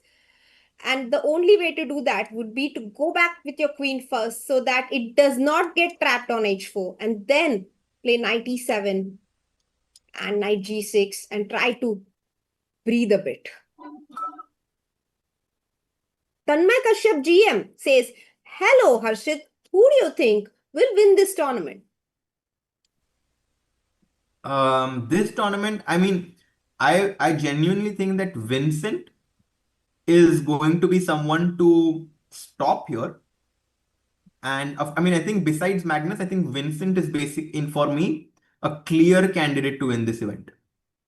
And the only way to do that would be to go back with your queen first so that it does not get trapped on h4 and then play knight e7 and knight g6 and try to breathe a bit. Tanmay Kashyap GM says, "Hello, Harshit. Who do you think will win this tournament?" This tournament, I mean, I genuinely think that Vincent is going to be someone to stop here. And I mean, I think besides Magnus, I think Vincent is basic in for me a clear candidate to win this event.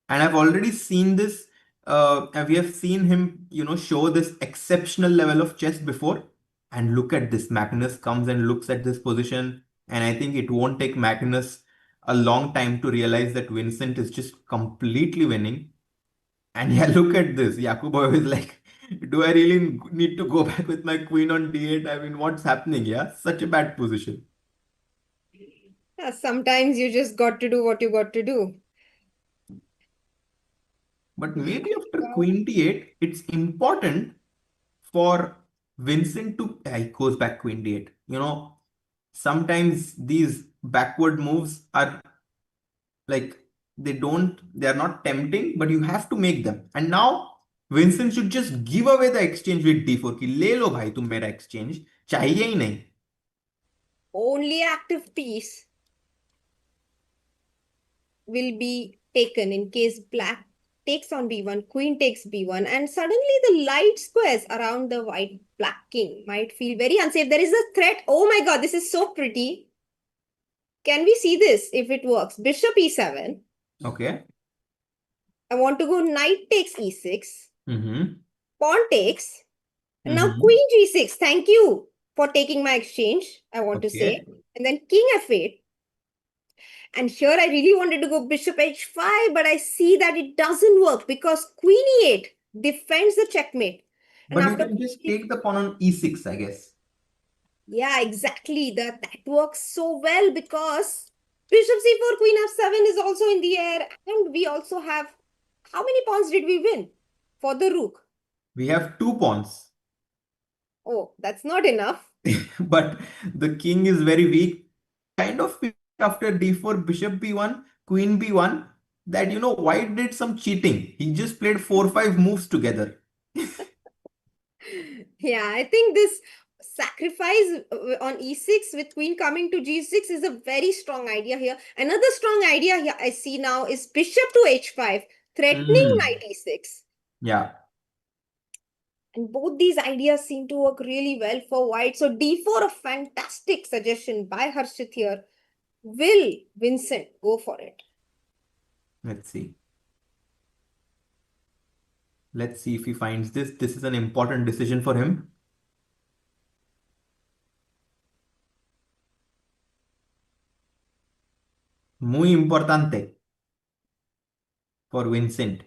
And I've already seen this. And we have seen him, show this exceptional level of chess before. And look at this. Magnus comes and looks at this position. And I think it won't take Magnus a long time to realize that Vincent is just completely winning. And yeah, look at this. Yakubov is like, do I really need to go back with my queen on d8? I mean, what's happening? Yeah, such a bad position. Sometimes you just got to do what you got to do. But maybe after queen d8, it's important for Vincent to he goes back queen d8. Sometimes these backward moves are like they are not tempting, but you have to make them. And now Vincent should just give away the exchange with d4 कि ले लो भाई तुम मेरा exchange चाहिए ही नहीं. Only active piece will be taken in case black takes on b1, queen takes b1, and suddenly the light squares around the white black king might feel very unsafe. There is a threat. Oh my god, this is so pretty. Can we see this if it works? Bishop e7. Okay. I want to go knight takes e6. Mm-hmm. Pawn takes. And now Mm-hmm. queen g6. Thank you for taking my exchange, I want to say. Okay. And then king f8. And here I really wanted to go bishop h5, but I see that it doesn't work because queen e8 defends the checkmate. And But you after, can just take the pawn on e6, I guess. yeah, exactly. That works so well because bishop c4, queen f7 is also in the air. And we also have, how many pawns did we win for the rook? We have two pawns. Oh, that's not enough. But the king is very weak. Kind of after d4, bishop b1, queen b1. that, White did some cheating. He just played 4-5 moves together. Yeah, I think this sacrifice on e6 with queen coming to g6 is a very strong idea here. Another strong idea here I see now is bishop to h5, threatening Hmm. knight e6. Yeah, And both these ideas seem to work really well for white. So d4, a fantastic suggestion by Harshit here. Will Vincent go for it? let's see. Let's see if he finds this. This is an important decision for him. Muy importante for Vincent.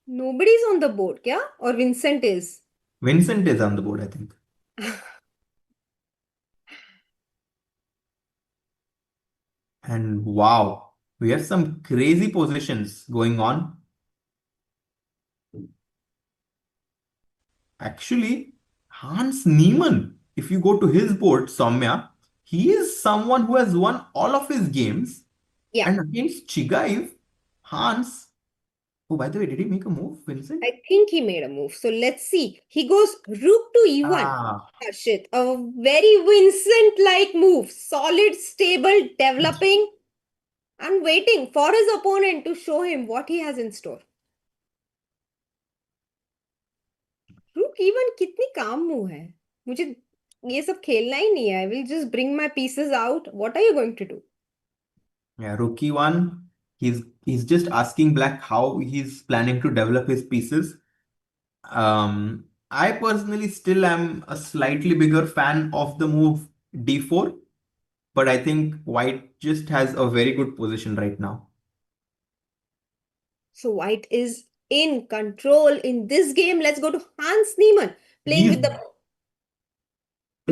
Nobody's on the board, yeah? Or Vincent is? Vincent is on the board, I think. And wow, we have some crazy positions going on. Actually, Hans Niemann, if you go to his board, Soumya, he is someone who has won all of his games. Yeah, And against Chigaev, Hans, oh, by the way, did he make a move, Vincent? I think he made a move. So let's see. He goes rook to e1. Ah, Harshit, a very Vincent-like move. Solid, stable, developing, and waiting for his opponent to show him what he has in store. रुक even कितनी काम move है मुझे ये सब खेलना ही नहीं है I will just bring my pieces out what are you going to do yeah, rookie one. He's just asking Black how he's planning to develop his pieces. I personally still am a slightly bigger fan of the move d4, but I think White just has a very good position right now. so white is in control in this game. Let's go to Hans Niemann playing He's with the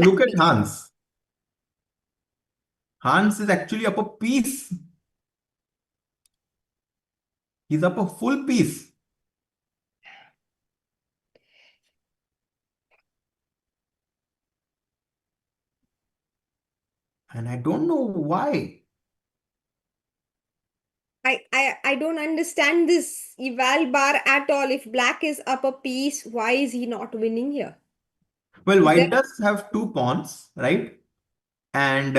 Look black at piece. Hans. Hans is actually up a piece. He's up a full piece. And I don't know why. I don't understand this eval bar at all. If black is up a piece, why is he not winning here? Well, Is there White does have two pawns, right? And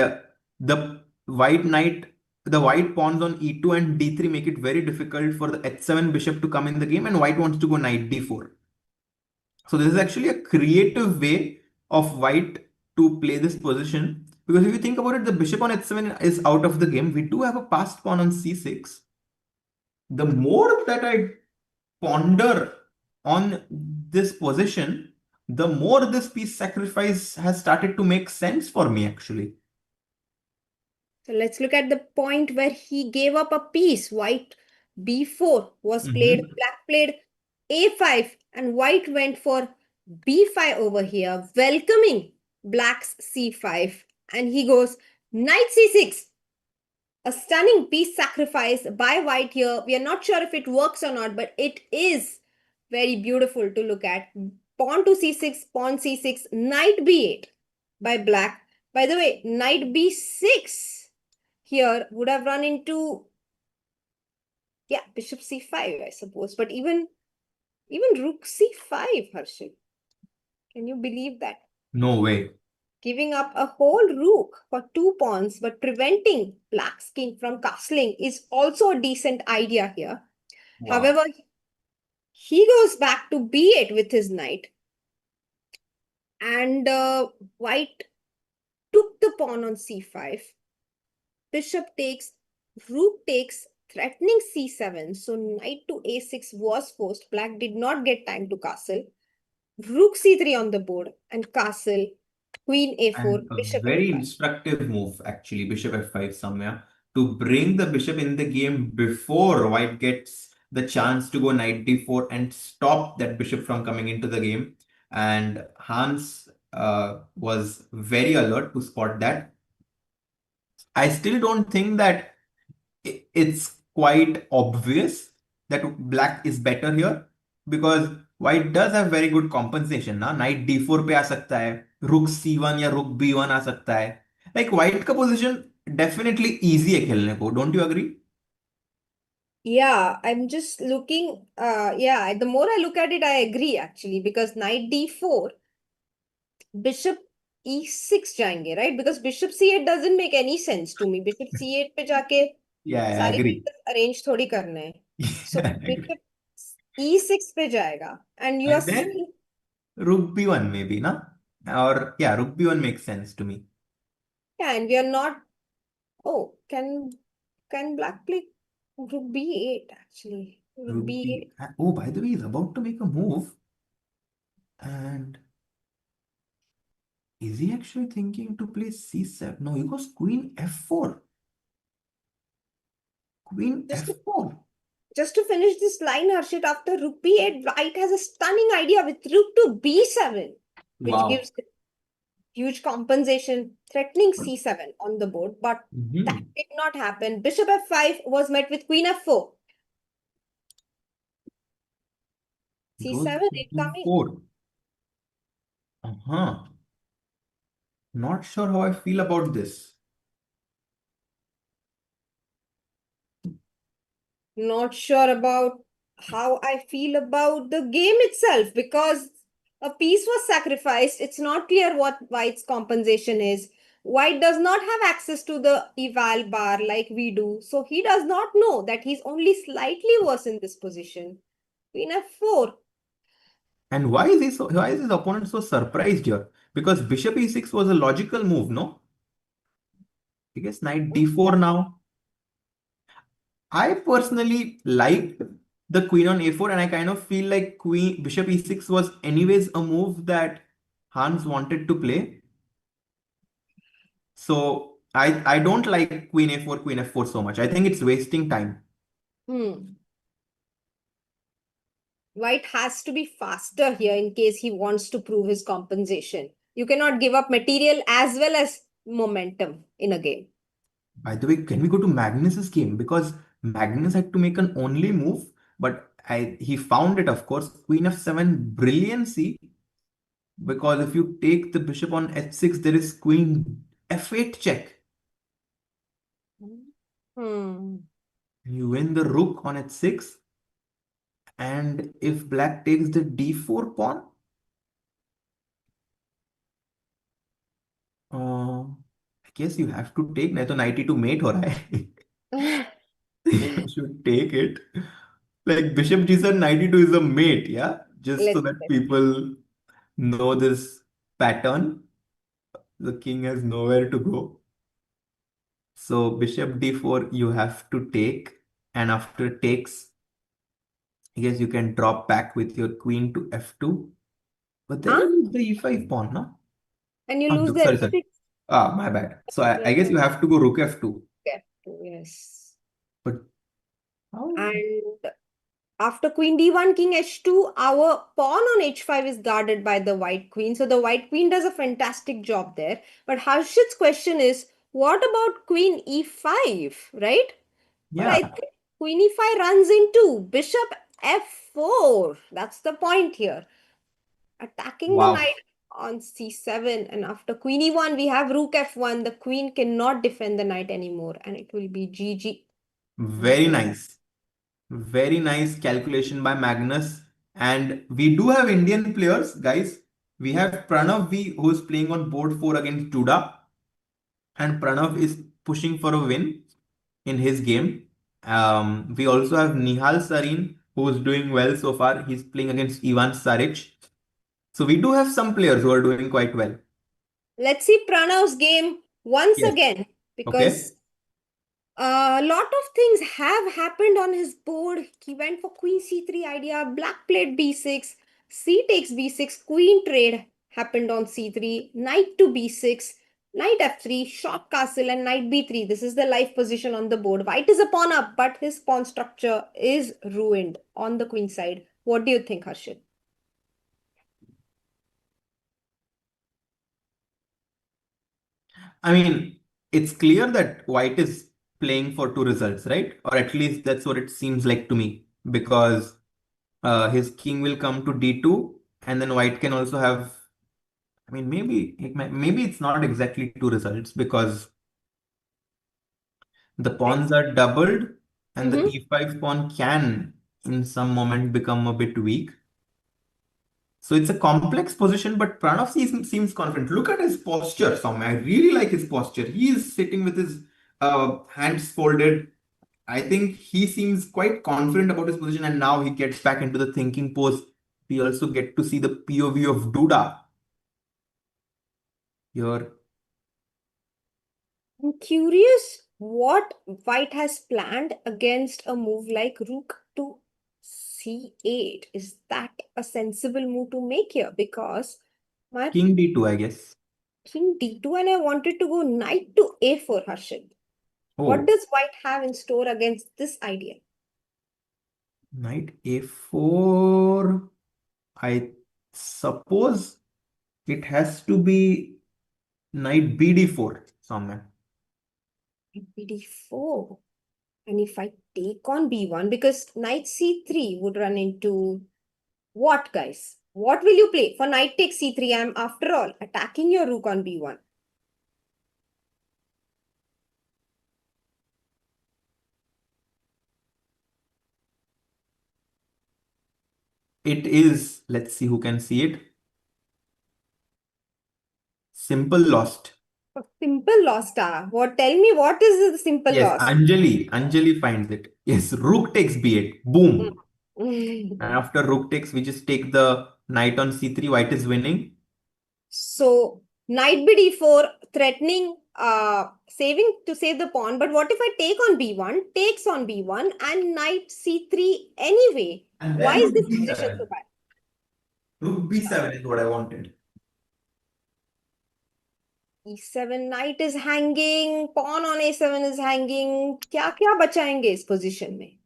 the white knight, the white pawns on e2 and d3 make it very difficult for the h7 bishop to come in the game, and White wants to go knight d4. So this is actually a creative way of White to play this position. Because if you think about it, the bishop on h7 is out of the game. We do have a passed pawn on c6. The more that I ponder on this position, the more this piece sacrifice has started to make sense for me actually. So let's look at the point where he gave up a piece. White b4 was played, Mhm. black played a5, and white went for b5 over here, welcoming black's c5. And he goes knight c6. A stunning piece sacrifice by white here. We are not sure if it works or not, but it is very beautiful to look at. Pawn to c6, pawn c6, knight b8 by black. By the way, knight b6 here would have run into, yeah, bishop c5, I suppose. But even rook c5, Harshit. Can you believe that? No way. Giving up a whole rook for two pawns, but preventing black's king from castling is also a decent idea here. Wow. However, he goes back to b8 with his knight, and white took the pawn on c5. Bishop takes, rook takes, threatening c7. So knight to a6 was forced. Black did not get time to castle. Rook c3 on the board and castle. Queen a4, And a bishop very f5. instructive move, actually, bishop f5 somewhere, to bring the bishop in the game before White gets the chance to go knight d4 and stop that bishop from coming into the game. And Hans was very alert to spot that. I still don't think that it's quite obvious that Black is better here. because white does have very good compensation ना, knight d4 पे आ सकता है, rook c1 या rook b1 आ सकता है, like white का position definitely easy है खेलने को, don't you agree? Yeah, I'm just looking. Yeah, the more I look at it, I agree actually, because knight d4, bishop e6 जाएंगे, right? Because bishop c8 doesn't make any sense to me. Bishop c8 पे जाके Yeah, I सारे agree. pieces arrange थोड़ी करने हैं. So I agree. bishop e6 पे जाएगा, and you are And then saying, rook b1 maybe na, or yeah, rook b1 makes sense to me. yeah, and we are not. Oh, can black play rook b8 actually? Rook Rook b, b8. oh, by the way, he's about to make a move, and is he actually thinking to play c7? No, he goes queen f4. Queen Just to, f4. just to finish this line, Harshit, after rook b8, white has a stunning idea with rook to b7, which Wow. gives huge compensation, threatening c7 on the board. But that Mhm. did not happen. Bishop f5 was met with queen f4. He goes c7 incoming. b4. Uh-huh. Not sure how I feel about this. Not sure about how I feel about the game itself, because a piece was sacrificed. It's not clear what White's compensation is. White does not have access to the eval bar like we do, so he does not know that he's only slightly worse in this position. Queen f4. And why is his opponent so surprised here? Because bishop e6 was a logical move, no? I guess knight d4 now. I personally like the queen on a4, and I kind of feel like queen bishop e6 was anyways a move that Hans wanted to play. So I don't like queen a4, queen f4 so much. I think it's wasting time. Hmm. White has to be faster here in case he wants to prove his compensation. You cannot give up material as well as momentum in a game. By the way, can we go to Magnus's game? Because Magnus had to make an only move, but he found it, of course. Queen f7, brilliancy. Because if you take the bishop on h6, there is queen f8 check. Hmm. You win the rook on h6. And if black takes the d4 pawn, I guess you have to take. नहीं तो 92 mate हो रहा है. You should take it. Like bishop g7 92 is a mate, yeah? Just so Let's that see. people know this pattern. The king has nowhere to go. So bishop d4 you have to take, and after takes, I guess you can drop back with your queen to f2. But then Huh? you lose the e5 pawn, no? And you Ah, lose no, the sorry, sorry. f6. Ah, my bad. So I guess you have to go rook f2. Yes. But how? And after queen d1, king h2, our pawn on h5 is guarded by the white queen. So the white queen does a fantastic job there. But Harshit's question is, what about queen e5, right? But I Yeah. think queen e5 runs into bishop f4. That's the point here. Attacking the Wow. knight on c7, and after queen e1 we have rook f1. The queen cannot defend the knight anymore, and it will be gg. Very nice. Very nice calculation by Magnus. And we do have Indian players, guys. We have Pranav V, who is playing on board 4 against Judah. And Pranav is pushing for a win in his game. We also have Nihal Sarin, who is doing well so far. He's playing against Ivan Saric. So we do have some players who are doing quite well. Let's see Pranav's game once Yes. again, because Okay. a lot of things have happened on his board. He went for queen c3 idea, black played b6, c takes b6, queen trade happened on c3, knight to b6, knight f3, short castle, and knight b3. This is the life position on the board. White is a pawn up, but his pawn structure is ruined on the queen side. What do you think, Harshit? I mean, it's clear that white is playing for two results, right? Or at least that's what it seems like to me. Because his king will come to d2, and then white can also have. I mean, maybe it's not exactly two results because the Let's. pawns are doubled, and the Mm-hmm. d5 pawn can, in some moment, become a bit weak. So it's a complex position, but Pranav seems confident. Look at his posture, Soumya. I really like his posture. He is sitting with his hands folded. I think he seems quite confident about his position, and now he gets back into the thinking pose. We also get to see the POV of Duda here. I'm curious what white has planned against a move like rook to c8. Is that a sensible move to make here? Because my King d2, I guess. king d2 and I wanted to go knight to a4, Harshit. What Oh, does white have in store against this idea? knight a4. I suppose it has to be knight bd4 somewhere. Knight bd4. And if I take on b1, because knight c3 would run into what, guys? What will you play? For knight takes c3, I'm after all attacking your rook on b1. It is, let's see who can see it. Simple lost. A simple loss, star. What? Tell me, what is the simple Yes, loss? Anjali finds it. Yes, rook takes b8. Boom. And Mm. after rook takes, we just take the knight on c3. White is winning. So knight bd4 threatening saving to save the pawn. But what if I take on b1, takes on b1 and knight c3 anyway? And Why then is rook this position so b7. bad? Rook b7 is what I wanted. e7 knight is hanging, pawn on a7 is hanging. क्या क्या बचाएंगे इस position में?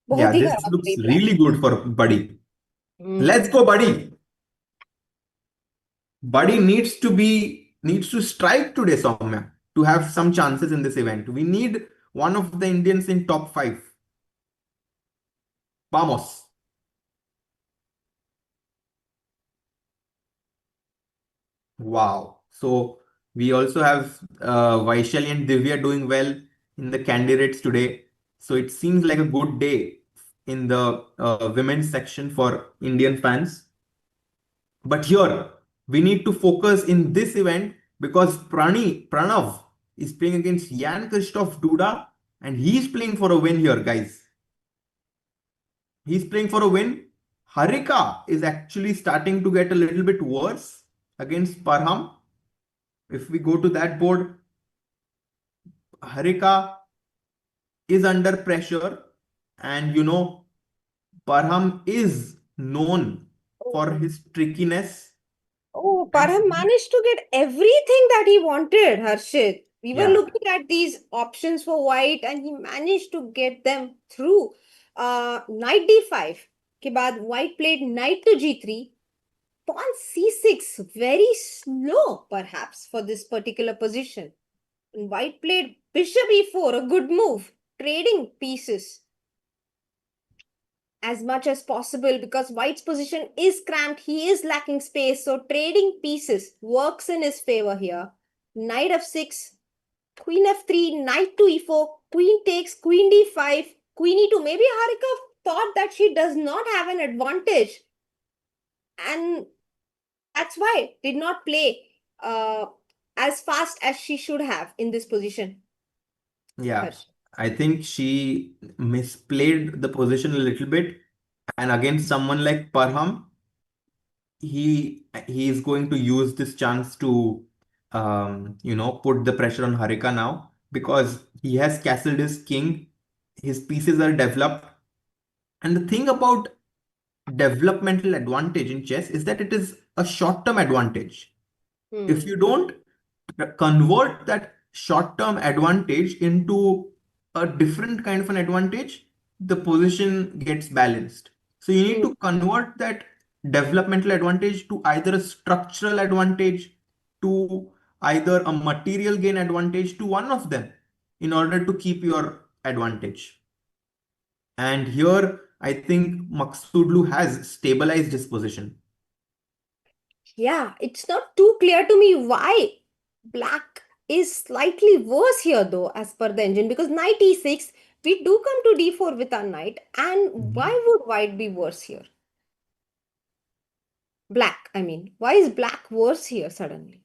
बहुत Yeah, he this खराब looks play plan. really good for Buddy. Hmm. Let's go, Buddy. Buddy needs to strike today, Soumya, to have some chances in this event. We need one of the Indians in top five. Vamos. Wow. So we also have Vaishali and Divya doing well in the candidates today. So it seems like a good day in the women's section for Indian fans. But here we need to focus in this event because Pranav is playing against Jan Christoph Duda and he's playing for a win here, guys. He's playing for a win. Harika is actually starting to get a little bit worse against Parham. If we go to that board, Harika is under pressure, and Parham is known for Oh, his trickiness. oh, And Parham managed to get everything that he wanted, Harshit. We were yeah, looking at these options for white and he managed to get them through. Knight d5 के बाद white played knight to g3, pawn c6, very slow perhaps for this particular position. And white played bishop e4, a good move, trading pieces as much as possible because white's position is cramped. He is lacking space. So trading pieces works in his favor here. Knight f6, queen f3, knight to e4, queen takes, queen d5, queen e2. Maybe Harika thought that she does not have an advantage. And that's why did not play as fast as she should have in this position. yeah. Harsh. I think she misplayed the position a little bit, and against someone like Parham, he is going to use this chance to put the pressure on Harika now because he has castled his king. His pieces are developed, and the thing about developmental advantage in chess is that it is a short-term advantage. If Hmm. you don't convert that short-term advantage into a different kind of an advantage, the position gets balanced. So you need Hmm. to convert that developmental advantage to either a structural advantage, to either a material gain advantage, to one of them in order to keep your advantage. And here I think Maksudlu has stabilized his position. Yeah, it's not too clear to me why black is slightly worse here though, as per the engine, because knight e6, we do come to d4 with our knight, and why Mhm. would white be worse here? Black, I mean, why is black worse here suddenly?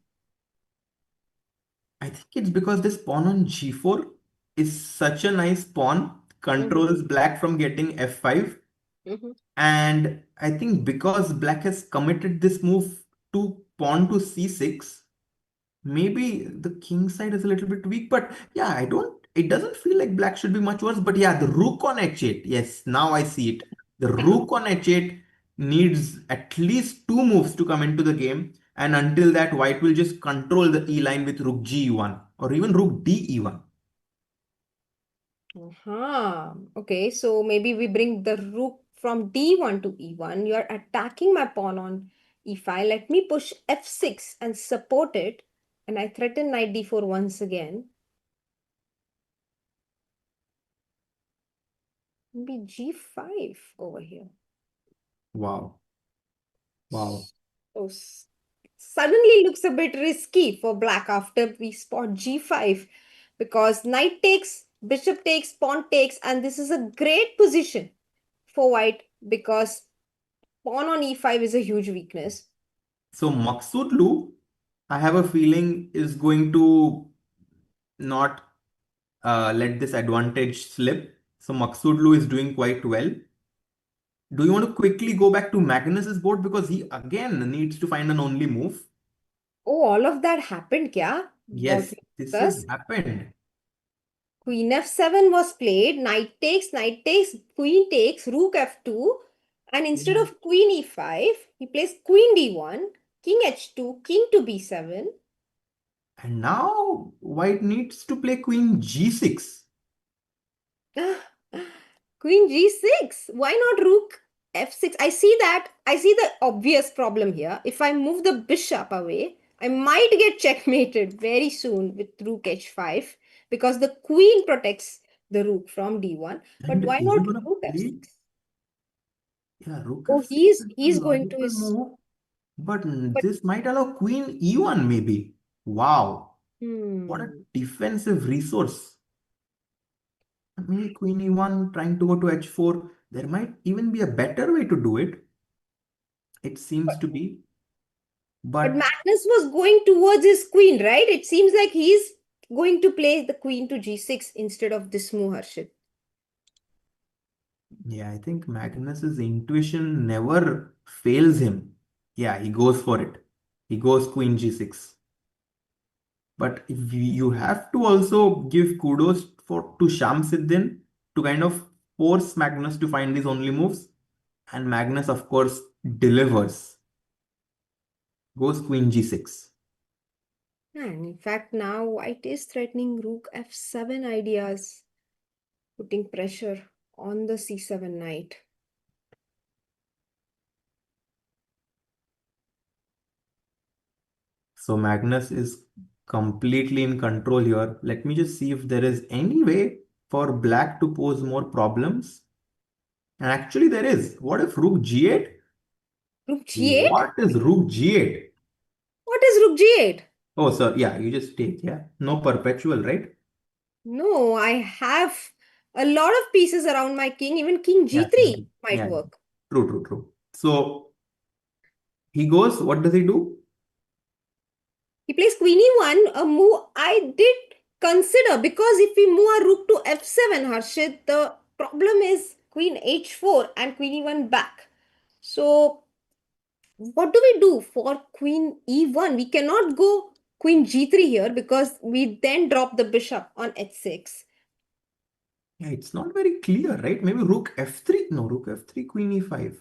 I think it's because this pawn on g4 is such a nice pawn, Mhm, controls black from getting f5. mhm. And I think because black has committed this move to pawn to c6, maybe the king side is a little bit weak. But yeah, it doesn't feel like black should be much worse. But yeah, the rook on h8. Yes, now I see it. The rook on h8 needs at least two moves to come into the game. And until that, white will just control the e line with rook g1 or even rook d e1. Okay, so maybe we bring the rook from d1 to e1. You're attacking my pawn on e5. Let me push f6 and support it. And I threaten knight d4 once again. Maybe g5 over here. Wow. Wow. So suddenly looks a bit risky for black after we spot g5, because knight takes, bishop takes, pawn takes, and this is a great position for white because pawn on e5 is a huge weakness. So Maksudlu, I have a feeling, is going to not let this advantage slip. So Maksudlu is doing quite well. Do you want to quickly go back to Magnus's board because he again needs to find an only move? Oh, all of that happened, kya? What Yes, we this has discussed. happened. Queen f7 was played, knight takes, queen takes, rook f2, and instead Yeah. of queen e5, he plays queen d1, king h2, king to b7. And now White needs to play Queen G6. Queen g6. Why not rook f6? I see that. I see the obvious problem here. If I move the bishop away, I might get checkmated very soon with rook h5 because the queen protects the rook from d1. But And why is he not gonna rook play? f6? Yeah, Rook Oh, F6 he's is a he's going to logical his. move, but But this might allow Queen E1 maybe. Wow, what a hmm. defensive resource. Maybe Queen E1 trying to go to H4. There might even be a better way to do it. It seems to be. But But Magnus was going towards his queen, right? It seems like he's going to play the queen to g6 instead of this move, Harshit. yeah, I think Magnus's intuition never fails him. Yeah, he goes for it. He goes Queen G6. But if you have to also give kudos to Shamsiddin to kind of force Magnus to find his only moves. And Magnus, of course, delivers. Goes Queen G6. And in fact, now white is threatening rook f7 ideas, putting pressure on the c7 knight. So Magnus is completely in control here. Let me just see if there is any way for black to pose more problems. And actually there is. What if Rook G8? Rook g8? What is Rook G8? What is rook g8? Oh, sir. Yeah, you just take. Yeah. No perpetual, right? No, I have a lot of pieces around my king. Even king Yeah. g3 might Yeah. work. True, true, true. So he goes, what does he do? He plays queen e1, a move I did consider, because if we move our rook to f7, Harshit, the problem is queen h4 and queen e1 back. So what do we do for queen e1? We cannot go queen g3 here because we then drop the bishop on h6. Yeah, it's not very clear, right? Maybe Rook F3. No, Rook F3, Queen E5.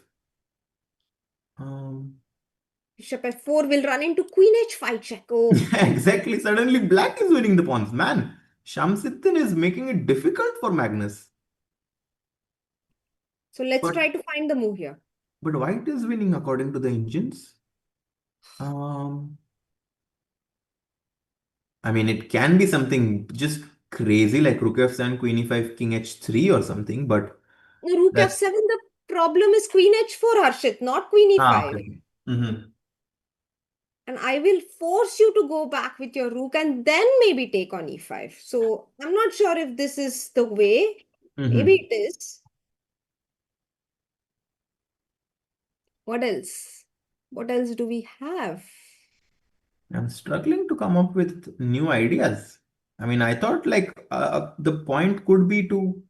Um, Bishop f4 will run into queen h5 check. Oh, yeah, exactly. Suddenly black is winning the pawns. Man, Shamsiddin is making it difficult for Magnus. so let's But try to find the move here. but white is winning according to the engines. Um, I mean, it can be something just crazy like Rook F7, Queen E5, King H3 or something, but Rook That's f7, the problem is queen h4, Harshit, not queen e5. okay. Mm-hmm. And I will force you to go back with your rook and then maybe take on e5. So I'm not sure if this is the way. Maybe Mm-hmm. it is. What else? What else do we have? I'm struggling to come up with new ideas. I mean, I thought like the point could be to,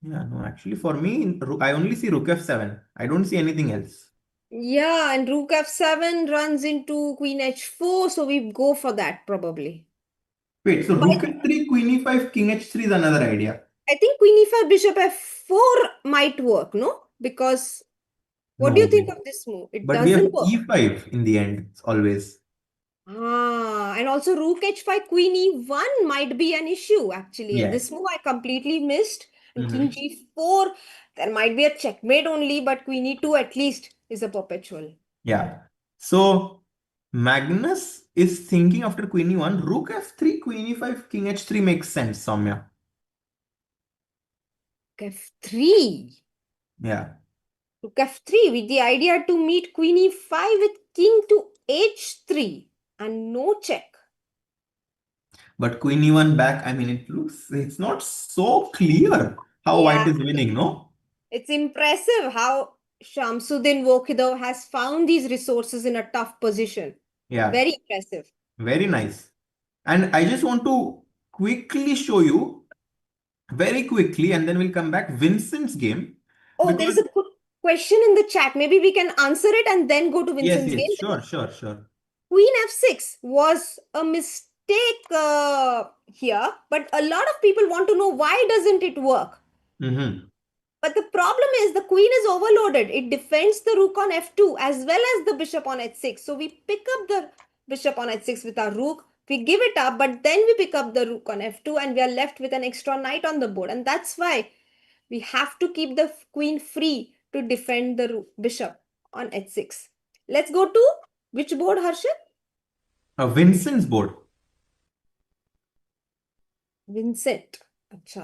yeah, no, actually for me, I only see rook f7. I don't see anything else. Yeah, and rook f7 runs into queen h4, so we go for that probably. Wait, so rook But f3, queen e5, king h3 is another idea. I think queen e5, bishop f4 might work, no? Because what do you No, think of this move? It but we have doesn't work. e5 in the end, always. Ah, and also rook h5, queen e1 might be an issue actually. And this Yes. move I completely missed. And king Mm-hmm. g4, there might be a checkmate only, but queen e2 at least is a perpetual. Yeah. So Magnus is thinking after queen e1, rook f3, queen e5, king h3 makes sense, Soumya. f3. Yeah. Rook f3 with the idea to meet queen e5 with king to h3 and no check. But queen e1 back, I mean, it's not so clear how white Yeah, is winning, no? it's impressive how Shamsuddin Wokidov has found these resources in a tough position. Yeah, Very impressive. very nice. And I just want to quickly show you, very quickly, and then we'll come back, Vincent's game. Oh, there is Because, a good question in the chat. Maybe we can answer it and then go to yes, Vincent's yes, game. sure, sure, sure. Queen f6 was a mistake here, but a lot of people want to know why doesn't it work? Mm-hmm. But the problem is the queen is overloaded. It defends the rook on f2 as well as the bishop on h6. So we pick up the bishop on h6 with our rook. We give it up, but then we pick up the rook on f2 and we are left with an extra knight on the board. And that's why we have to keep the queen free to defend the bishop on h6. Let's go to which board, Harshit? Vincent's board. Vincent अच्छा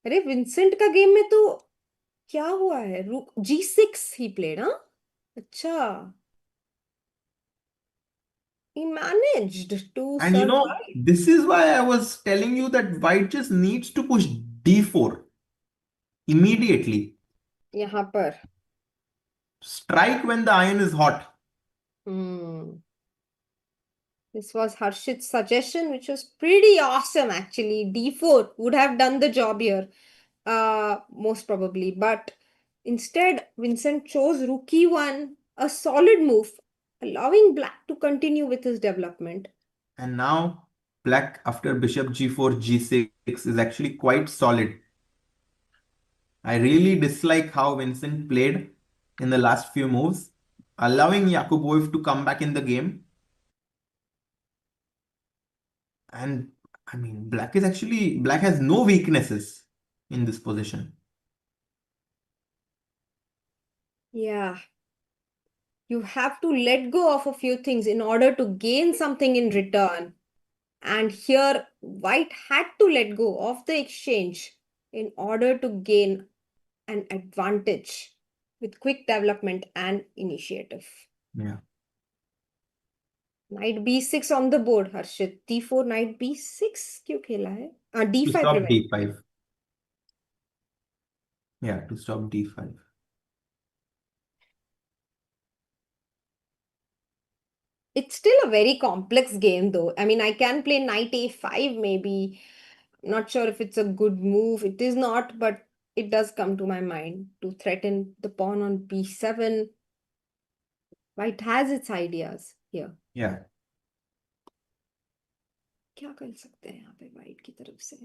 अरे Vincent का game में तो क्या हुआ है रुक G6 he played हाँ अच्छा he managed to And survive this is why I was telling you that white just needs to push d4 immediately. यहाँ पर Strike when the iron is hot. hmm. This was Harshit's suggestion, which was pretty awesome actually. D4 would have done the job here, most probably. But instead, Vincent chose Rook E1, a solid move, allowing Black to continue with his development. And now black after bishop g4, g6 is actually quite solid. I really dislike how Vincent played in the last few moves, allowing Yakuboev to come back in the game. And I mean, black has no weaknesses in this position. Yeah, you have to let go of a few things in order to gain something in return. And here, White had to let go of the exchange in order to gain an advantage with quick development and initiative. Yeah. Knight b6 on the board, Harshit. d4, knight b6 क्यों खेला है? To d5 stop prevent. d5. Yeah, to stop d5. It's still a very complex game though. I mean, I can play knight a5 maybe. Not sure if it's a good move. It is not, but it does come to my mind to threaten the pawn on b7. White has its ideas here. Yeah. क्या कर सकते हैं यहाँ पे white की तरफ से?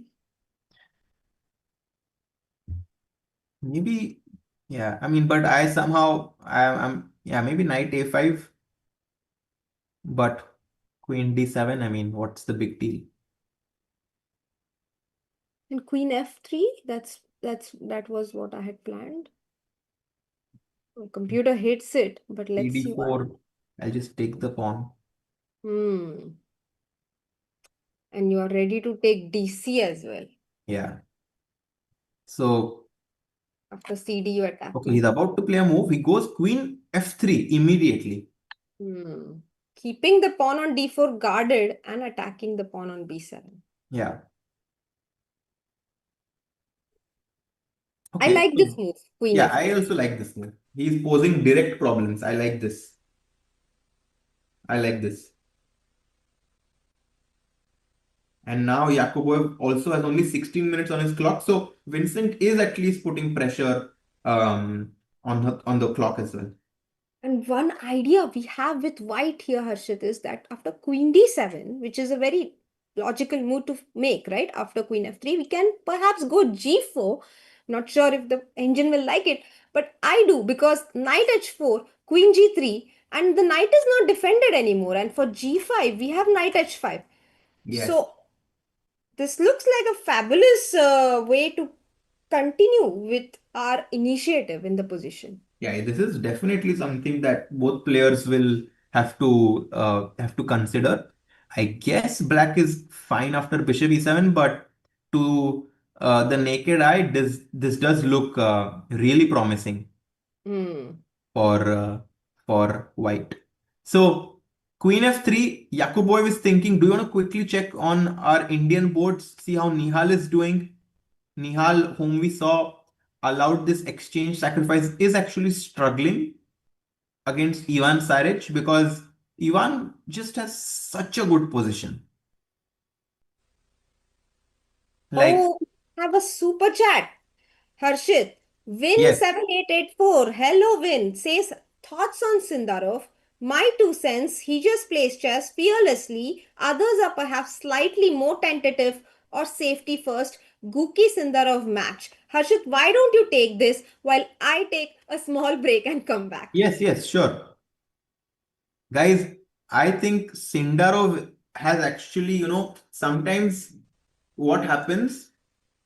Maybe, yeah. I mean, but I'm yeah, maybe knight a5, but queen d7. I mean, what's the big deal? And queen f3, that was what I had planned. My computer hates it, but let's see why. d4. I'll just take the pawn. And you are ready to take DC as well. Yeah. So, After CD, you attack okay, he's now. about to play a move. He goes queen f3 immediately. Hmm. Keeping the pawn on d4 guarded and attacking the pawn on b7. Yeah. I Okay. like this move, queen Yeah, f3. I also like this move. He's posing direct problems. I like this. I like this. And now Yakubov also has only 16 minutes on his clock. So Vincent is at least putting pressure on the clock as well. And one idea we have with white here, Harshit, is that after queen d7, which is a very logical move to make, right? After queen f3, we can perhaps go g4. Not sure if the engine will like it, but I do because knight h4, queen g3, and the knight is not defended anymore. And for g5, we have knight h5. Yes. So this looks like a fabulous way to continue with our initiative in the position. Yeah, this is definitely something that both players will have to consider. I guess black is fine after bishop e7, but to the naked eye, this does look really promising Hmm. for white. So queen f3, Yakubov is thinking, do you want to quickly check on our Indian boards, see how Nihal is doing? Nihal, whom we saw allowed this exchange sacrifice, is actually struggling against Ivan Saric because Ivan just has such a good position. Like, Oh, have a super chat. Harshit, Win yes, 7884. Hello, Win. Says thoughts on Sindarov. My 2 cents. He just plays chess fearlessly. Others are perhaps slightly more tentative or safety first. Gookie Sindarov match. Harshit, why don't you take this while I take a small break and come back? yes, sure. Guys, I think Sindarov has actually, sometimes what happens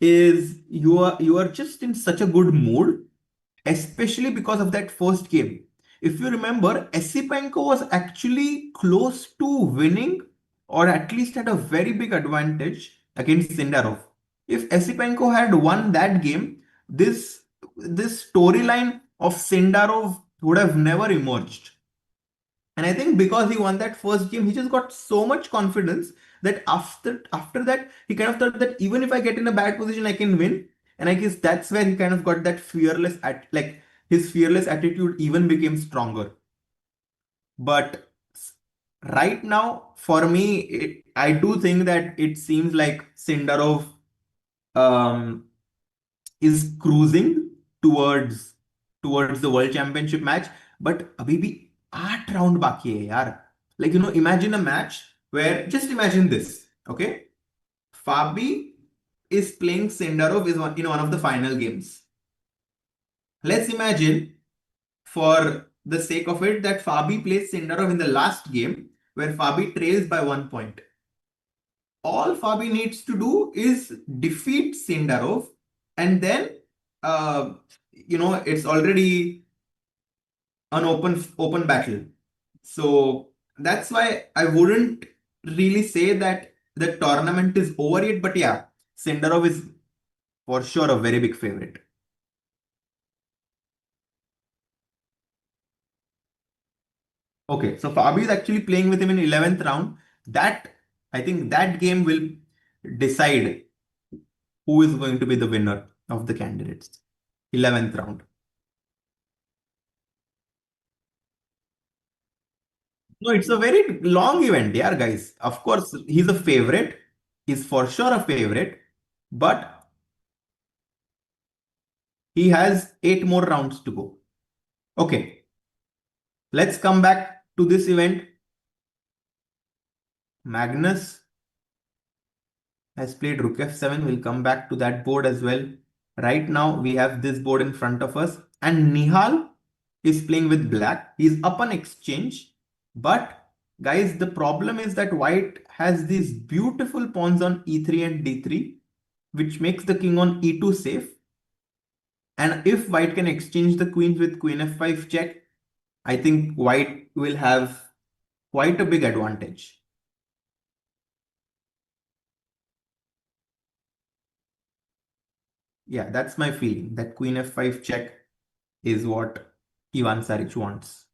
is you are just in such a good mood, especially because of that first game. If you remember, Esipenko was actually close to winning, or at least had a very big advantage against Sindarov. If Esipenko had won that game, this storyline of Sindarov would have never emerged. And I think because he won that first game, he just got so much confidence that after that, he kind of thought that even if I get in a bad position, I can win. And I guess that's where he kind of got that his fearless attitude even became stronger. But right now, for me, I do think that it seems like Sindarov um, is cruising towards towards the world championship match. But अभी भी 8 round बाकी है यार. Like, imagine a match where, just imagine this, okay? Fabi is playing Sendarov in one of the final games. Let's imagine, for the sake of it, that Fabi plays Sendarov in the last game where Fabi trails by 1 point. All Fabi needs to do is defeat Sendarov, and then it's already an open battle. So that's why I wouldn't really say that the tournament is over yet. But yeah, Sendarov is for sure a very big favorite. Okay, so Fabi is actually playing with him in 11th round. That I think that game will decide who is going to be the winner of the candidates. 11th round. No, it's a very long event, yeah, guys. Of course, he's a favorite. He's for sure a favorite, but he has 8 more rounds to go. Okay, let's come back to this event. Magnus has played Rook F7. We'll come back to that board as well. Right now, we have this board in front of us, and Nihal is playing with black. He's up on exchange, but guys, the problem is that white has these beautiful pawns on e3 and d3, which makes the king on e2 safe. And if white can exchange the queens with queen f5 check, I think white will have quite a big advantage. Yeah, that's my feeling. That queen f5 check is what Ivan Saric wants.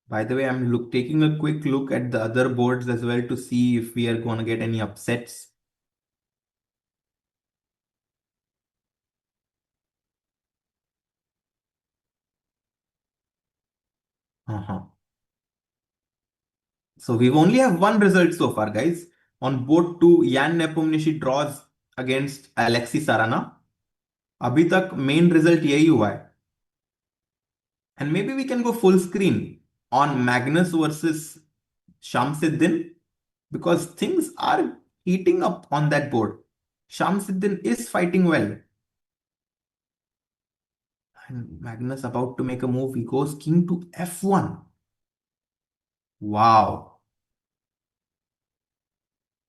By the way, I'm taking a quick look at the other boards as well to see if we are going to get any upsets. Uh-huh. So we only have one result so far, guys. On board 2, Jan Nepomniachtchi draws against Alexei Sarana. अभी तक main result यही हुआ है. And maybe we can go full screen on Magnus versus Shamsuddin because things are heating up on that board. Shamsuddin is fighting well. And Magnus about to make a move. He goes king to f1. Wow.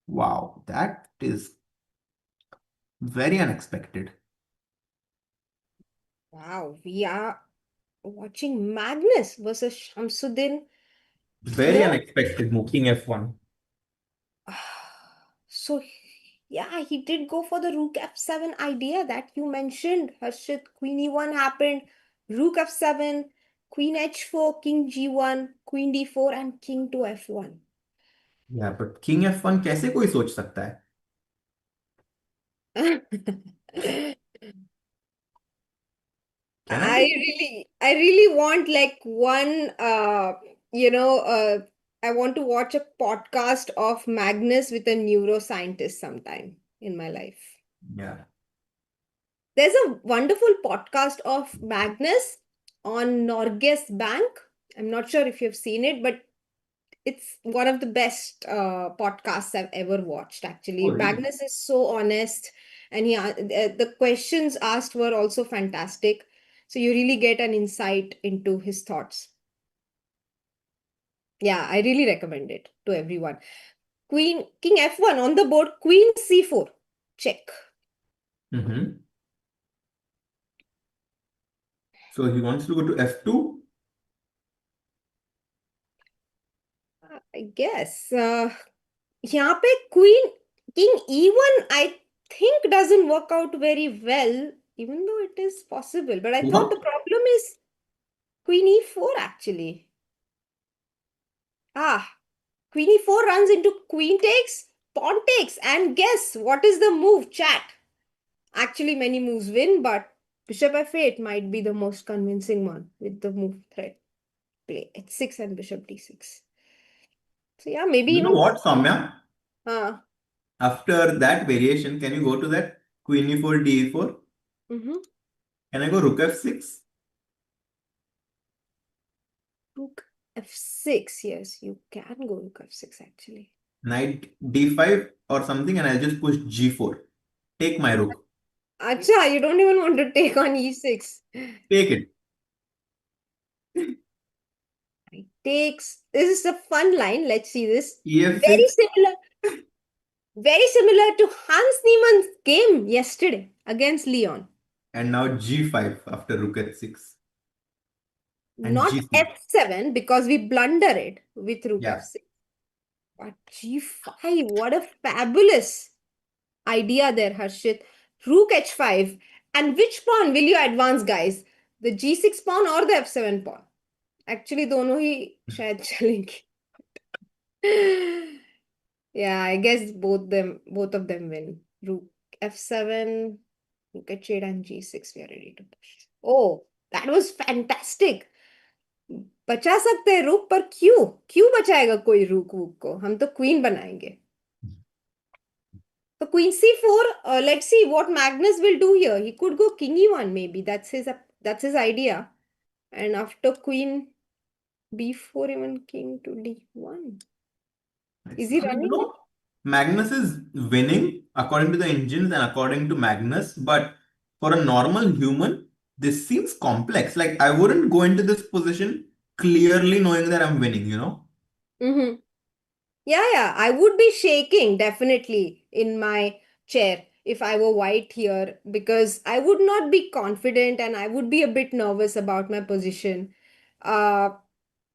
Wow. That is very unexpected. Wow, we are watching Magnus versus Shamsuddin. Very Here. unexpected move. King f1. So, yeah, he did go for the rook f7 idea that you mentioned. Harshit, queen e1 happened, rook f7, queen h4, king g1, queen d4, and king to f1. Yeah, but king f1 कैसे कोई सोच सकता है? Can I get? I really want like one, you know, I want to watch a podcast of Magnus with a neuroscientist sometime in my life. Yeah. There's a wonderful podcast of Magnus on Norges Bank. I'm not sure if you've seen it, but it's one of the best podcasts I've ever watched, actually. Oh, really? Magnus is so honest, and the questions asked were also fantastic. So you really get an insight into his thoughts. Yeah, I really recommend it to everyone. King f1 on the board, queen c4. Check. Mm-hmm. So he wants to go to f2. I guess. यहाँ पे queen king e1 I think doesn't work out very well, even though it is possible. But I thought What? the problem is queen e4 actually. Ah, queen e4 runs into queen takes, pawn takes, and guess what is the move, chat? Actually, many moves win, but bishop f8 might be the most convincing one with the move threat play h6 and bishop d6. So yeah, maybe You know even. what, Soumya? Uh, After that variation, can you go to that queen e4, d4? mhm. Can I go rook f6? Rook f6. Yes, you can go rook f6 actually. Knight d5 or something, and I'll just push g4. Take my rook. Acha, you don't even want to take on e6. Take it. Knight takes. This is a fun line. Let's see this. ef6 Very similar to Hans Niemann's game yesterday against Leon. and now g5 after rook h6 and Not g6. f7 because we blunder it with rook Yeah. f6. But g5, what a fabulous idea there, Harshit. Rook h5. And which pawn will you advance, guys? The g6 pawn or the f7 pawn? Actually, दोनों ही शायद चलेंगे. Yeah, I guess both of them win. Rook f7, rook h8 and g6. We are ready to push. Oh, that was fantastic. बचा सकते हैं रुक पर क्यों क्यों बचाएगा कोई रुक वुक को हम तो क्वीन बनाएंगे so queen c4 let's see what Magnus will do here he could go king e1 maybe that's his idea and after queen b4 even king to d1 is he I mean, running it Magnus is winning according to the engines and according to Magnus, but for a normal human, this seems complex. Like, I wouldn't go into this position clearly knowing that I'm winning. mm-hmm. Yeah, I would be shaking definitely in my chair if I were white here because I would not be confident and I would be a bit nervous about my position. Uh,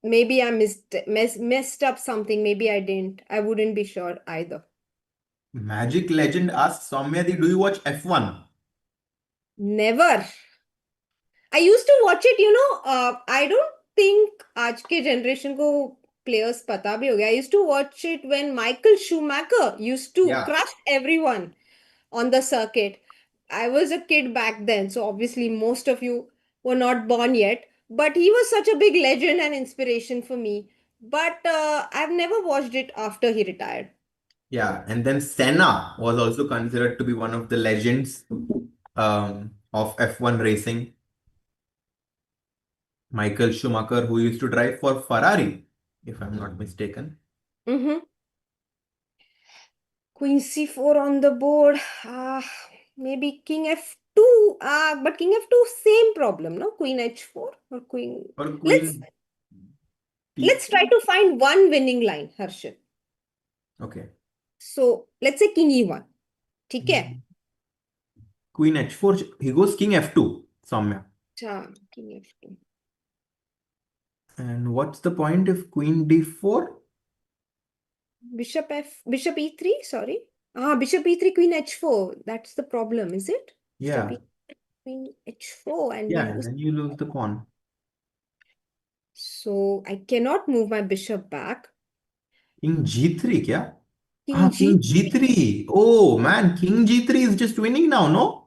maybe I messed up something. Maybe I didn't. I wouldn't be sure either. Magic Legend asks Soumya, do you watch F1? Never. I used to watch it, I don't think आज के generation को players पता भी हो गया. I used to watch it when Michael Schumacher used to Yeah. crush everyone on the circuit. I was a kid back then, so obviously most of you were not born yet. But he was such a big legend and inspiration for me. But I've never watched it after he retired. Yeah, and then Senna was also considered to be one of the legends of F1 racing. Michael Schumacher, who used to drive for Ferrari, if I'm not mistaken. Mm-hmm. Queen c4 on the board. Ah, maybe king f2. But king f2, same problem, no? Queen h4 or queen. Or Let's Queen let's try P4. to find one winning line, Harshit. Okay. So let's say king e1. ठीक है? Queen H4. He goes King F2, Soumya. अच्छा, king f2. And what's the point if Queen D4? Bishop e3, sorry. Bishop e3, queen h4. That's the problem, is it? Bishop Yeah. e3, queen h4, and we Yeah, and lose. then you lose the pawn. So I cannot move my bishop back. King G3, kya? King King g, G3. Oh man, King G3 is just winning now, no?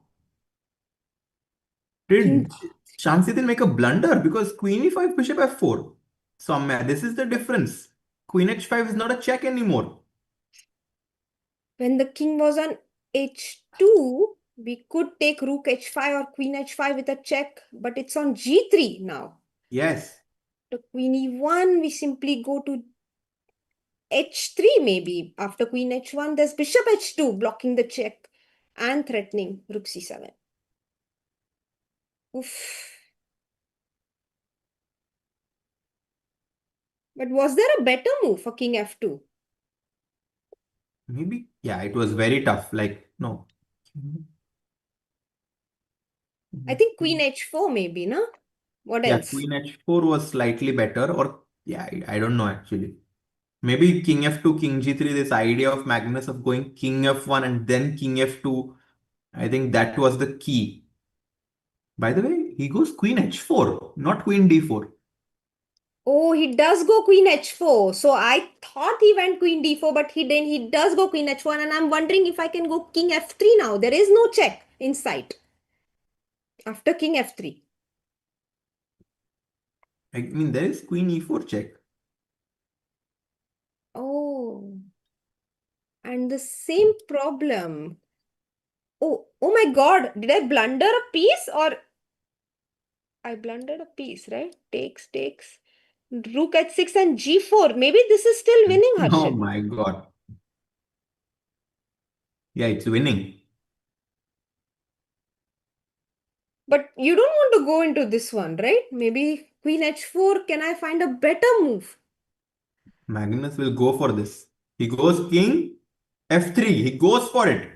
king. Did Shamsi didn't make a blunder because Queen E5, Bishop F4? Soumya, this is the difference. Queen H5 is not a check anymore. When the king was on h2, we could take rook h5 or queen h5 with a check, but it's on g3 now. Yes. The queen e1, we simply go to h3 maybe. After queen h1, there's bishop h2 blocking the check and threatening rook c7. Oof. But was there a better move for king f2? Maybe. Yeah, it was very tough. Like, no. I think queen h4 maybe, no? What Yeah, else? Queen H4 was slightly better, or yeah, I don't know actually. Maybe King F2, King G3, this idea of Magnus of going King F1 and then King F2, I think that was the key. By the way, he goes Queen H4, not Queen D4. Oh, he does go queen h4. So I thought he went queen d4, but he didn't. He does go queen h1, and I'm wondering if I can go king f3 now. There is no check in sight after king f3. I mean, there is Queen E4 check. Oh, and the same problem. Oh my God. Did I blunder a piece or I blundered a piece, right? Takes. Rook h6 and g4. Maybe this is still winning, Oh Harshit. my God. Yeah, it's winning. But you don't want to go into this one, right? Maybe queen h4. Can I find a better move? Magnus will go for this. He goes King F3. He goes for it.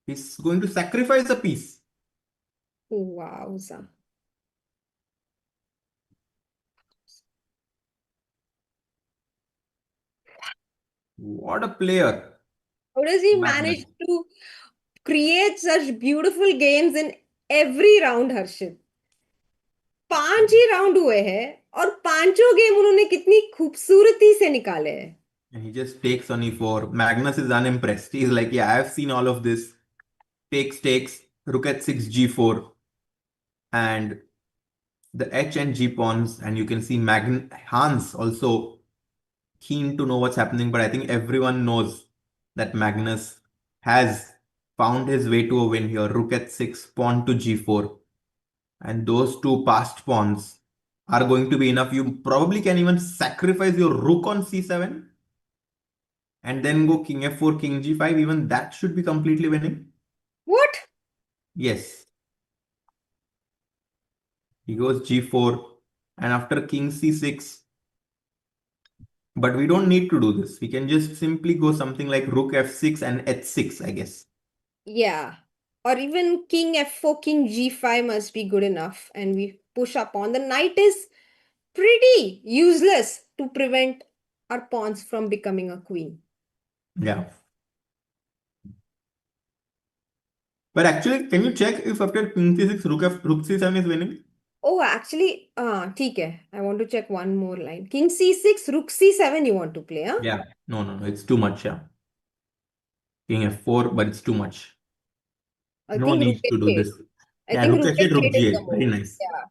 He's going to sacrifice a piece. Wowza. What a player, How does he Magnus. manage to create such beautiful games in every round, Harshit? 5 he round हुए हैं और पांचों game उन्होंने कितनी खूबसूरती से निकाले हैं. And he just takes on E4. Magnus is unimpressed. He's like, yeah, I've seen all of this. Takes, rook at 6, G4. And the H and G pawns. And you can see Hans also keen to know what's happening. But I think everyone knows that Magnus has found his way to a win here. Rook at 6, pawn to G4. And those two passed pawns are going to be enough. You probably can even sacrifice your rook on C7 and then go King F4, King G5. Even that should be completely winning. What? Yes. He goes G4 and after King C6. But we don't need to do this. We can just simply go something like Rook F6 and H6, I guess. Yeah. Or even king f4, king g5 must be good enough. And we push our pawn. The knight is pretty useless to prevent our pawns from becoming a queen. Yeah. But actually, can you check if after king c6, rook c7 is winning? Oh, actually, ठीक है. I want to check one more line. King c6, rook c7 you want to play, huh? Yeah. No, no, no. It's too much. Yeah. King f4, but it's too much. I No think rook need to do h8. this. I Yeah, think rook rook h8, rook h8 is the g8. Very move. nice. Yeah.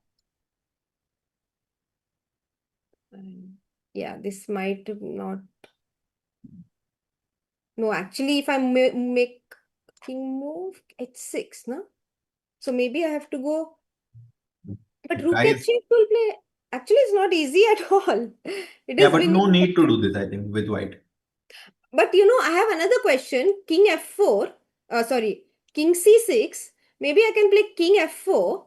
Yeah, this might not. No, actually, if I make king move, h6, no? So maybe I have to go. But rook Guys, h8 will play. Actually, it's not easy at all. It yeah, is but no winning. need to do this, I think, with white. But I have another question. King f4. Sorry, king c6. Maybe I can play king f4.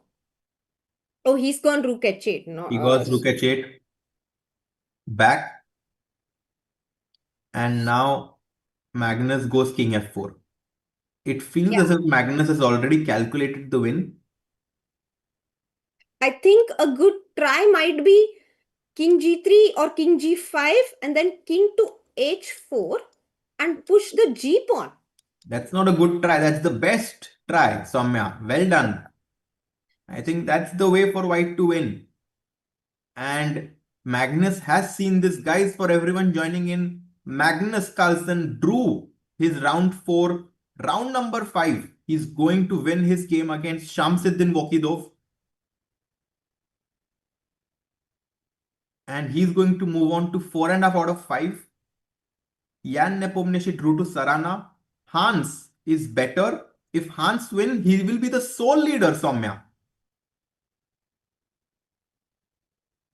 Oh, he's gone rook h8. No, He goes rook h8 back, and now Magnus goes king f4. It feels yeah. as if Magnus has already calculated the win. I think a good try might be king g3 or king g5 and then king to h4 and push the g pawn. That's not a good try. That's the best try, Soumya. Well done. I think that's the way for white to win. And Magnus has seen this, guys. For everyone joining in, Magnus Carlsen drew his round 4, round number 5. He's going to win his game against Shamsuddin Wokidov, and he's going to move on to 4.5 out of 5. Jan Nepomniachtchi drew to Sarana. Hans is better. If Hans win, he will be the sole leader, Soumya.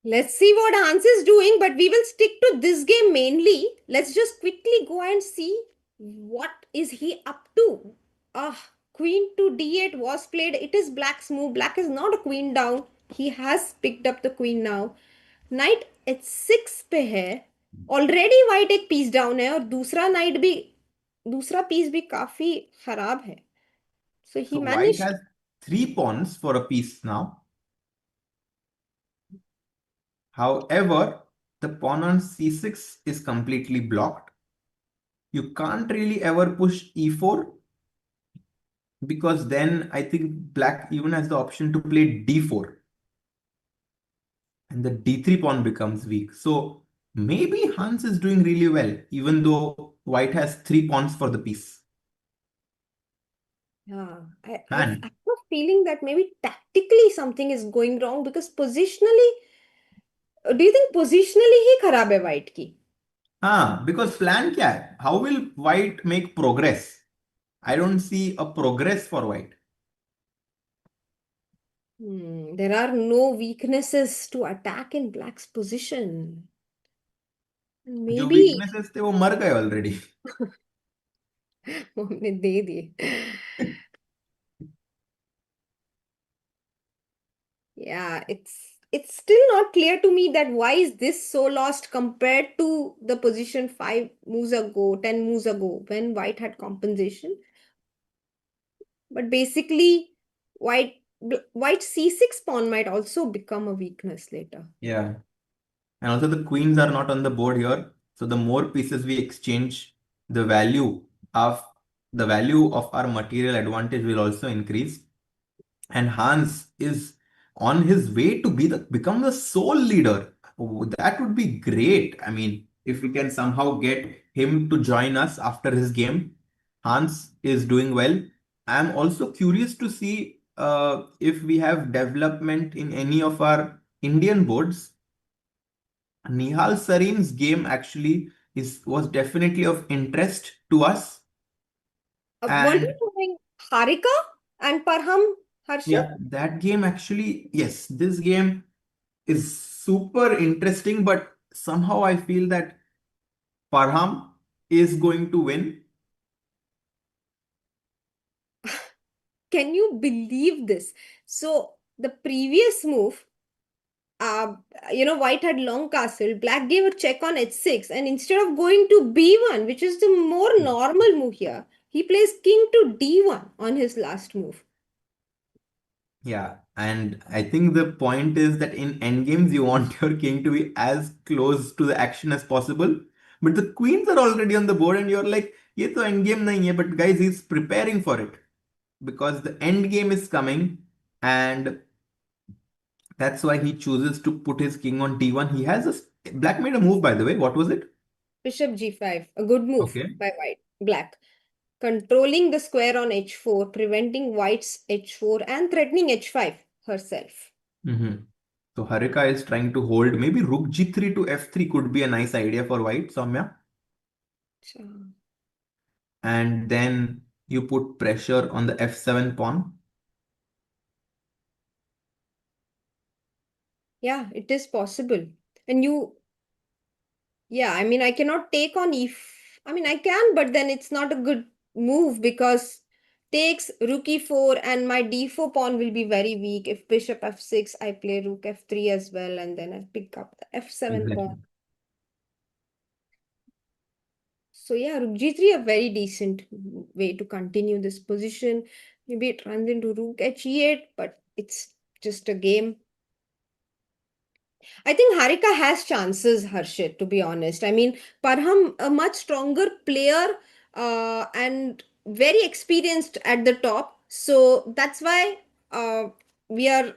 Let's see what Hans is doing, but we will stick to this game mainly. Let's just quickly go and see what is he up to. Queen to d8 was played. It is black's move. Black is not a queen down. He has picked up the queen now. Knight h6 पे है. Already white एक piece down है और दूसरा piece भी काफी खराब है. So he So white managed. has 3 pawns for a piece now. However, the pawn on c6 is completely blocked. You can't really ever push e4, because then I think black even has the option to play d4, and the d3 pawn becomes weak. So maybe Hans is doing really well, even though white has 3 pawns for the piece. Yeah, I And have a feeling that maybe tactically something is going wrong because positionally, do you think positionally ही खराब है white की? because plan क्या है? How will white make progress? I don't see a progress for white. There are no weaknesses to attack in black's position. जो Maybe weaknesses थे वो मर गए already. हमने दे दिए. Yeah, it's still not clear to me that why is this so lost compared to the position 5 moves ago, 10 moves ago when white had compensation. But basically, white c6 pawn might also become a weakness later. Yeah. And also the queens are not on the board here. So the more pieces we exchange, the value of the value of our material advantage will also increase. And Hans is on his way to become the sole leader. Oh, that would be great. I mean, if we can somehow get him to join us after his game. Hans is doing well. I'm also curious to see if we have development in any of our Indian boards. Nihal Sarin's game actually was definitely of interest to us. Weren't And we doing Harika and Parham, Harshit? yeah, that game actually, yes, this game is super interesting, but somehow I feel that Parham is going to win. Can you believe this? So the previous move, uh, white had long castle, black gave a check on h6, and instead of going to b1, which is the more normal move here, He plays king to d1 on his last move. Yeah, and I think the point is that in endgames you want your king to be as close to the action as possible. But the queens are already on the board and you're like, ये तो endgame नहीं है, but guys, he's preparing for it because the end game is coming, and that's why he chooses to put his king on d1. He has a black made a move, by the way. What was it? Bishop g5, a good move Okay. by black. Controlling the square on h4, preventing white's h4 and threatening h5 herself. Mm-hmm. So Harika is trying to hold. Maybe rook g3 to f3 could be a nice idea for white, Soumya. So, And then you put pressure on the f7 pawn. yeah, it is possible. And yeah, I mean, I cannot take on I mean, I can, but then it's not a good move because takes rook e4 and my d4 pawn will be very weak. If bishop f6, I play rook f3 as well, and then I pick up the f7 pawn. Exactly. So yeah, rook g3 a very decent way to continue this position. Maybe it runs into rook h e8, but it's just a game. I think Harika has chances, Harshit, to be honest. I mean, Parham, a much stronger player and very experienced at the top. So that's why we are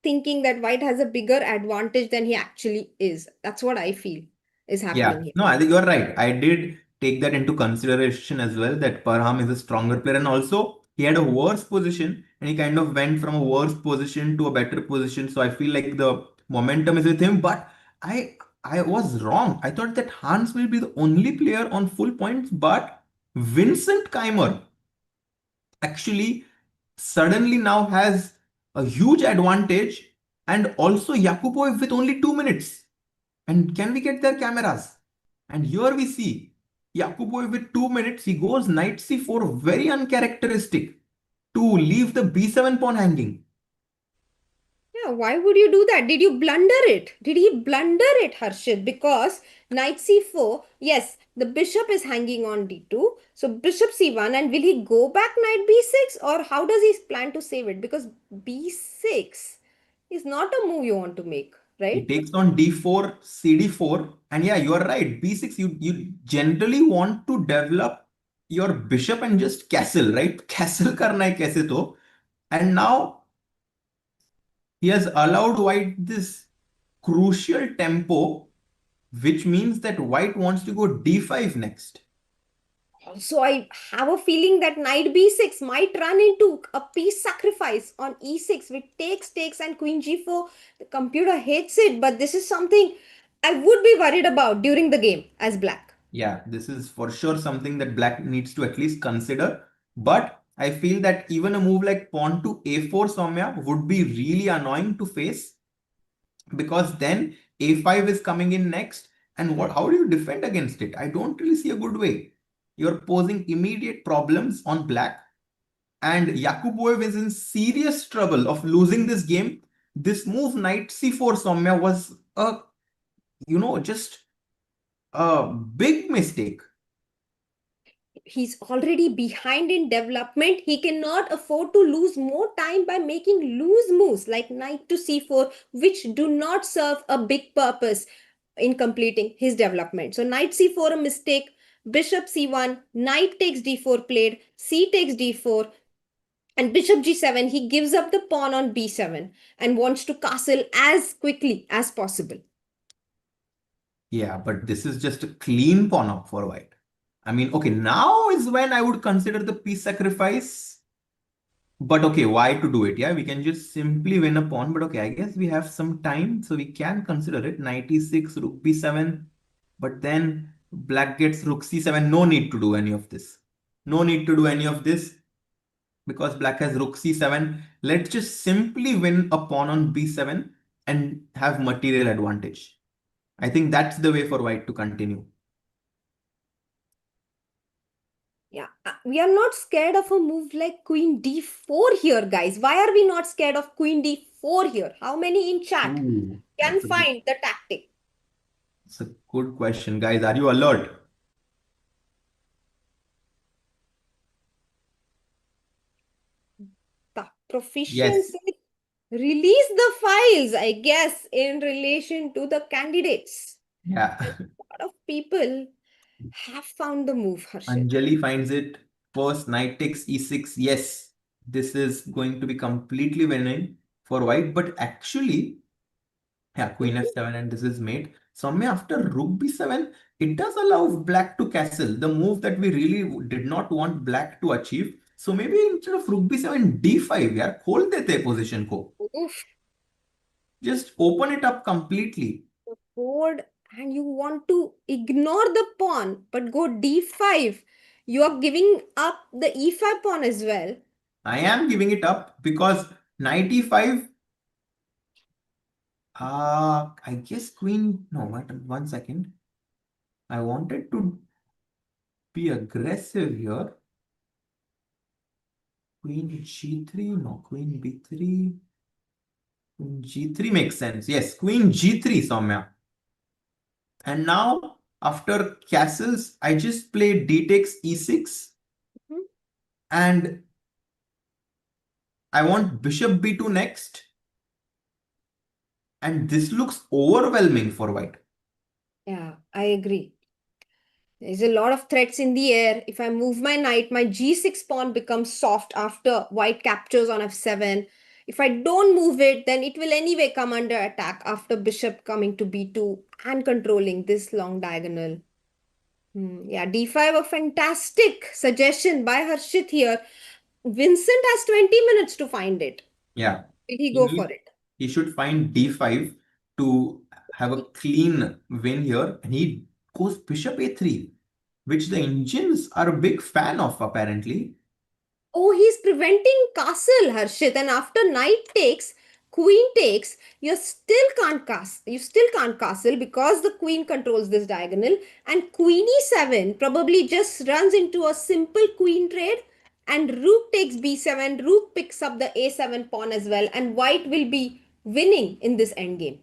thinking that White has a bigger advantage than he actually is. That's what I feel is Yeah, happening here. no, I think you're right. I did take that into consideration as well, that Parham is a stronger player, and also he had a worse position and he kind of went from a worse position to a better position. So I feel like the momentum is with him, but I was wrong. I thought that Hans will be the only player on full points, but Vincent Keimer actually suddenly now has a huge advantage, and also Yakubov with only 2 minutes. And can we get their cameras? And here we see Yakubov with 2 minutes. He goes knight c4, very uncharacteristic, to leave the b7 pawn hanging. Yeah, why would you do that? Did you blunder it? Did he blunder it, Harshit? Because knight c4, yes, the bishop is hanging on d2. So bishop c1, and will he go back knight b6, or how does he plan to save it? Because b6 is not a move you want to make, He right? takes on d4, cd4, and yeah, you are right. b6, you generally want to develop your bishop and just castle, right? Castle karna hai kaise to. And now he has allowed white this crucial tempo, which means that white wants to go d5 next. Also, I have a feeling that knight b6 might run into a piece sacrifice on e6 with takes, and queen g4. The computer hates it, but this is something I would be worried about during the game as black. Yeah, this is for sure something that black needs to at least consider. But I feel that even a move like pawn to a4, Soumya, would be really annoying to face, because then a5 is coming in next. And how do you defend against it? I don't really see a good way. You're posing immediate problems on black, and Yakubov is in serious trouble of losing this game. This move knight c4, Soumya, was just a big mistake. He's already behind in development. He cannot afford to lose more time by making loose moves like knight to c4, which do not serve a big purpose in completing his development. So knight c4 a mistake, bishop c1, knight takes d4 played, c takes d4, and bishop g7. He gives up the pawn on b7 and wants to castle as quickly as possible. Yeah, but this is just a clean pawn up for white. I mean, okay, now is when I would consider the piece sacrifice. But okay, why to do it? Yeah, we can just simply win a pawn. But okay, I guess we have some time, so we can consider it. Knight e6, rook b7. But then black gets rook c7. No need to do any of this. No need to do any of this because black has rook c7. Let's just simply win a pawn on b7 and have material advantage. I think that's the way for white to continue. Yeah, we are not scared of a move like queen d4 here, guys. Why are we not scared of queen d4 here? How many in chat Ooh, can find the tactic? that's a good question. Guys, are you alert? Proficiency. Yes. Release the files, I guess, in relation to the candidates. Yeah. A lot of people have found the move, Harshit. Anjali finds it. First, knight takes e6. Yes, this is going to be completely winning for white. But actually, yeah, queen Mhm. f7 and this is mate. Soumya, after rook b7, it does allow black to castle. The move that we really did not want black to achieve. So maybe instead of rook b7, d5, yeah, hold dete position ko. Oof, Just open it up completely. the board, and you want to ignore the pawn, but go d5. You are giving up the e5 pawn as well. I am giving it up because knight e5. I guess queen. No, what? 1 second. I wanted to be aggressive here. Queen g3. No, queen b3. Queen g3 makes sense. Yes, queen g3, Soumya. And now, after castles, I just play d takes e6. Mhm. And I want bishop b2 next. And this looks overwhelming for white. Yeah, I agree. There's a lot of threats in the air. If I move my knight, my g6 pawn becomes soft after white captures on f7. If I don't move it, then it will anyway come under attack after bishop coming to b2 and controlling this long diagonal. Yeah, d5, a fantastic suggestion by Harshit here. Vincent has 20 minutes to find it. Yeah. Will he He go for need it? he should find d5 to have a clean win here. And he goes bishop a3, which the Indians are a big fan of apparently. Oh, he's preventing castle, Harshit. And after knight takes, queen takes, you still can't castle. You still can't castle because the queen controls this diagonal. And queen e7 probably just runs into a simple queen trade. And rook takes b7. Rook picks up the a7 pawn as well. And white will be winning in this endgame.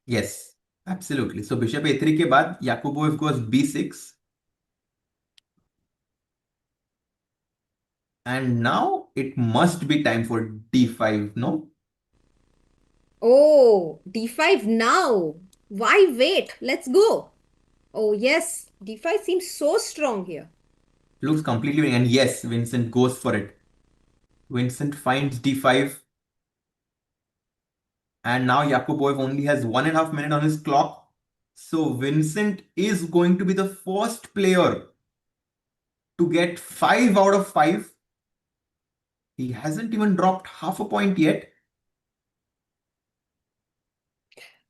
Yes, absolutely. So bishop a3 के बाद Yakubov goes b6. And now it must be time for d5, no? Oh, d5 now. Why wait? Let's go. Oh, yes. d5 seems so strong here. Looks completely winning. And yes, Vincent goes for it. Vincent finds d5. And now Yakubov only has 1.5 minutes on his clock. So Vincent is going to be the first player to get 5 out of 5. He hasn't even dropped half a point yet.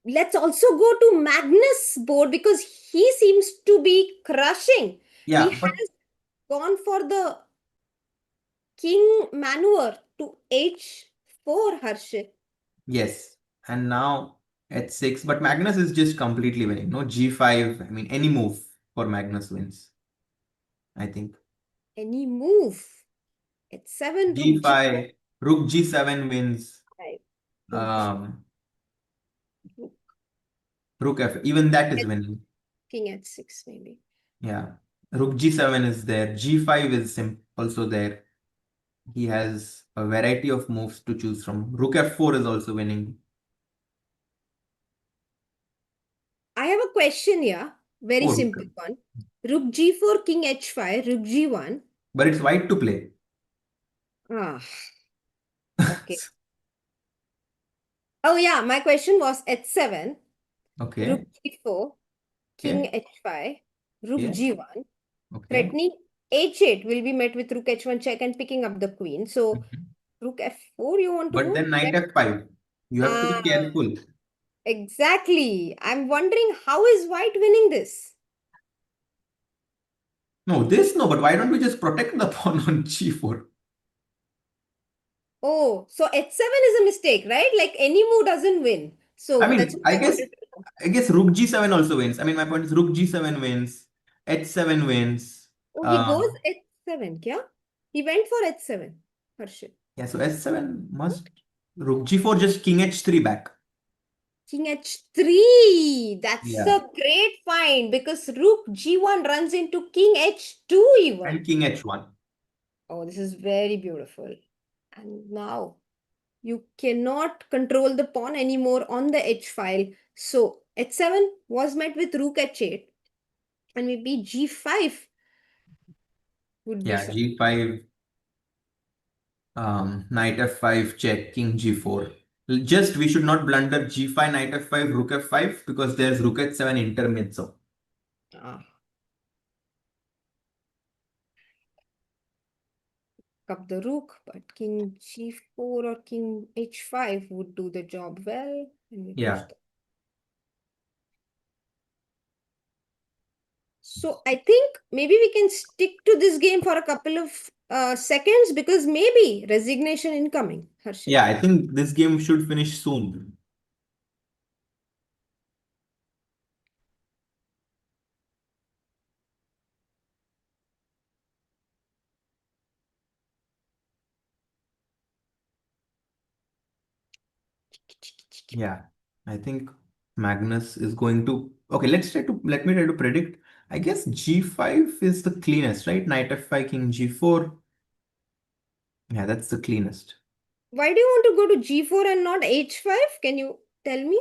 Let's also go to Magnus' board because he seems to be crushing. He Yeah, but has gone for the king maneuver to h4, Harshit. yes. And now at 6. But Magnus is just completely winning. No g5. I mean, any move for Magnus wins, I think. Any move. h7, rook g5, rook g7 wins. g5, rook g, Um, rook, rook f. Even that is winning. king h6 maybe. Yeah. Rook g7 is there. g5 is also there. He has a variety of moves to choose from. Rook f4 is also winning. I have a question here. Very Oh, simple one. Rook g4, king h5, rook g1. but it's white to play. Ah, okay. Oh yeah, my question was h7, rook Okay. g4, king Okay. h5, rook Okay. g1. Okay. Threatening h8 will be met with rook h1 check and picking up the queen. So Mhm. rook f4 you want to But go? then knight f5. You have to be Ah, careful. exactly. I'm wondering how is white winning this? No, this no, but why don't we just protect the pawn on g4? Oh, so h7 is a mistake, right? Like any move doesn't win. I So that's mean, what I wanted to know. I guess rook g7 also wins. I mean, my point is rook g7 wins, h7 wins. Oh, he goes Um, h7, yeah? He went for h7, Harshit. yeah, so h7 must rook g4 just king h3 back. King h3. That's Yeah. a great find because rook g1 runs into king h2 even. And king h1. Oh, this is very beautiful. And now. You cannot control the pawn anymore on the h file. So h7 was met with rook h8, and maybe g5 would be Yeah, some. g5, knight f5, check, king g4. Just we should not blunder g5, knight f5, rook f5 because there's rook h7 intermezzo. Ah, up the rook, but king g4 or king h5 would do the job well. And we push Yeah, the. So I think maybe we can stick to this game for a couple of seconds because maybe resignation incoming, Harshit. yeah, I think this game should finish soon. Yeah, I think Magnus is going to. Okay, let me try to predict. I guess g5 is the cleanest, right? Knight f5, king g4. Yeah, that's the cleanest. Why do you want to go to g4 and not h5? Can you tell me?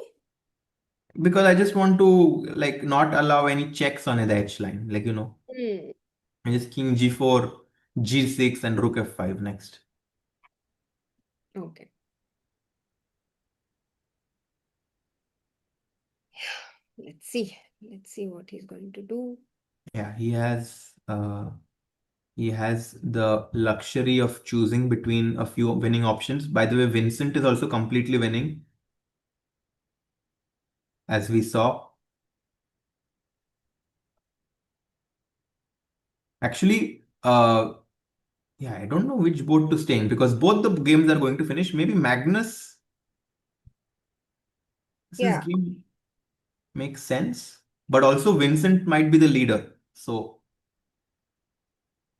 Because I just want to like not allow any checks on the H line. Like, Hmm. I just king g4, g6, and rook f5 next. Okay. Let's see. Let's see what he's going to do. Yeah, he has the luxury of choosing between a few winning options. By the way, Vincent is also completely winning, as we saw. Actually, yeah, I don't know which board to stay in because both the games are going to finish. Maybe Magnus, this Yeah. game makes sense, but also Vincent might be the leader. So,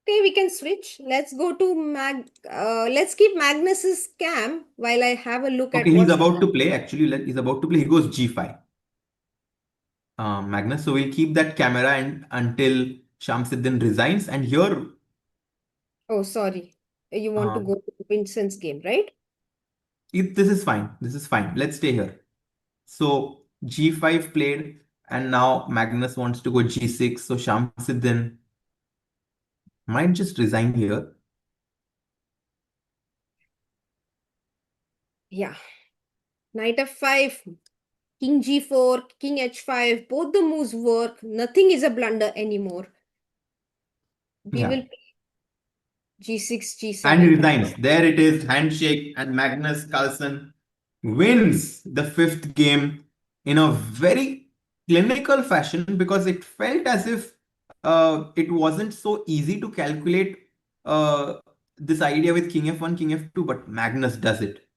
Okay, we can switch. Let's go to let's keep Magnus's cam while I have a look at okay, he's what's about to happening. play. Actually, he's about to play. He goes g5. Magnus. So we'll keep that camera and until Shamsuddin resigns. And here, Oh, sorry. You want to um, go to Vincent's game, right? this is fine. This is fine. Let's stay here. So g5 played, and now Magnus wants to go g6. So Shamsuddin might just resign here. Yeah. Knight f5, king g4, king h5, both the moves work. Nothing is a blunder anymore. We Yeah. will g6, And he g7. resigns. There it is, handshake, and Magnus Carlsen wins the fifth game in a very clinical fashion because it felt as if it wasn't so easy to calculate uh, this idea with King F1, King F2, but Magnus does it.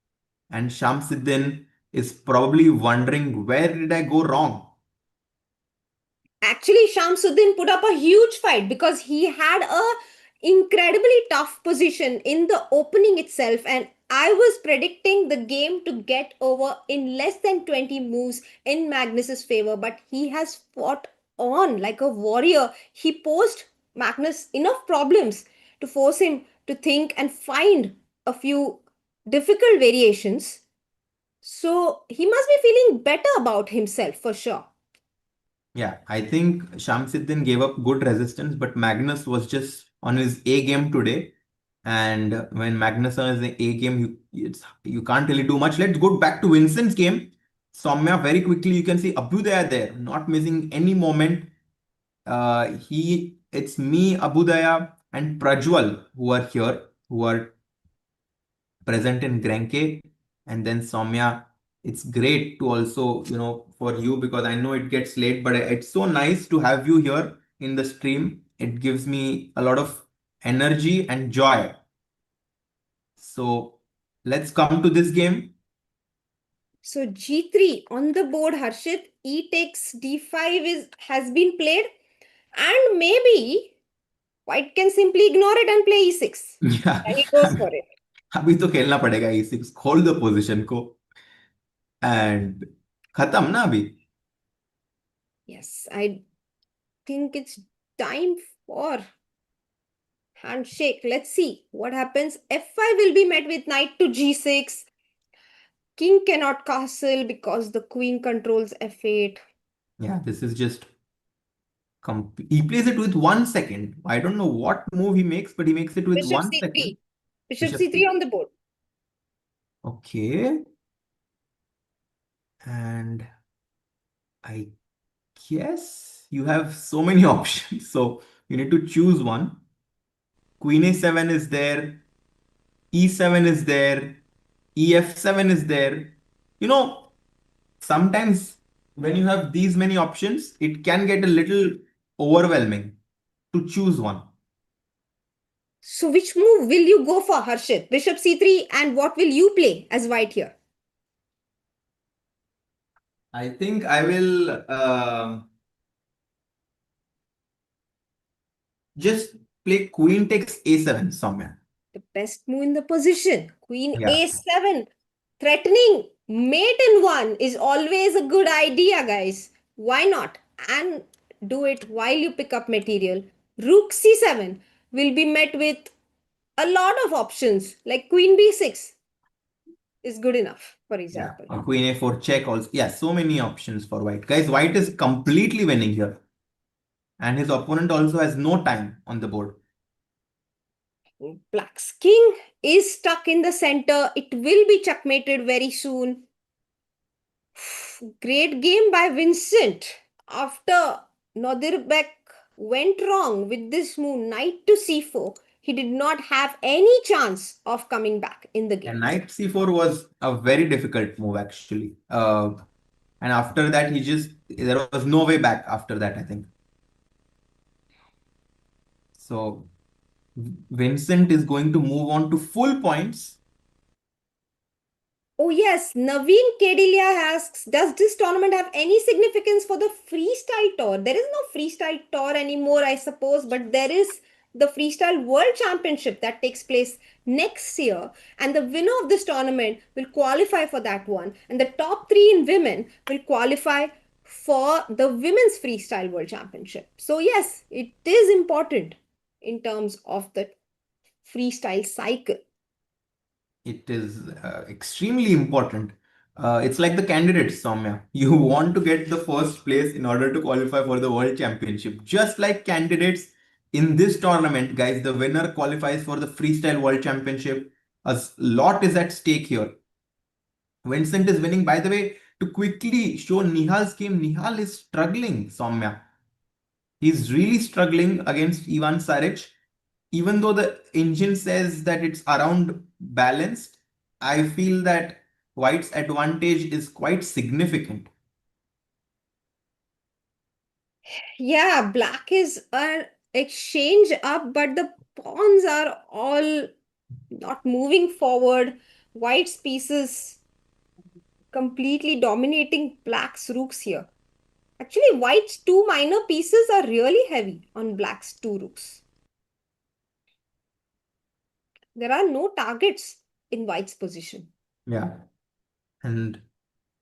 And Shamsuddin is probably wondering where did I go wrong? Actually, Shamsuddin put up a huge fight because he had a incredibly tough position in the opening itself, and I was predicting the game to get over in less than 20 moves in Magnus's favor, but he has fought on like a warrior. He posed Magnus enough problems to force him to think and find a few difficult variations. So he must be feeling better about himself for sure. Yeah, I think Shamsuddin gave up good resistance, but Magnus was just on his A game today. And when Magnus on his A game, you can't really do much. Let's go back to Vincent's game. Soumya, very quickly, you can see Abhyudaya there, not missing any moment. It's me, Abhyudaya, and Prajwal who are here, who are present in Grenke, and then Soumya. It's great to also, for you because I know it gets late, but it's so nice to have you here in the stream. It gives me a lot of energy and joy. So let's come to this game. So g3 on the board, Harshit, e takes d5 is has been played, and maybe white can simply ignore it and play e6. Yeah, And he goes for it. अभी तो खेलना पड़ेगा E6, खोल दो position को and खत्म ना अभी. Yes, I think it's time for handshake. Let's see what happens. f5 will be met with knight to g6. King cannot castle because the queen controls f8. Yeah, this is just he plays it with 1 second. I don't know what move he makes, but he makes it with Bishop 1 second. c3. Bishop Bishop c3 C. on the board. Okay. And I guess you have so many options. So you need to choose one. Queen a7 is there. E7 is there. EF7 is there. You know, sometimes when you have these many options, it can get a little overwhelming to choose one. So which move will you go for, Harshit? Bishop c3, and what will you play as white here? I think I will just play queen takes a7 somewhere. The best move in the position. Queen Yeah. a7. Threatening mate in one is always a good idea, guys. Why not? And do it while you pick up material. Rook c7 will be met with a lot of options, like queen b6 is good enough, for Yeah. example. Or queen a4 check also. Yeah, so many options for white. Guys, white is completely winning here. And his opponent also has no time on the board. Black's king is stuck in the center. It will be checkmated very soon. Great game by Vincent. After Nodirbek went wrong with this move, knight to c4, he did not have any chance of coming back in the And game. knight c4 was a very difficult move actually. And after that, there was no way back after that, I think. So Vincent is going to move on to full points. Oh yes, Naveen Kedilia asks, does this tournament have any significance for the freestyle tour? There is no freestyle tour anymore, I suppose, but there is the freestyle world championship that takes place next year, and the winner of this tournament will qualify for that one, and the top three in women will qualify for the women's freestyle world championship. So yes, it is important in terms of the freestyle cycle. It is extremely important. It's like the candidates, Soumya. You want to get the first place in order to qualify for the World Championship. Just like candidates in this tournament, guys, the winner qualifies for the Freestyle World Championship. A lot is at stake here. Vincent is winning. By the way, to quickly show Nihal's game, Nihal is struggling, Soumya. He's really struggling against Ivan Saric. Even though the engine says that it's around balanced, I feel that White's advantage is quite significant. Yeah, black is an exchange up, but the pawns are all not moving forward. White's pieces completely dominating black's rooks here. Actually, white's two minor pieces are really heavy on black's two rooks. There are no targets in white's position. Yeah. And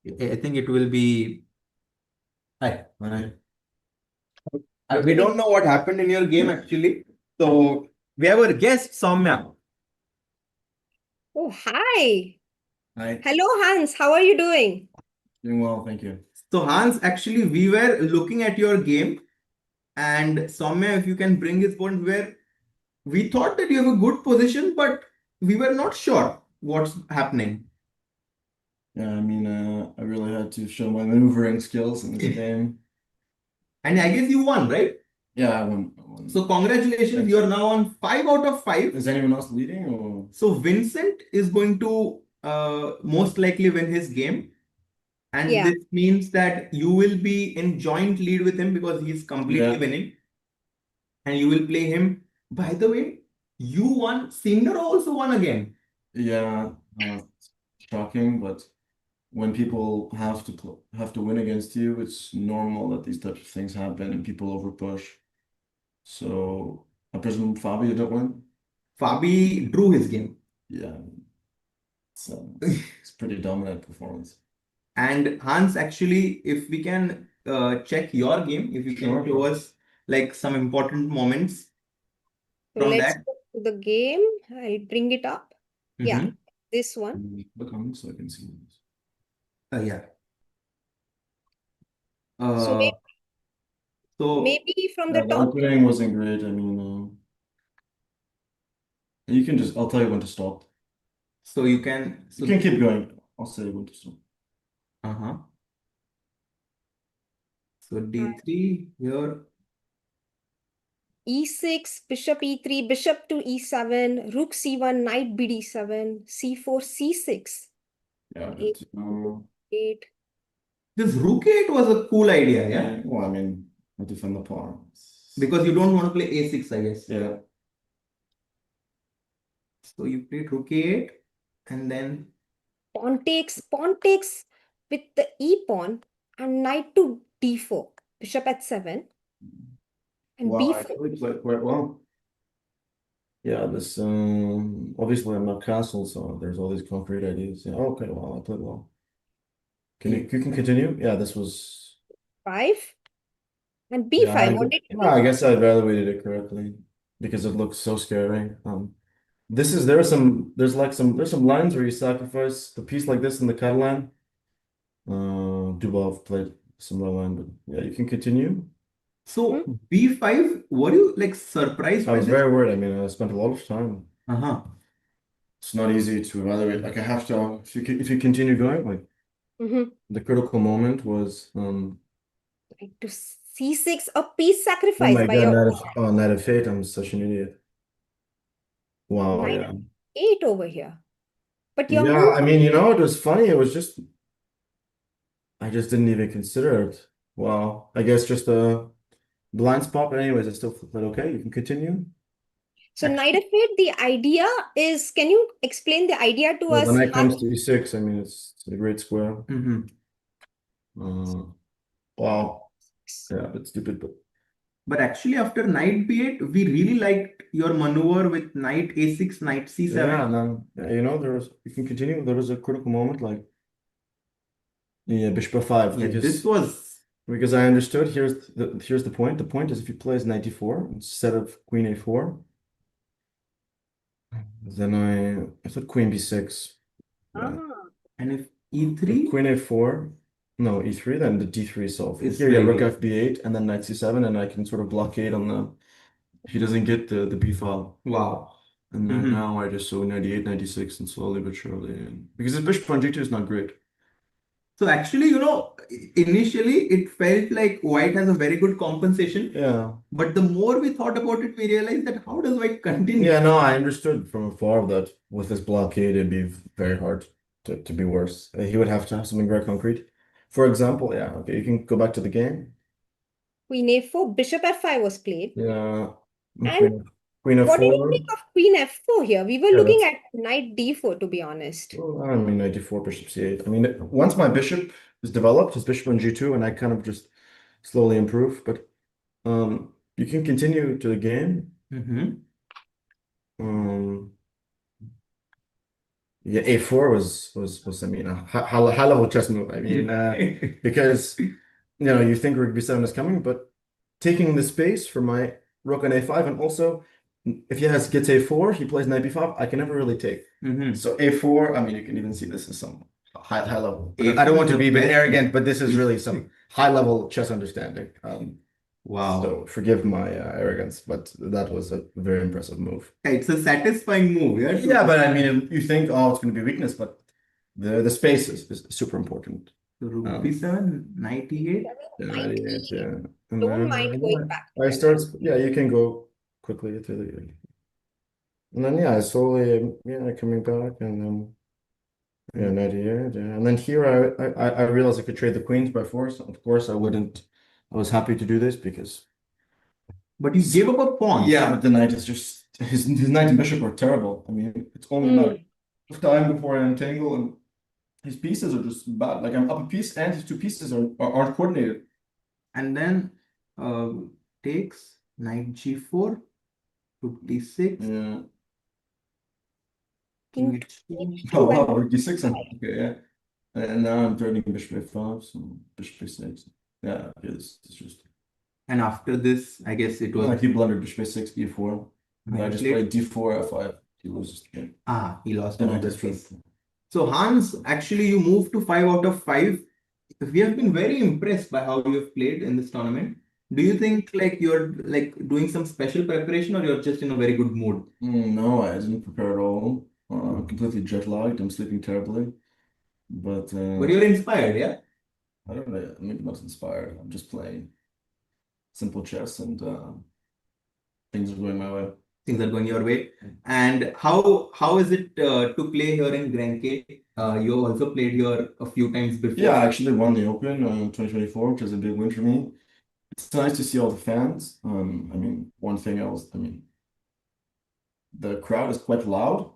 I think it will be. Hi. Hi. We don't know what happened in your game actually. So we have our guest, Soumya. Oh, hi. Hi, Hello, Hans. How are you doing? doing well, thank you. So Hans, actually, we were looking at your game, and Soumya, if you can bring his point where we thought that you have a good position, but we were not sure what's happening. Yeah, I mean, I really had to show my maneuvering skills in this game. And I guess you won, right? Yeah, I won. So congratulations, Thanks. you are now on 5 out of 5. Is anyone else leading or? So Vincent is going to most likely win his game. And Yeah. this means that you will be in joint lead with him because he's completely Yeah. winning. And you will play him. By the way, you won. Cinder also won again. Yeah, shocking, but when people have to win against you, it's normal that these types of things happen and people overpush. So I presume Fabi didn't win. Fabi drew his game. Yeah, it's pretty dominant performance. And Hans, actually, if we can check your game, if you can Sure. show us like some important moments So from let's that. go to the game. I'll bring it up. Yeah, Mhm. this one. Look on so I can see this. Yeah. So Uh, so maybe from Yeah, the the top. opening wasn't great. I mean, you can just, I'll tell you when to stop. so you can You can keep going. I'll say when to stop. uh-huh. So D3 here. E6, bishop E3, bishop to E7, rook C1, knight BD7, C4, C6, Yeah, eight, but eight. This rook 8 was a cool idea, yeah? yeah, well, I mean, I defend the pawn. Because you don't want to play A6, I guess. Yeah. So you played rook 8 and then Pawn takes with the E pawn and knight to D4, bishop at 7, and Wow, I B4. really played quite well. Yeah, this obviously I'm not castle, so there's all these concrete ideas. Yeah, okay, well, I played well. You can continue? Yeah, this was 5 and yeah, B5. What did you yeah, I do? guess I evaluated it correctly because it looks so scary. There's some lines where you sacrifice the piece like this in the Catalan. Dubov played similar line, but yeah, you can continue. so B5, were you like surprised I by was this? very worried. I mean, I spent a lot of time. Uh-huh. It's not easy to evaluate. Like I have to, if you continue going, like the critical moment was, Knight to C6, a piece oh sacrificed my by God, your Knight of Fate. I'm such an idiot. Wow, knight yeah. 8 over here. But your Yeah, move, I mean, it was funny. It was just, I just didn't even consider it. Wow. I guess just a blind spot, but anyways, I still thought, okay, you can continue. so knight of 8, the idea is, can you explain the idea to Well, the us? knight comes to e6. I mean, it's a great square. Mm-hmm. Wow. Yeah, a bit stupid, But actually, after knight B8, we really liked your maneuver with knight A6, knight C7. yeah, and then you can continue. There was a critical moment, like bishop f5, Yeah, because this was I understood. Here's the point. The point is if he plays knight d4 instead of queen a4, then I thought queen b6. Yeah. Ah, and if E3 Queen a4, no, e3, then the d3 solve. is Here, yeah, rook ready. fb8, and then knight c7, and I can sort of blockade on the. He doesn't get the b file. Wow. And then now I just saw 98, 96, and slowly but surely. Because his bishop on g2 is not great. So actually, initially it felt like white has a very good compensation. Yeah. But the more we thought about it, we realized that how does white continue? Yeah, no, I understood from afar that with this blockade, it'd be very hard to be worse. He would have to have something very concrete. For example, yeah, okay, you can go back to the game. queen a4, bishop f5 was played. Yeah. And Queen what did you f4. think of queen f4 here? We were Yeah, looking that's. at knight d4, to be honest. Well, I mean, 94, bishop c8. I mean, once my bishop is developed, his bishop on g2, and I kind of just slowly improve. But you can continue to the game. Yeah, a4 was I mean a high level chess move. I mean, because you think rook b7 is coming, but taking the space for my rook on a5, and also if he gets a4, he plays knight b5. I can never really take. So a4. I mean, you can even see this as some high level. I don't want to be a bit arrogant, but this is really some high level chess understanding. Wow. So forgive my arrogance, but that was a very impressive move. It's a satisfying move. Yeah, Yeah, but I mean, you think, oh, it's going to be weakness, but the space is super important. So rook b7, knight e8. Yeah. And Don't then mind going back. you can go quickly to the. And then, yeah, slowly, coming back, and then, 98, yeah. And then here, I realized I could trade the queens by force. Of course, I wouldn't. I was happy to do this because. But you gave up a pawn. Yeah, but the knight is just his knight and bishop are terrible. I mean, it's only a matter of time before I entangle, and his pieces are just bad. Like I'm up a piece, and his two pieces aren't coordinated. And then takes knight g4, rook d6. Yeah. King Oh wow, rook d6. Okay, yeah. And now I'm turning bishop a5, so bishop a6. Yeah, okay, this is just. And after this, I guess it was. He blundered bishop a6, b4. And I just played d4, f5. He loses the game. He lost And I another just piece. So Hans, actually you moved to 5 out of 5. We have been very impressed by how you have played in this tournament. Do you think like you're like doing some special preparation or you're just in a very good mood? No, I didn't prepare at all. I'm completely jet lagged. I'm sleeping terribly. But you're inspired, yeah? I don't know. Maybe not inspired. I'm just playing simple chess and things are going my way. Things are going your way. And how is it to play here in Grenke? You also played here a few times before. Yeah, I actually won the Open in 2024, which is a big win for me. It's nice to see all the fans. I mean, one thing the crowd is quite loud,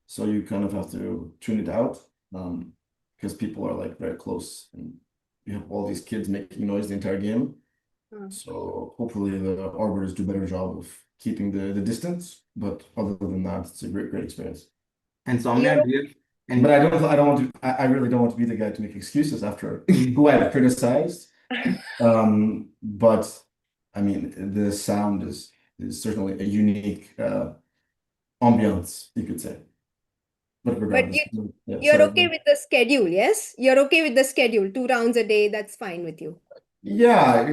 so you kind of have to tune it out, because people are like very close and you have all these kids making noise the entire game. So hopefully the arbiters do a better job of keeping the distance. But other than that, it's a great experience. And Soumya, but I don't want to. I really don't want to be the guy to make excuses after who I have criticized. But I mean, the sound is certainly a unique ambiance, you could say. But regardless, you're okay with the schedule, yes? You're okay with the schedule, 2 rounds a day, that's fine with you. Yeah,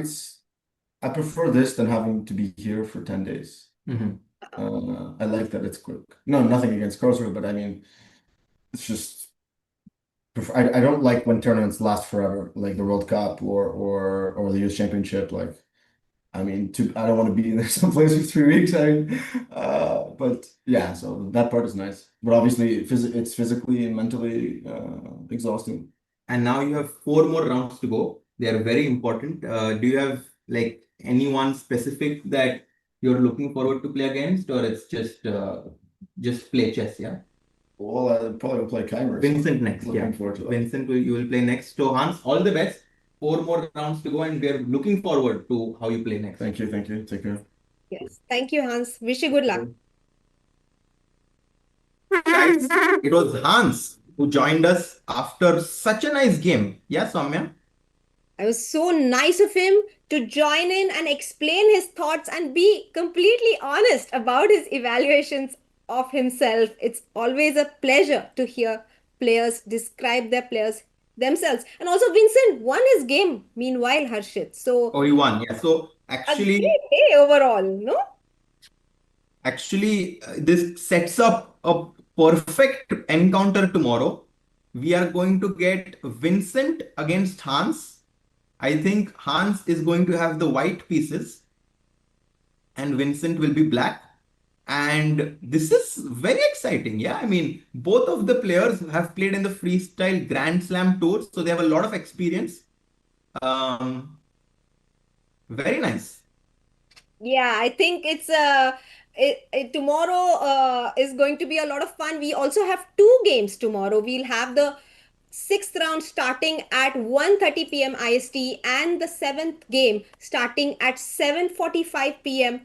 I prefer this than having to be here for 10 days. I like that it's quick. No, nothing against Carlsen, but I mean, it's just I don't like when tournaments last forever, like the World Cup or the US Championship. Like, I mean, I don't want to be in someplace for 3 weeks. But yeah, so that part is nice. But obviously, it's physically and mentally exhausting. And now you have 4 more rounds to go. They are very important. Do you have like anyone specific that you're looking forward to play against, or it's just play chess? Yeah. Well, I probably will play Keimer. Vincent next. Looking forward to that. Vincent, you will play next. So Hans, all the best. 4 more rounds to go, and we are looking forward to how you play next. Thank you. Take care. Yes. Thank you, Hans. Wish you good luck. Guys, it was Hans who joined us after such a nice game. Yeah, Soumya? It was so nice of him to join in and explain his thoughts and be completely honest about his evaluations of himself. It's always a pleasure to hear players describe their players themselves. And also, Vincent won his game, meanwhile, Harshit. So, he won. Yeah. So, actually, a great day overall, no? Actually, this sets up a perfect encounter tomorrow. We are going to get Vincent against Hans. I think Hans is going to have the white pieces and Vincent will be black. And this is very exciting. Yeah, I mean, both of the players have played in the freestyle Grand Slam tour, so they have a lot of experience. Very nice. Yeah, I think tomorrow is going to be a lot of fun. We also have 2 games tomorrow. We'll have the 6th round starting at 1:30 p.m. IST and the 7th game starting at 7:45 p.m.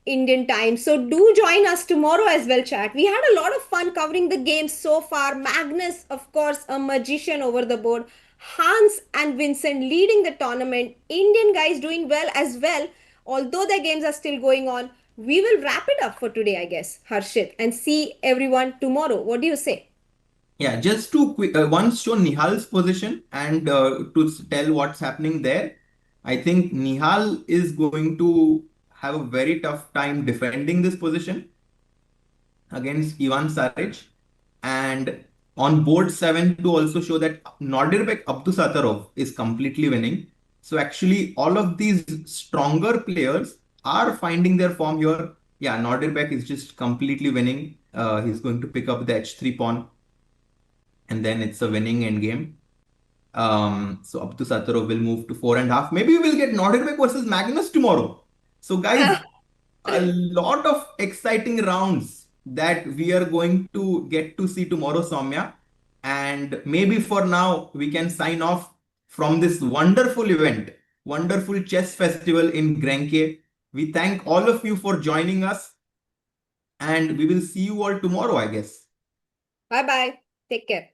Indian time. So do join us tomorrow as well, chat. We had a lot of fun covering the games so far. Magnus, of course, a magician over the board. Hans and Vincent leading the tournament. Indian guys doing well as well. Although their games are still going on, we will wrap it up for today, I guess, Harshit, and see everyone tomorrow. What do you say? Yeah, just to once show Nihal's position and to tell what's happening there. I think Nihal is going to have a very tough time defending this position against Ivan Saric. And on board 7 to also show that Nordirbek Abdusattorov is completely winning. So actually all of these stronger players are finding their form here. Yeah, Nordirbek is just completely winning. He's going to pick up the h3 pawn. And then it's a winning endgame. So Abdusattorov will move to 4.5. Maybe we'll get Nordirbek versus Magnus tomorrow. So guys, a lot of exciting rounds that we are going to get to see tomorrow, Soumya. And maybe for now, we can sign off from this wonderful event, wonderful chess festival in Grenke. We thank all of you for joining us. And we will see you all tomorrow, I guess. Bye-bye. Take care.